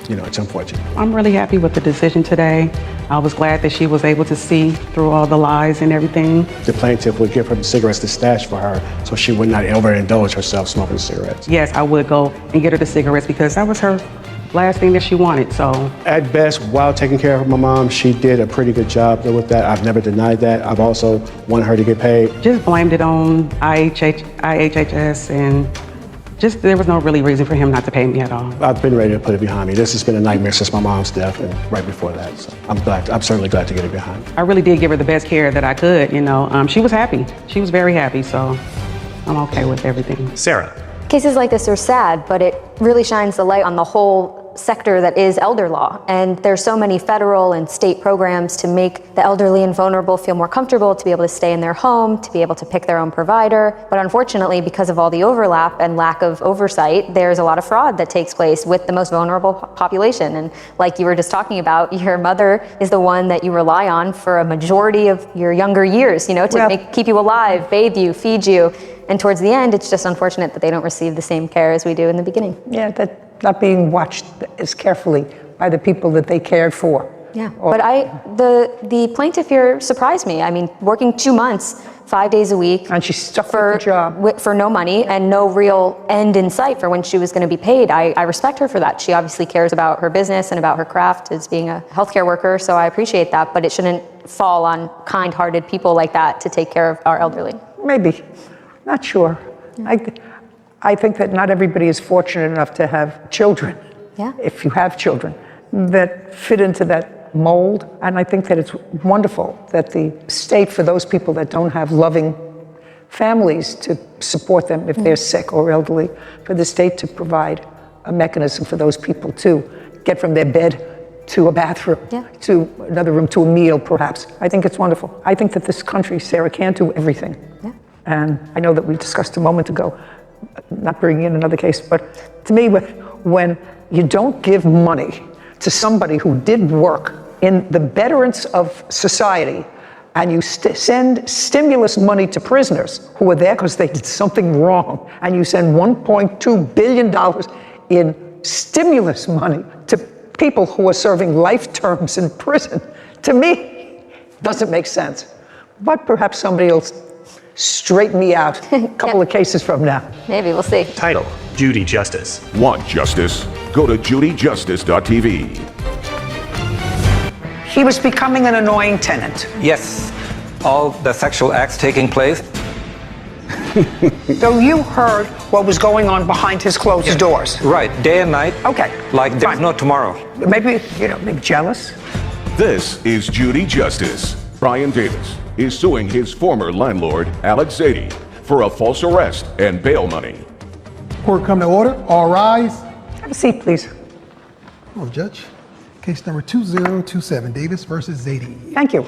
S22: you know, it's unfortunate.
S2: I'm really happy with the decision today. I was glad that she was able to see through all the lies and everything.
S22: The plaintiff would give her the cigarettes to stash for her so she would not overindulge herself smoking cigarettes.
S2: Yes, I would go and get her the cigarettes because that was her last thing that she wanted, so.
S22: At best, while taking care of my mom, she did a pretty good job with that. I've never denied that. I've also wanted her to get paid.
S2: Just blamed it on IHHS and just there was no really reason for him not to pay me at all.
S22: I've been ready to put it behind me. This has been a nightmare since my mom's death and right before that, so I'm certainly glad to get it behind me.
S2: I really did give her the best care that I could, you know. She was happy. She was very happy, so I'm okay with everything.
S8: Sarah.
S10: Cases like this are sad, but it really shines the light on the whole sector that is elder law. And there's so many federal and state programs to make the elderly and vulnerable feel more comfortable, to be able to stay in their home, to be able to pick their own provider. But unfortunately, because of all the overlap and lack of oversight, there's a lot of fraud that takes place with the most vulnerable population. And like you were just talking about, your mother is the one that you rely on for a majority of your younger years, you know, to keep you alive, bathe you, feed you. And towards the end, it's just unfortunate that they don't receive the same care as we do in the beginning.
S1: Yeah, that not being watched as carefully by the people that they cared for.
S10: Yeah, but the plaintiff here surprised me. I mean, working 2 months, 5 days a week.
S1: And she stuck with the job.
S10: For no money and no real end in sight for when she was going to be paid. I respect her for that. She obviously cares about her business and about her craft as being a healthcare worker, so I appreciate that, but it shouldn't fall on kind-hearted people like that to take care of our elderly.
S1: Maybe. Not sure. I think that not everybody is fortunate enough to have children, if you have children, that fit into that mold. And I think that it's wonderful that the state, for those people that don't have loving families to support them if they're sick or elderly, for the state to provide a mechanism for those people to get from their bed to a bathroom, to another room, to a meal perhaps. I think it's wonderful. I think that this country, Sarah, can't do everything. And I know that we discussed a moment ago, not bringing in another case, but to me, when you don't give money to somebody who did work in the betterance of society, and you send stimulus money to prisoners who are there because they did something wrong, and you send $1.2 billion in stimulus money to people who are serving life terms in prison, to me, doesn't make sense. But perhaps somebody will straighten me out a couple of cases from now.
S10: Maybe, we'll see.
S8: Title, Judy Justice.
S4: Want justice? Go to JudyJustice.tv.
S1: He was becoming an annoying tenant.
S6: Yes, all the sexual acts taking place.
S1: So you heard what was going on behind his closed doors.
S6: Right, day and night.
S1: Okay.
S6: Like there's no tomorrow.
S1: Maybe, maybe jealous.
S4: This is Judy Justice. Brian Davis is suing his former landlord, Alex Zadie, for a false arrest and bail money.
S23: Court come to order. All rise.
S1: Have a seat, please.
S23: Hello, Judge. Case number 2027, Davis versus Zadie.
S1: Thank you.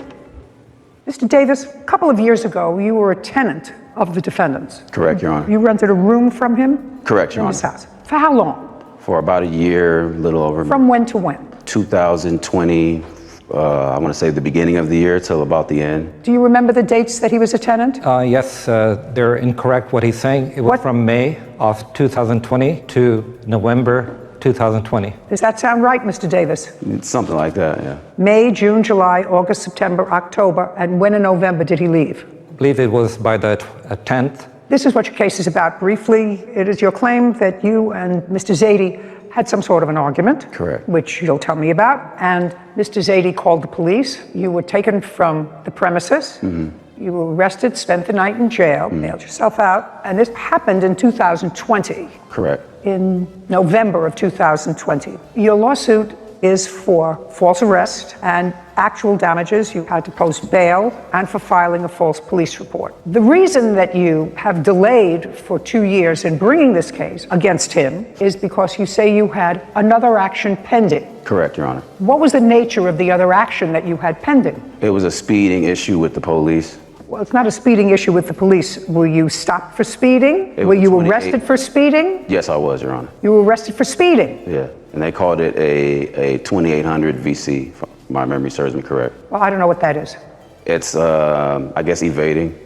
S1: Mr. Davis, a couple of years ago, you were a tenant of the defendant's.
S24: Correct, Your Honor.
S1: You rented a room from him?
S24: Correct, Your
S1: In
S24: Honor.
S1: his house. For how long?
S24: For about a year, little over.
S1: From when to when?
S24: 2020, I want to say the beginning of the year till about the end.
S1: Do you remember the dates that he was a tenant?
S6: Yes, they're incorrect what he's saying. It was from May of 2020 to November 2020.
S1: Does that sound right, Mr. Davis?
S24: It's something like that, yeah.
S1: May, June, July, August, September, October, and when in November did he leave?
S6: I believe it was by the 10th.
S1: This is what your case is about. Briefly, it is your claim that you and Mr. Zadie had some sort of an argument.
S24: Correct.
S1: Which you'll tell me about. And Mr. Zadie called the police. You were taken from the premises.
S24: Mm-hmm.
S1: You were arrested, spent the night in jail, mailed yourself out. And this happened in 2020.
S24: Correct.
S1: In November of 2020. Your lawsuit is for false arrest and actual damages. You had to post bail and for filing a false police report. The reason that you have delayed for 2 years in bringing this case against him is because you say you had another action pending.
S24: Correct, Your Honor.
S1: What was the nature of the other action that you had pending?
S24: It was a speeding issue with the police.
S1: Well, it's not a speeding issue with the police. Were you stopped for speeding?
S24: It
S1: Were
S24: was
S1: you
S24: 28.
S1: arrested for speeding?
S24: Yes, I was, Your Honor.
S1: You were arrested for speeding.
S24: Yeah, and they called it a 2800 VC, if my memory serves me correct.
S1: Well, I don't know what that is.
S24: It's, I guess, evading.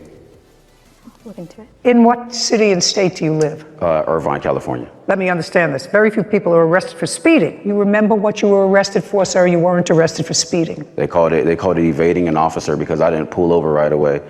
S10: Look into it.
S1: In what city and state do you live?
S24: Irvine, California.
S1: Let me understand this. Very few people are arrested for speeding. You remember what you were arrested for, sir? You weren't arrested for speeding.
S24: They called it evading an officer because I didn't pull over right away.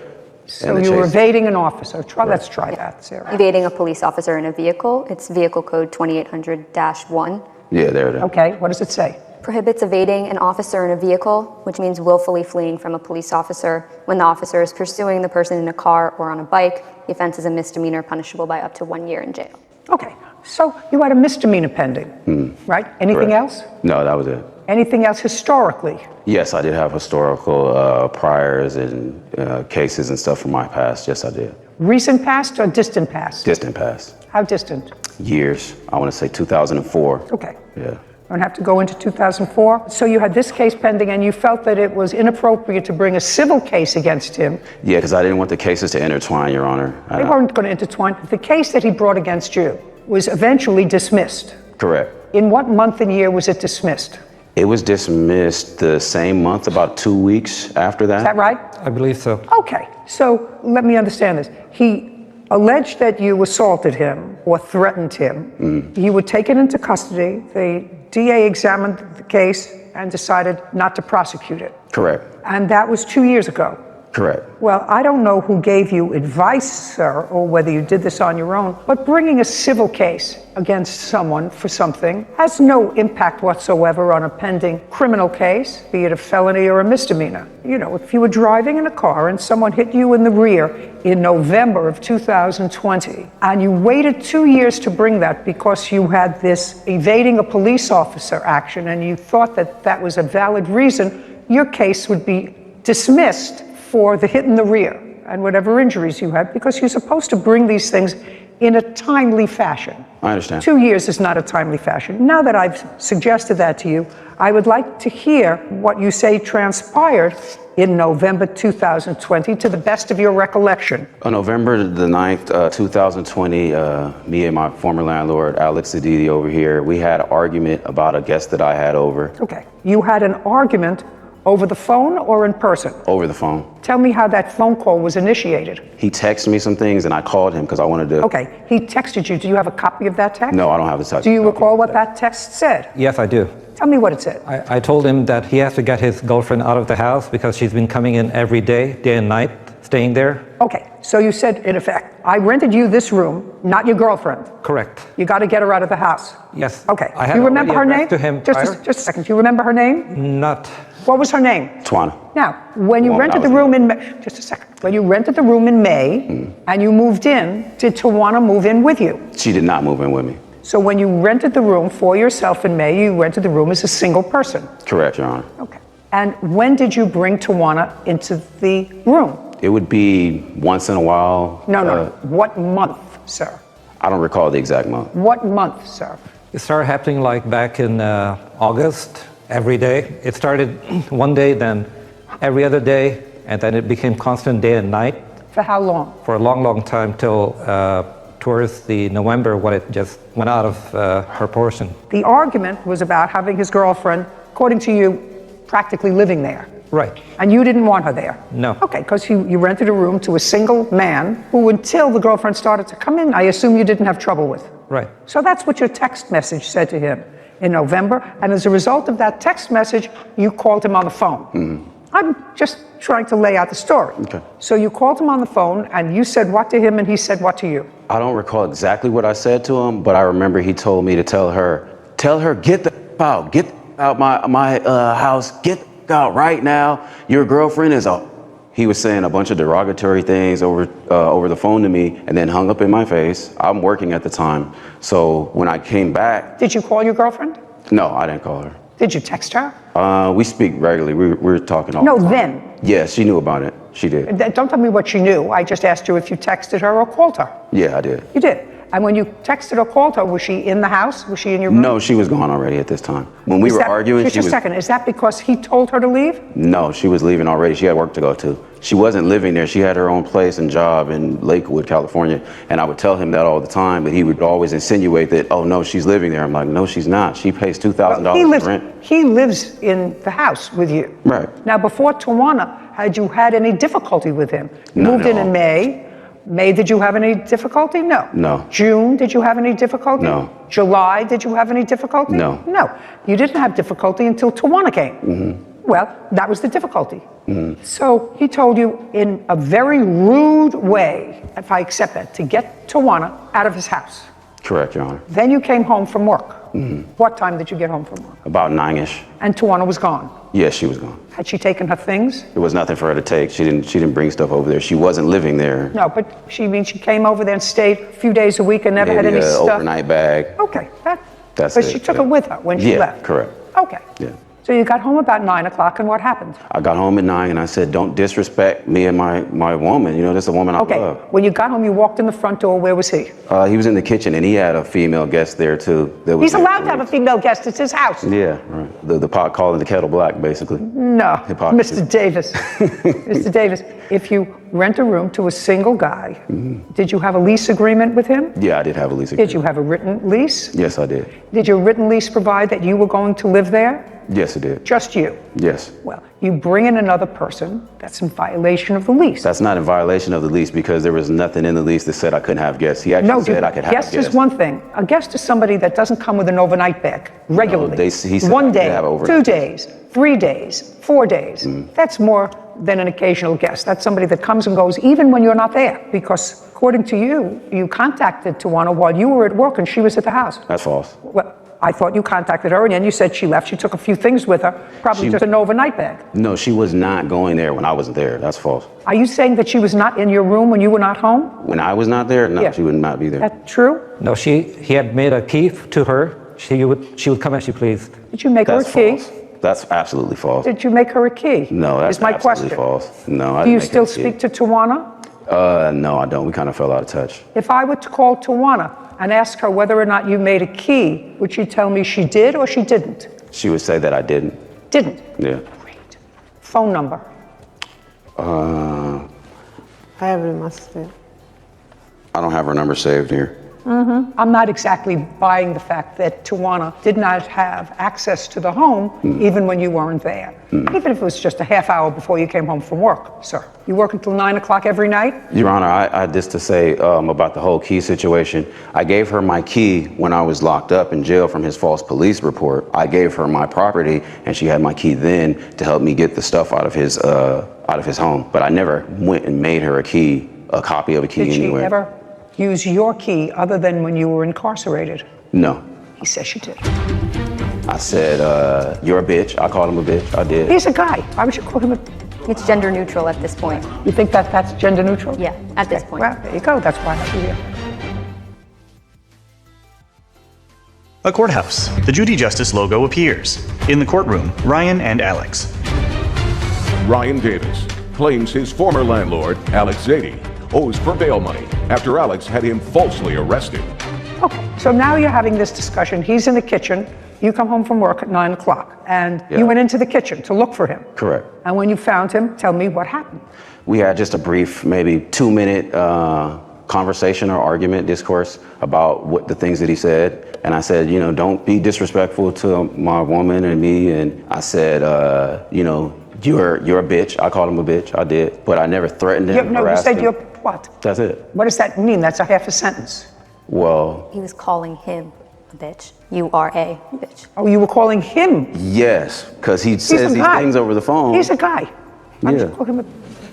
S1: So you were evading an officer. Let's try that, Sarah.
S10: Evading a police officer in a vehicle. It's vehicle code 2800-1.
S24: Yeah, there it is.
S1: Okay, what does it say?
S10: Prohibits evading an officer in a vehicle, which means willfully fleeing from a police officer. When the officer is pursuing the person in a car or on a bike, the offense is a misdemeanor punishable by up to 1 year in jail.
S1: Okay, so you had a misdemeanor pending, right? Anything else?
S24: No, that was it.
S1: Anything else historically?
S24: Yes, I did have historical priors and cases and stuff from my past. Yes, I did.
S1: Recent past or distant past?
S24: Distant past.
S1: How distant?
S24: Years. I want to say 2004.
S1: Okay.
S24: Yeah.
S1: Don't have to go into 2004. So you had this case pending and you felt that it was inappropriate to bring a civil case against him.
S24: Yeah, because I didn't want the cases to intertwine, Your Honor.
S1: They weren't going to intertwine. The case that he brought against you was eventually dismissed.
S24: Correct.
S1: In what month and year was it dismissed?
S24: It was dismissed the same month, about 2 weeks after that.
S1: Is that right?
S6: I believe so.
S1: Okay, so let me understand this. He alleged that you assaulted him or threatened him. You were taken into custody. The DA examined the case and decided not to prosecute it.
S24: Correct.
S1: And that was 2 years ago.
S24: Correct.
S1: Well, I don't know who gave you advice, sir, or whether you did this on your own, but bringing a civil case against someone for something has no impact whatsoever on a pending criminal case, be it a felony or a misdemeanor. You know, if you were driving in a car and someone hit you in the rear in November of 2020, and you waited 2 years to bring that because you had this evading a police officer action and you thought that that was a valid reason, your case would be dismissed for the hit in the rear and whatever injuries you had, because you're supposed to bring these things in a timely fashion.
S24: I understand.
S1: 2 years is not a timely fashion. Now that I've suggested that to you, I would like to hear what you say transpired in November 2020 to the best of your recollection.
S24: On November the 9th, 2020, me and my former landlord, Alex Aditi over here, we had an argument about a guest that I had over.
S1: Okay. You had an argument over the phone or in person?
S24: Over the phone.
S1: Tell me how that phone call was initiated.
S24: He texted me some things and I called him because I wanted to.
S1: Okay, he texted you. Do you have a copy of that text?
S24: No, I don't have the text.
S1: Do you recall what that text said?
S6: Yes, I do.
S1: Tell me what it said.
S6: I told him that he has to get his girlfriend out of the house because she's been coming in every day and night, staying there.
S1: Okay, so you said, in effect, I rented you this room, not your girlfriend.
S6: Correct.
S1: You got to get her out of the house.
S6: Yes.
S1: Okay.
S6: I had
S1: Do you remember her
S6: already
S1: name?
S6: addressed to him
S1: Just a second. Do you remember her name?
S6: Not.
S1: What was her name?
S24: Tawana.
S1: Now, when you
S24: Well,
S1: rented
S24: that
S1: the
S24: was
S1: room in May, just a second. When you rented the room in May and you moved in, did Tawana move in with you?
S24: She did not move in with me.
S1: So when you rented the room for yourself in May, you rented the room as a single person.
S24: Correct, Your Honor.
S1: Okay. And when did you bring Tawana into the room?
S24: It would be once in a while.
S1: No. What month, sir?
S24: I don't recall the exact month.
S1: What month, sir?
S6: It started happening like back in August, every day. It started one day, then every other day, and then it became constant day and night.
S1: For how long?
S6: For a long, long time, till towards the November when it just went out of proportion.
S1: The argument was about having his girlfriend, according to you, practically living there.
S6: Right.
S1: And you didn't want her there?
S6: No.
S1: Okay, because you rented a room to a single man who, until the girlfriend started to come in, I assume you didn't have trouble with.
S6: Right.
S1: So that's what your text message said to him in November. And as a result of that text message, you called him on the phone. I'm just trying to lay out the story.
S24: Okay.
S1: So you called him on the phone and you said what to him and he said what to you?
S24: I don't recall exactly what I said to him, but I remember he told me to tell her, get the out, get out my house, get out right now. Your girlfriend is a. He was saying a bunch of derogatory things over the phone to me and then hung up in my face. I'm working at the time. So when I came back.
S1: Did you call your girlfriend?
S24: No, I didn't call her.
S1: Did you text her?
S24: We speak regularly. We were talking all
S1: No,
S24: the time.
S1: then.
S24: Yeah, she knew about it. She did.
S1: Don't tell me what she knew. I just asked you if you texted her or called her.
S24: Yeah, I did.
S1: You did. And when you texted or called her, was she in the house? Was she in your room?
S24: No, she was gone already at this time. When we
S1: Is
S24: were
S1: that-
S24: arguing,
S1: just
S24: she
S1: a
S24: was.
S1: second. Is that because he told her to leave?
S24: No, she was leaving already. She had work to go to. She wasn't living there. She had her own place and job in Lakewood, California. And I would tell him that all the time, but he would always insinuate that, oh, no, she's living there. I'm like, no, she's not. She pays $2,000 rent.
S1: He lives in the house with you.
S24: Right.
S1: Now, before Tawana, had you had any difficulty with him? You
S24: Not
S1: moved
S24: at
S1: in
S24: all.
S1: May. May, did you have any difficulty? No.
S24: No.
S1: June, did you have any difficulty?
S24: No.
S1: July, did you have any difficulty?
S24: No.
S1: No. You didn't have difficulty until Tawana came.
S24: Mm-hmm.
S1: Well, that was the difficulty.
S24: Mm-hmm.
S1: So he told you in a very rude way, if I accept that, to get Tawana out of his house.
S24: Correct, Your Honor.
S1: Then you came home from work.
S24: Mm-hmm.
S1: What time did you get home from work?
S24: About 9-ish.
S1: And Tawana was gone.
S24: Yes, she was gone.
S1: Had she taken her things?
S24: There was nothing for her to take. She didn't bring stuff over there. She wasn't living there.
S1: No, but she came over there and stayed a few days a week and never had
S24: Maybe
S1: any
S24: an
S1: stuff.
S24: overnight bag.
S1: Okay,
S24: That's
S1: but
S24: it.
S1: she took it with her when she
S24: Yeah,
S1: left.
S24: correct.
S1: Okay.
S24: Yeah.
S1: So you got home about 9 o'clock, and what happened?
S24: I got home at 9 and I said, don't disrespect me and my woman. You know, this is a woman I
S1: Okay.
S24: love.
S1: When you got home, you walked in the front door. Where was he?
S24: He was in the kitchen and he had a female guest there too. That was
S1: He's
S24: there.
S1: allowed to have a female guest. It's his house.
S24: Yeah, right. The pot calling the kettle black, basically.
S1: No,
S24: Hypocrisy.
S1: Mr. Davis. Mr. Davis, if you rent a room to a single guy, did you have a lease agreement with him?
S24: Yeah, I did have a lease
S1: Did
S24: agreement.
S1: you have a written lease?
S24: Yes, I did.
S1: Did your written lease provide that you were going to live there?
S24: Yes, it did.
S1: Just you?
S24: Yes.
S1: Well, you bring in another person, that's in violation of the lease.
S24: That's not in violation of the lease because there was nothing in the lease that said I couldn't have guests. He actually
S1: No,
S24: said I could have
S1: guest
S24: guests.
S1: is one thing. A guest is somebody that doesn't come with an overnight bag regularly.
S24: he said I
S1: One
S24: could
S1: day,
S24: have
S1: 2
S24: overnight.
S1: days, 3 days, 4 days. That's more than an occasional guest. That's somebody that comes and goes even when you're not there. Because according to you, you contacted Tawana while you were at work and she was at the house.
S24: That's false.
S1: Well, I thought you contacted her and then you said she left. She took a few things with her, probably just an overnight bag.
S24: No, she was not going there when I wasn't there. That's false.
S1: Are you saying that she was not in your room when you were not home?
S24: When I was not there, no,
S1: Yeah.
S24: she would not be there.
S1: That true?
S6: No, he had made a key to her. She would come as she pleased.
S1: Did you make
S24: That's
S1: her a key?
S24: false. That's absolutely false.
S1: Did you make her a key?
S24: No, that's
S1: is my
S24: absolutely
S1: question.
S24: false. No, I
S1: Do you
S24: didn't make her
S1: still
S24: a key.
S1: speak to Tawana?
S24: No, I don't. We kind of fell out of touch.
S1: If I were to call Tawana and ask her whether or not you made a key, would she tell me she did or she didn't?
S24: She would say that I didn't.
S1: Didn't.
S24: Yeah.
S1: Phone number.
S24: I
S11: have it in my spam.
S24: don't have her number saved here.
S1: I'm not exactly buying the fact that Tawana did not have access to the home even when you weren't there. Even if it was just a half hour before you came home from work, sir. You work until 9 o'clock every night?
S24: Your Honor, I had this to say about the whole key situation. I gave her my key when I was locked up in jail from his false police report. I gave her my property, and she had my key then to help me get the stuff out of his home. But I never went and made her a copy of a key
S1: Did she
S24: anywhere.
S1: ever use your key other than when you were incarcerated?
S24: No.
S1: He says she did.
S24: I said, you're a bitch. I called him a bitch. I did.
S1: He's a guy. Why would you call him a...
S10: It's gender neutral at this point.
S1: You think that that's gender neutral?
S10: Yeah, at this point.
S1: Well, there you go. That's why I have you here.
S8: A courthouse. The Judy Justice logo appears. In the courtroom, Ryan and Alex.
S4: Ryan Davis claims his former landlord, Alex Zadie, owes for bail money after Alex had him falsely arrested.
S1: Okay, so now you're having this discussion. He's in the kitchen. You come home from work at 9 o'clock, and
S24: Yeah.
S1: you went into the kitchen to look for him.
S24: Correct.
S1: And when you found him, tell me what happened.
S24: We had just a brief, maybe 2-minute conversation or argument, discourse about what the things that he said. And I said, you know, don't be disrespectful to my woman and me. And I said, you know, you're a bitch. I called him a bitch. I did. But I never threatened him,
S1: No, you
S24: harassed
S1: said
S24: him.
S1: you're what?
S24: That's it.
S1: What does that mean? That's a half a sentence.
S24: Well,
S10: He was calling him a bitch. You are a bitch.
S1: Oh, you were calling him?
S24: yes, because he
S1: He's
S24: says
S1: a
S24: these
S1: guy.
S24: things over the phone.
S1: He's a guy. Why don't
S24: Yeah.
S1: you call him a...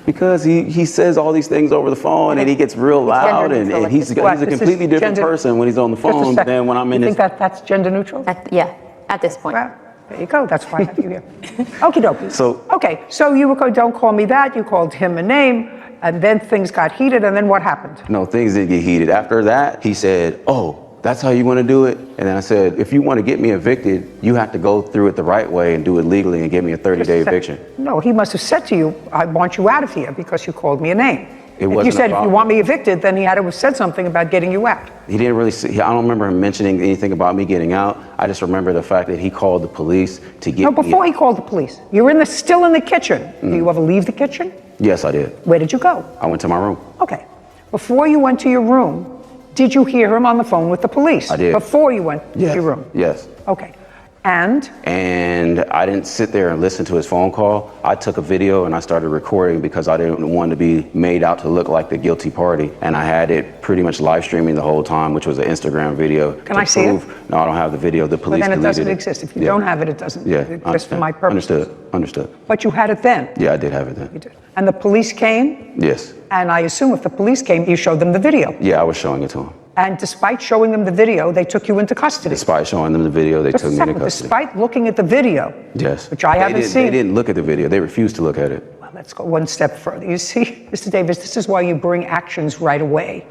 S24: Because he says all these things over the phone and he gets real loud
S10: gender
S24: and,
S10: neutral
S24: and he's a
S1: What, this is
S24: completely different
S1: gender-
S24: person when he's on the
S1: Just a
S24: phone
S1: second.
S24: than when I'm in
S1: You
S24: his...
S1: think that's gender neutral?
S10: Yeah, at this point.
S1: Well, there you go. That's why I have you here. Okie dokie.
S24: So-
S1: Okay, so you were going, don't call me that. You called him a name, and then things got heated, and then what happened?
S24: No, things didn't get heated. After that, he said, oh, that's how you want to do it? And then I said, if you want to get me evicted, you have to go through it the right way and do it legally and give me a 30-day eviction.
S1: No, he must have said to you, I want you out of here because you called me a name.
S24: It
S1: If you
S24: wasn't
S1: said, if
S24: about-
S1: you want me evicted, then he had to have said something about getting you out.
S24: He didn't really see, I don't remember him mentioning anything about me getting out. I just remember the fact that he called the police to get
S1: No,
S24: me
S1: before
S24: out.
S1: he called the police. You're still in the kitchen. Do you ever leave the kitchen?
S24: Yes, I did.
S1: Where did you go?
S24: I went to my room.
S1: Okay. Before you went to your room, did you hear him on the phone with the police?
S24: I did.
S1: Before you went to your room?
S24: Yes.
S1: Okay. And?
S24: And I didn't sit there and listen to his phone call. I took a video and I started recording because I didn't want to be made out to look like the guilty party. And I had it pretty much live streaming the whole time, which was an Instagram video.
S1: Can I see it?
S24: No, I don't have the video. The
S1: But
S24: police
S1: then it
S24: deleted
S1: doesn't exist. If you don't have it, it doesn't exist for my purposes.
S24: Understood.
S1: But you had it then.
S24: Yeah, I did have it then.
S1: You did. And the police came,
S24: Yes.
S1: and I assume if the police came, you showed them the video.
S24: Yeah, I was showing it to him.
S1: And despite showing them the video, they took you into custody.
S24: Despite showing them the video, they
S1: Just
S24: took
S1: a
S24: me into
S1: second,
S24: custody.
S1: despite looking at the video,
S24: Yes.
S1: which I haven't seen.
S24: They didn't look at the video. They refused to look at it.
S1: Well, let's go one step further. You see, Mr. Davis, this is why you bring actions right away,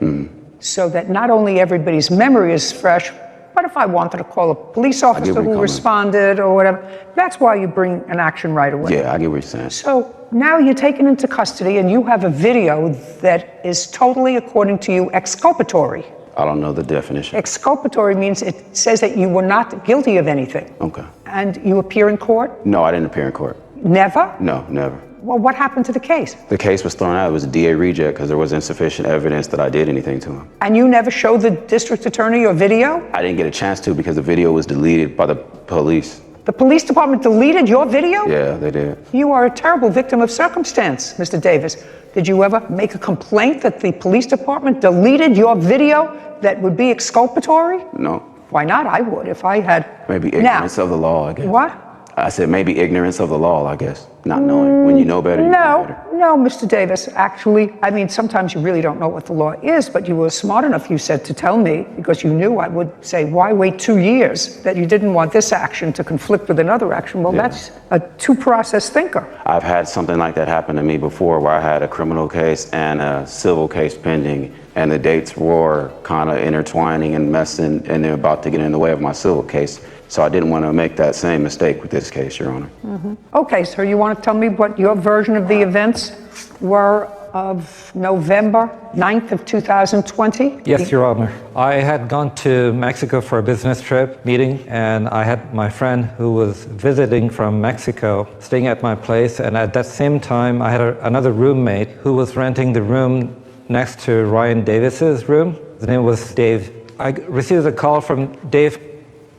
S1: so that not only everybody's memory is fresh, but if I wanted to call a police officer who responded or whatever, that's why you bring an action right away.
S24: Yeah, I get what you're saying.
S1: So now you're taken into custody and you have a video that is totally, according to you, exculpatory.
S24: I don't know the definition.
S1: Exculpatory means it says that you were not guilty of anything.
S24: Okay.
S1: And you appear in court?
S24: No, I didn't appear in court.
S1: Never?
S24: No, never.
S1: Well, what happened to the case?
S24: The case was thrown out. It was a DA reject because there was insufficient evidence that I did anything to him.
S1: And you never showed the district attorney your video?
S24: I didn't get a chance to because the video was deleted by the police.
S1: The police department deleted your video?
S24: Yeah, they did.
S1: You are a terrible victim of circumstance, Mr. Davis. Did you ever make a complaint that the police department deleted your video that would be exculpatory?
S24: No.
S1: Why not? I would if I had.
S24: Maybe ignorance of the law, I guess.
S1: What?
S24: I said maybe ignorance of the law, I guess. Not knowing. When you know better, you know better.
S1: No, Mr. Davis. Actually, I mean, sometimes you really don't know what the law is, but you were smart enough, you said, to tell me, because you knew I would say, why wait 2 years? That you didn't want this action to conflict with another action. Well, that's a two-process thinker.
S24: I've had something like that happen to me before where I had a criminal case and a civil case pending, and the dates were kind of intertwining and messing, and they're about to get in the way of my civil case. So I didn't want to make that same mistake with this case, Your Honor.
S1: Okay, so you want to tell me what your version of the events were of November 9th of 2020?
S6: Yes, Your Honor. I had gone to Mexico for a business trip meeting, and I had my friend who was visiting from Mexico staying at my place, and at that same time I had another roommate who was renting the room next to Ryan Davis's room. His name was Dave. I received a call from Dave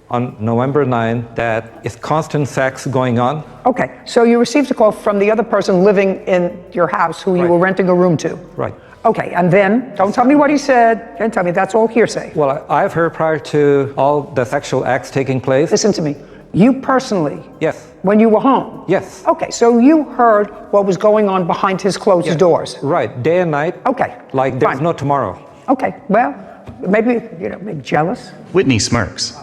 S6: on November 9th that is constant sex going on.
S1: Okay, so you received a call from the other person living in your house who you were renting a room to.
S6: Right.
S1: Okay, and then, don't tell me what he said, don't tell me, that's all hearsay.
S6: Well, I've heard prior to all the sexual acts taking place.
S1: Listen to me, you personally,
S6: Yes.
S1: when you were home?
S6: Yes.
S1: Okay, so you heard what was going on behind his closed doors?
S6: Right, day and night.
S1: Okay.
S6: Like there's no tomorrow.
S1: Okay, well, maybe, maybe jealous.
S8: Whitney smirks.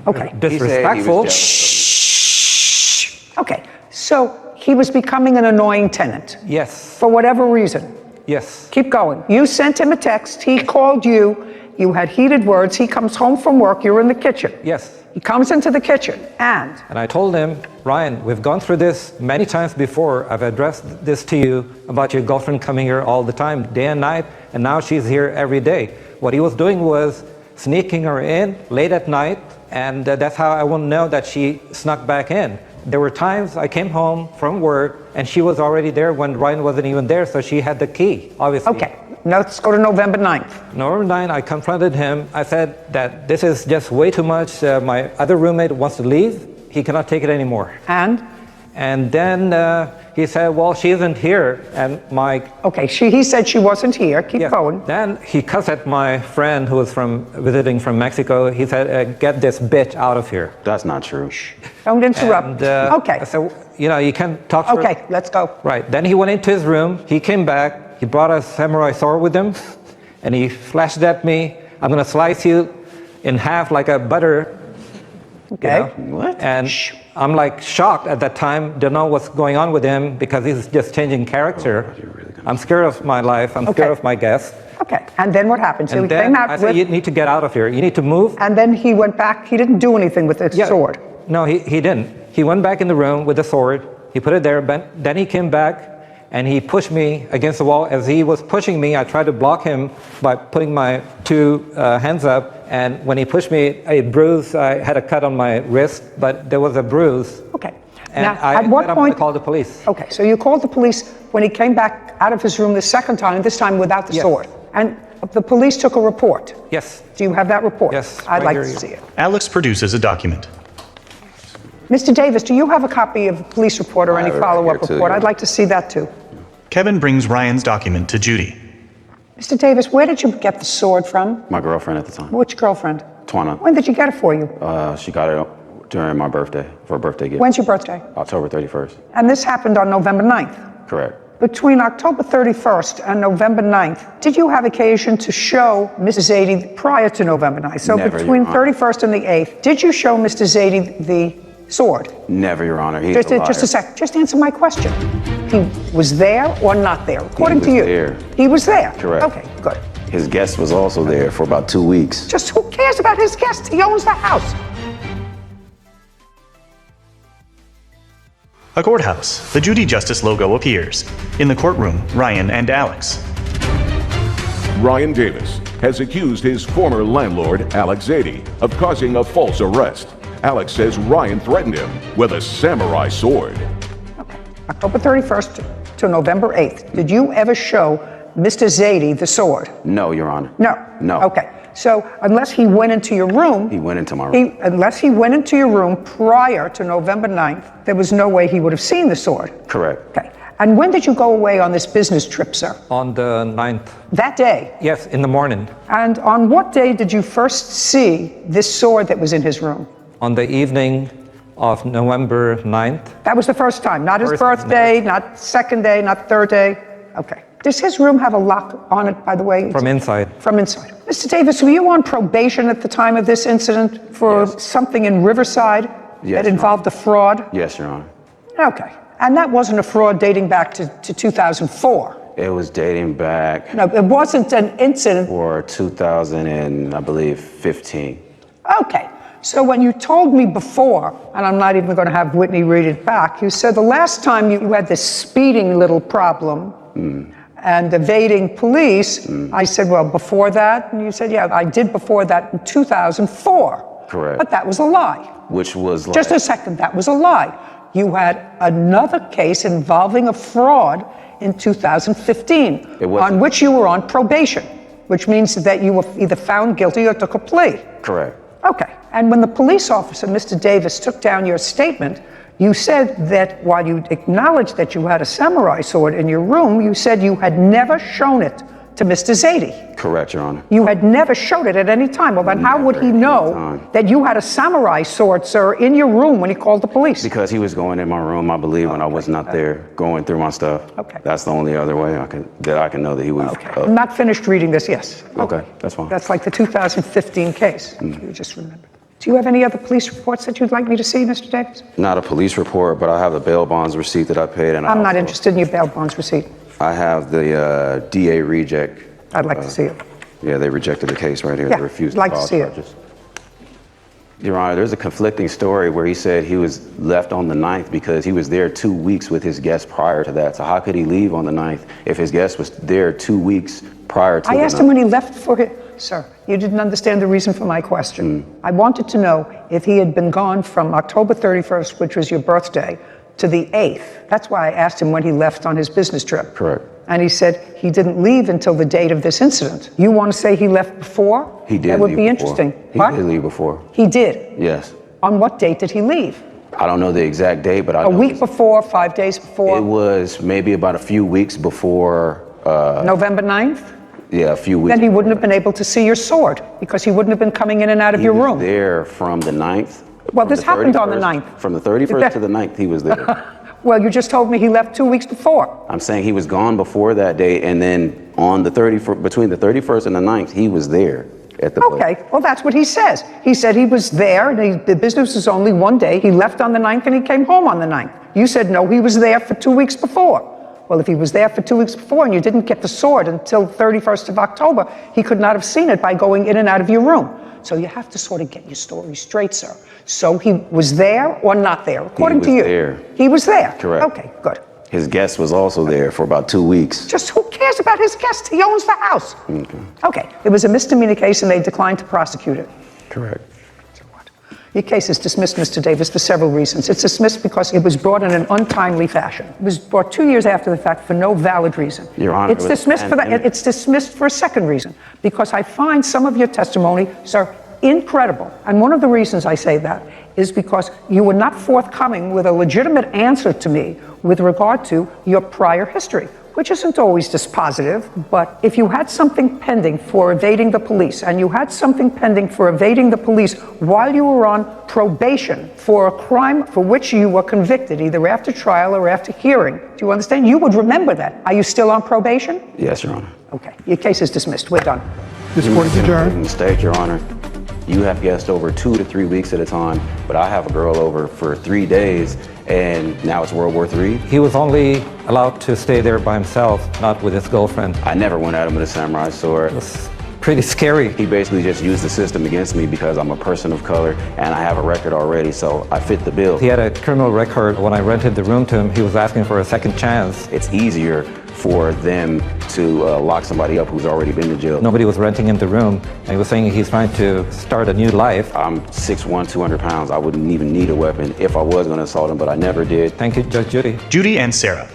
S1: Okay.
S6: Disrespectful.
S1: Okay, so he was becoming an annoying tenant.
S6: Yes.
S1: For whatever reason.
S6: Yes.
S1: Keep going. You sent him a text, he called you, you had heated words, he comes home from work, you're in the kitchen.
S6: Yes.
S1: He comes into the kitchen and
S6: I told him, Ryan, we've gone through this many times before. I've addressed this to you about your girlfriend coming here all the time, day and night, and now she's here every day. What he was doing was sneaking her in late at night, and that's how I wouldn't know that she snuck back in. There were times I came home from work and she was already there when Ryan wasn't even there, so she had the key, obviously.
S1: Okay, now let's go to November 9th.
S6: November 9th, I confronted him. I said that this is just way too much. My other roommate wants to leave. He cannot take it anymore. And then he said, well, she isn't here. And my...
S1: Okay, he said she wasn't here. Keep going.
S6: Then he cussed at my friend who was visiting from Mexico. He said, get this bitch out of here.
S24: That's not true.
S1: Don't interrupt. Okay.
S6: So, you can talk to
S1: Okay, let's go.
S6: Right. Then he went into his room. He came back. He brought a samurai sword with him. And he flashed at me. I'm going to slice you in half like a butter.
S1: Okay.
S24: What?
S6: And I'm like shocked at that time. Don't know what's going on with him because he's just changing character. I'm scared of my life. I'm scared of my guests.
S1: Okay, and then what happened? So
S6: And
S1: he
S6: then
S1: came out
S6: I
S1: with...
S6: said, you need to get out of here. You need to move.
S1: And then he went back. He didn't do anything with the sword.
S6: No, he didn't. He went back in the room with the sword. He put it there. But then he came back and he pushed me against the wall. As he was pushing me, I tried to block him by putting my two hands up. And when he pushed me, a bruise, I had a cut on my wrist, but there was a bruise.
S1: Okay.
S6: And
S1: Now,
S6: I
S1: at what
S6: said, I'm
S1: point...
S6: going to call the police.
S1: Okay, so you called the police when he came back out of his room the second time, this time without the sword. And the police took a report.
S6: Yes.
S1: Do you have that report?
S6: Yes.
S1: I'd
S6: right
S1: like
S6: here.
S1: to see it.
S8: Alex produces a document.
S1: Mr. Davis, do you have a copy of the police report or
S24: I
S1: any
S24: have it right
S1: follow-up
S24: here, too,
S1: report?
S24: Your
S1: I'd like to see that too.
S8: Kevin brings Ryan's document to Judy.
S1: Mr. Davis, where did you get the sword from?
S24: My girlfriend at the time,
S1: Which girlfriend?
S24: Twana.
S1: When did you get it for you?
S24: She got it during my birthday, for a birthday gift.
S1: When's your birthday?
S24: October 31st.
S1: And this happened on November 9th.
S24: Correct.
S1: Between October 31st and November 9th, did you have occasion to show Mrs. Zadie prior to November 9th? So
S24: Never,
S1: between
S24: Your Honor.
S1: 31st and the 8th, did you show Mr. Zadie the sword?
S24: Never, Your Honor. He's
S1: Just
S24: a liar.
S1: a sec. Just answer my question. He was there or not there? According to you.
S24: There.
S1: He was there.
S24: Correct.
S1: Okay, good.
S24: His guest was also there for about 2 weeks.
S1: Just who cares about his guest? He owns the house.
S8: A courthouse. The Judy Justice logo appears. In the courtroom, Ryan and Alex.
S4: Ryan Davis has accused his former landlord, Alex Zadie, of causing a false arrest. Alex says Ryan threatened him with a samurai sword.
S1: October 31st to November 8th, did you ever show Mr. Zadie the sword?
S24: No, Your Honor.
S1: No.
S24: No.
S1: Okay. So unless he went into your room,
S24: He went into my room.
S1: unless he went into your room prior to November 9th, there was no way he would have seen the sword.
S24: Correct.
S1: Okay. And when did you go away on this business trip, sir?
S6: On the 9th.
S1: That day?
S6: Yes, in the morning.
S1: And on what day did you first see this sword that was in his room?
S6: On the evening of November 9th.
S1: That was the first time, not his
S6: First-
S1: birthday, not second day, not third day. Okay. Does his room have a lock on it, by the way?
S6: From inside.
S1: From inside. Mr. Davis, were you on probation at the time of this incident for something in Riverside
S24: Yes,
S1: that involved a fraud?
S24: Yes, Your Honor.
S1: Okay. And that wasn't a fraud dating back to 2004.
S24: It was dating back
S1: No, it wasn't an incident.
S24: for 2000 and I believe 15.
S1: Okay. So when you told me before, and I'm not even going to have Whitney read it back, you said the last time you had this speeding little problem and evading police, I said, well, before that? And you said, yeah, I did before that in 2004.
S24: Correct.
S1: But that was a lie.
S24: Which was like,
S1: Just a second, that was a lie. You had another case involving a fraud in 2015,
S24: It wasn't.
S1: on which you were on probation, which means that you were either found guilty or took a plea.
S24: correct.
S1: Okay. And when the police officer, Mr. Davis, took down your statement, you said that while you acknowledged that you had a samurai sword in your room, you said you had never shown it to Mr. Zadie.
S24: Correct, Your Honor.
S1: You had never showed it at any time. Well, then how would he know that you had a samurai sword, sir, in your room when he called the police?
S24: Because he was going in my room, I believe, when I was not there, going through my stuff.
S1: Okay.
S24: That's the only other way I can know that he was.
S1: I'm not finished reading this, yes.
S24: Okay, that's fine.
S1: That's like the 2015 case. You just remembered. Do you have any other police reports that you'd like me to see, Mr. Davis?
S24: Not a police report, but I have the bail bonds receipt that I paid, and
S1: I'm not interested in your bail bonds receipt.
S24: I have the DA reject.
S1: I'd like to see it.
S24: Yeah, they rejected the case right here.
S1: Yeah,
S24: They refused
S1: I'd like to
S24: file
S1: see it.
S24: charges. Your Honor, there's a conflicting story where he said he was left on the 9th because he was there 2 weeks with his guest prior to that. So how could he leave on the 9th if his guest was there 2 weeks prior to
S1: I
S24: the
S1: asked
S24: 9th?
S1: him when he left for it. Sir, you didn't understand the reason for my question. I wanted to know if he had been gone from October 31st, which was your birthday, to the 8th. That's why I asked him when he left on his business trip.
S24: Correct.
S1: And he said he didn't leave until the date of this incident. You want to say he left before?
S24: He did
S1: That would
S24: leave
S1: be
S24: before.
S1: interesting.
S24: He
S1: What?
S24: did leave before.
S1: He did.
S24: Yes.
S1: On what date did he leave?
S24: I don't know the exact date, but I
S1: A
S24: know
S1: week before, 5 days before?
S24: it was maybe about a few weeks before.
S1: November 9th?
S24: Yeah, a few weeks.
S1: Then he wouldn't have been able to see your sword because he wouldn't have been coming in and out of your room.
S24: There from the 9th.
S1: Well,
S24: from
S1: this
S24: the
S1: happened on the
S24: 31st
S1: 9th.
S24: From the 31st to the 9th, he was there.
S1: Well, you just told me he left 2 weeks before.
S24: I'm saying he was gone before that date, and then on the 31st, between the 31st and the 9th, he was there at the place.
S1: Okay, well, that's what he says. He said he was there, and the business was only one day. He left on the 9th, and he came home on the 9th. You said, no, he was there for 2 weeks before. Well, if he was there for 2 weeks before and you didn't get the sword until 31st of October, he could not have seen it by going in and out of your room. So you have to sort of get your story straight, sir. So he was there or not there, according to you?
S24: There.
S1: He was there?
S24: Correct.
S1: Okay, good.
S24: His guest was also there for about 2 weeks.
S1: Just who cares about his guest? He owns the house. Okay, it was a misdemeanor case and they declined to prosecute it.
S24: Correct.
S1: Your case is dismissed, Mr. Davis, for several reasons. It's dismissed because it was brought in an untimely fashion. It was brought 2 years after the fact for no valid reason.
S24: Your Honor,
S1: it's dismissed for that. It's dismissed for a second reason, because I find some of your testimony, sir, incredible. And one of the reasons I say that is because you were not forthcoming with a legitimate answer to me with regard to your prior history, which isn't always dispositive, but if you had something pending for evading the police, and you had something pending for evading the police while you were on probation for a crime for which you were convicted, either after trial or after hearing, do you understand? You would remember that. Are you still on probation?
S24: Yes, Your Honor.
S1: Okay, your case is dismissed. We're done.
S23: This court is adjourned.
S24: Mistake, Your Honor. You have guests over 2 to 3 weeks at a time, but I have a girl over for 3 days, and now it's World War III.
S6: He was only allowed to stay there by himself, not with his girlfriend.
S24: I never went at him with a samurai sword.
S6: It was pretty scary.
S24: He basically just used the system against me because I'm a person of color and I have a record already, so I fit the bill.
S6: He had a criminal record. When I rented the room to him, he was asking for a second chance.
S24: It's easier for them to lock somebody up who's already been to jail.
S6: Nobody was renting him the room, and he was saying he's trying to start a new life.
S24: I'm 6'1", 200 pounds. I wouldn't even need a weapon if I was going to assault him, but I never did.
S6: Thank you, Judge Judy.
S8: Judy and Sarah.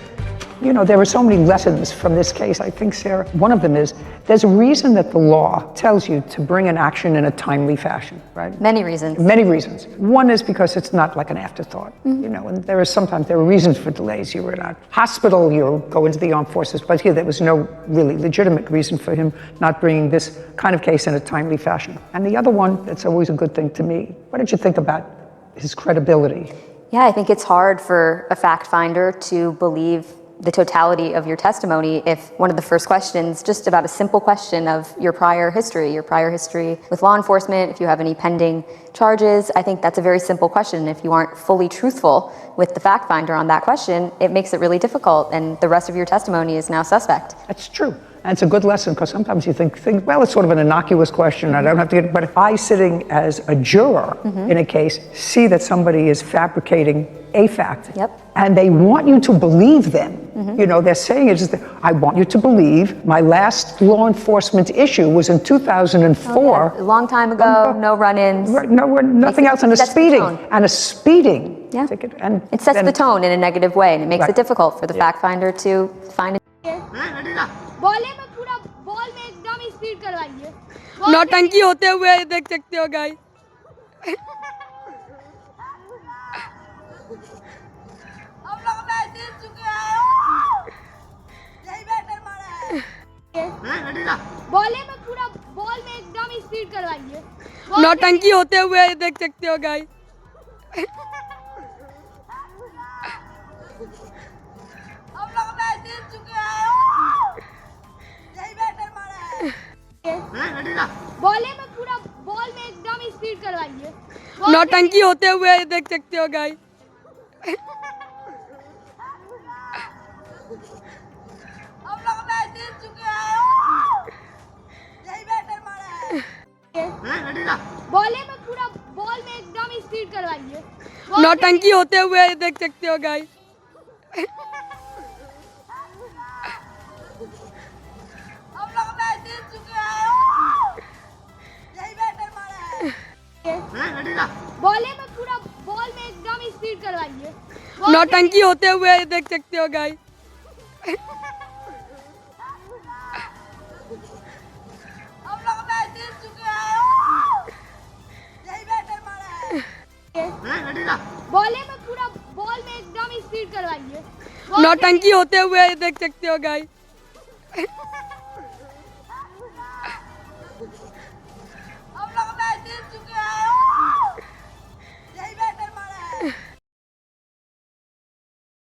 S1: You know, there are so many lessons from this case, I think, Sarah. One of them is there's a reason that the law tells you to bring an action in a timely fashion, right?
S10: Many reasons.
S1: Many reasons. One is because it's not like an afterthought, you know, and there are reasons for delays. You were in a hospital, you go into the armed forces, but here there was no really legitimate reason for him not bringing this kind of case in a timely fashion. And the other one that's always a good thing to me, what did you think about his credibility?
S10: Yeah, I think it's hard for a fact finder to believe the totality of your testimony if one of the first questions, just about a simple question of your prior history with law enforcement, if you have any pending charges, I think that's a very simple question. If you aren't fully truthful with the fact finder on that question, it makes it really difficult, and the rest of your testimony is now suspect.
S1: That's true. And it's a good lesson, because sometimes you think, well, it's sort of an innocuous question, I don't have to get it. But if I, sitting as a juror in a case, see that somebody is fabricating a fact, and they want you to believe them, you know, they're saying it just, I want you to believe my last law enforcement issue was in 2004.
S10: A long time ago, no run-ins.
S1: Nothing else, and a speeding ticket. And
S10: it sets the tone in a negative way, and it makes it difficult for the fact finder to find it.
S12: नौटंकी होते हुए देख सकते हो guys नौटंकी होते हुए देख सकते हो गाइस नौटंकी होते हुए देख सकते हो गाइस नौटंकी होते हुए देख सकते हो गाइस नौटंकी होते हुए देख सकते हो गाइस नौटंकी होते हुए देख सकते हो गाइस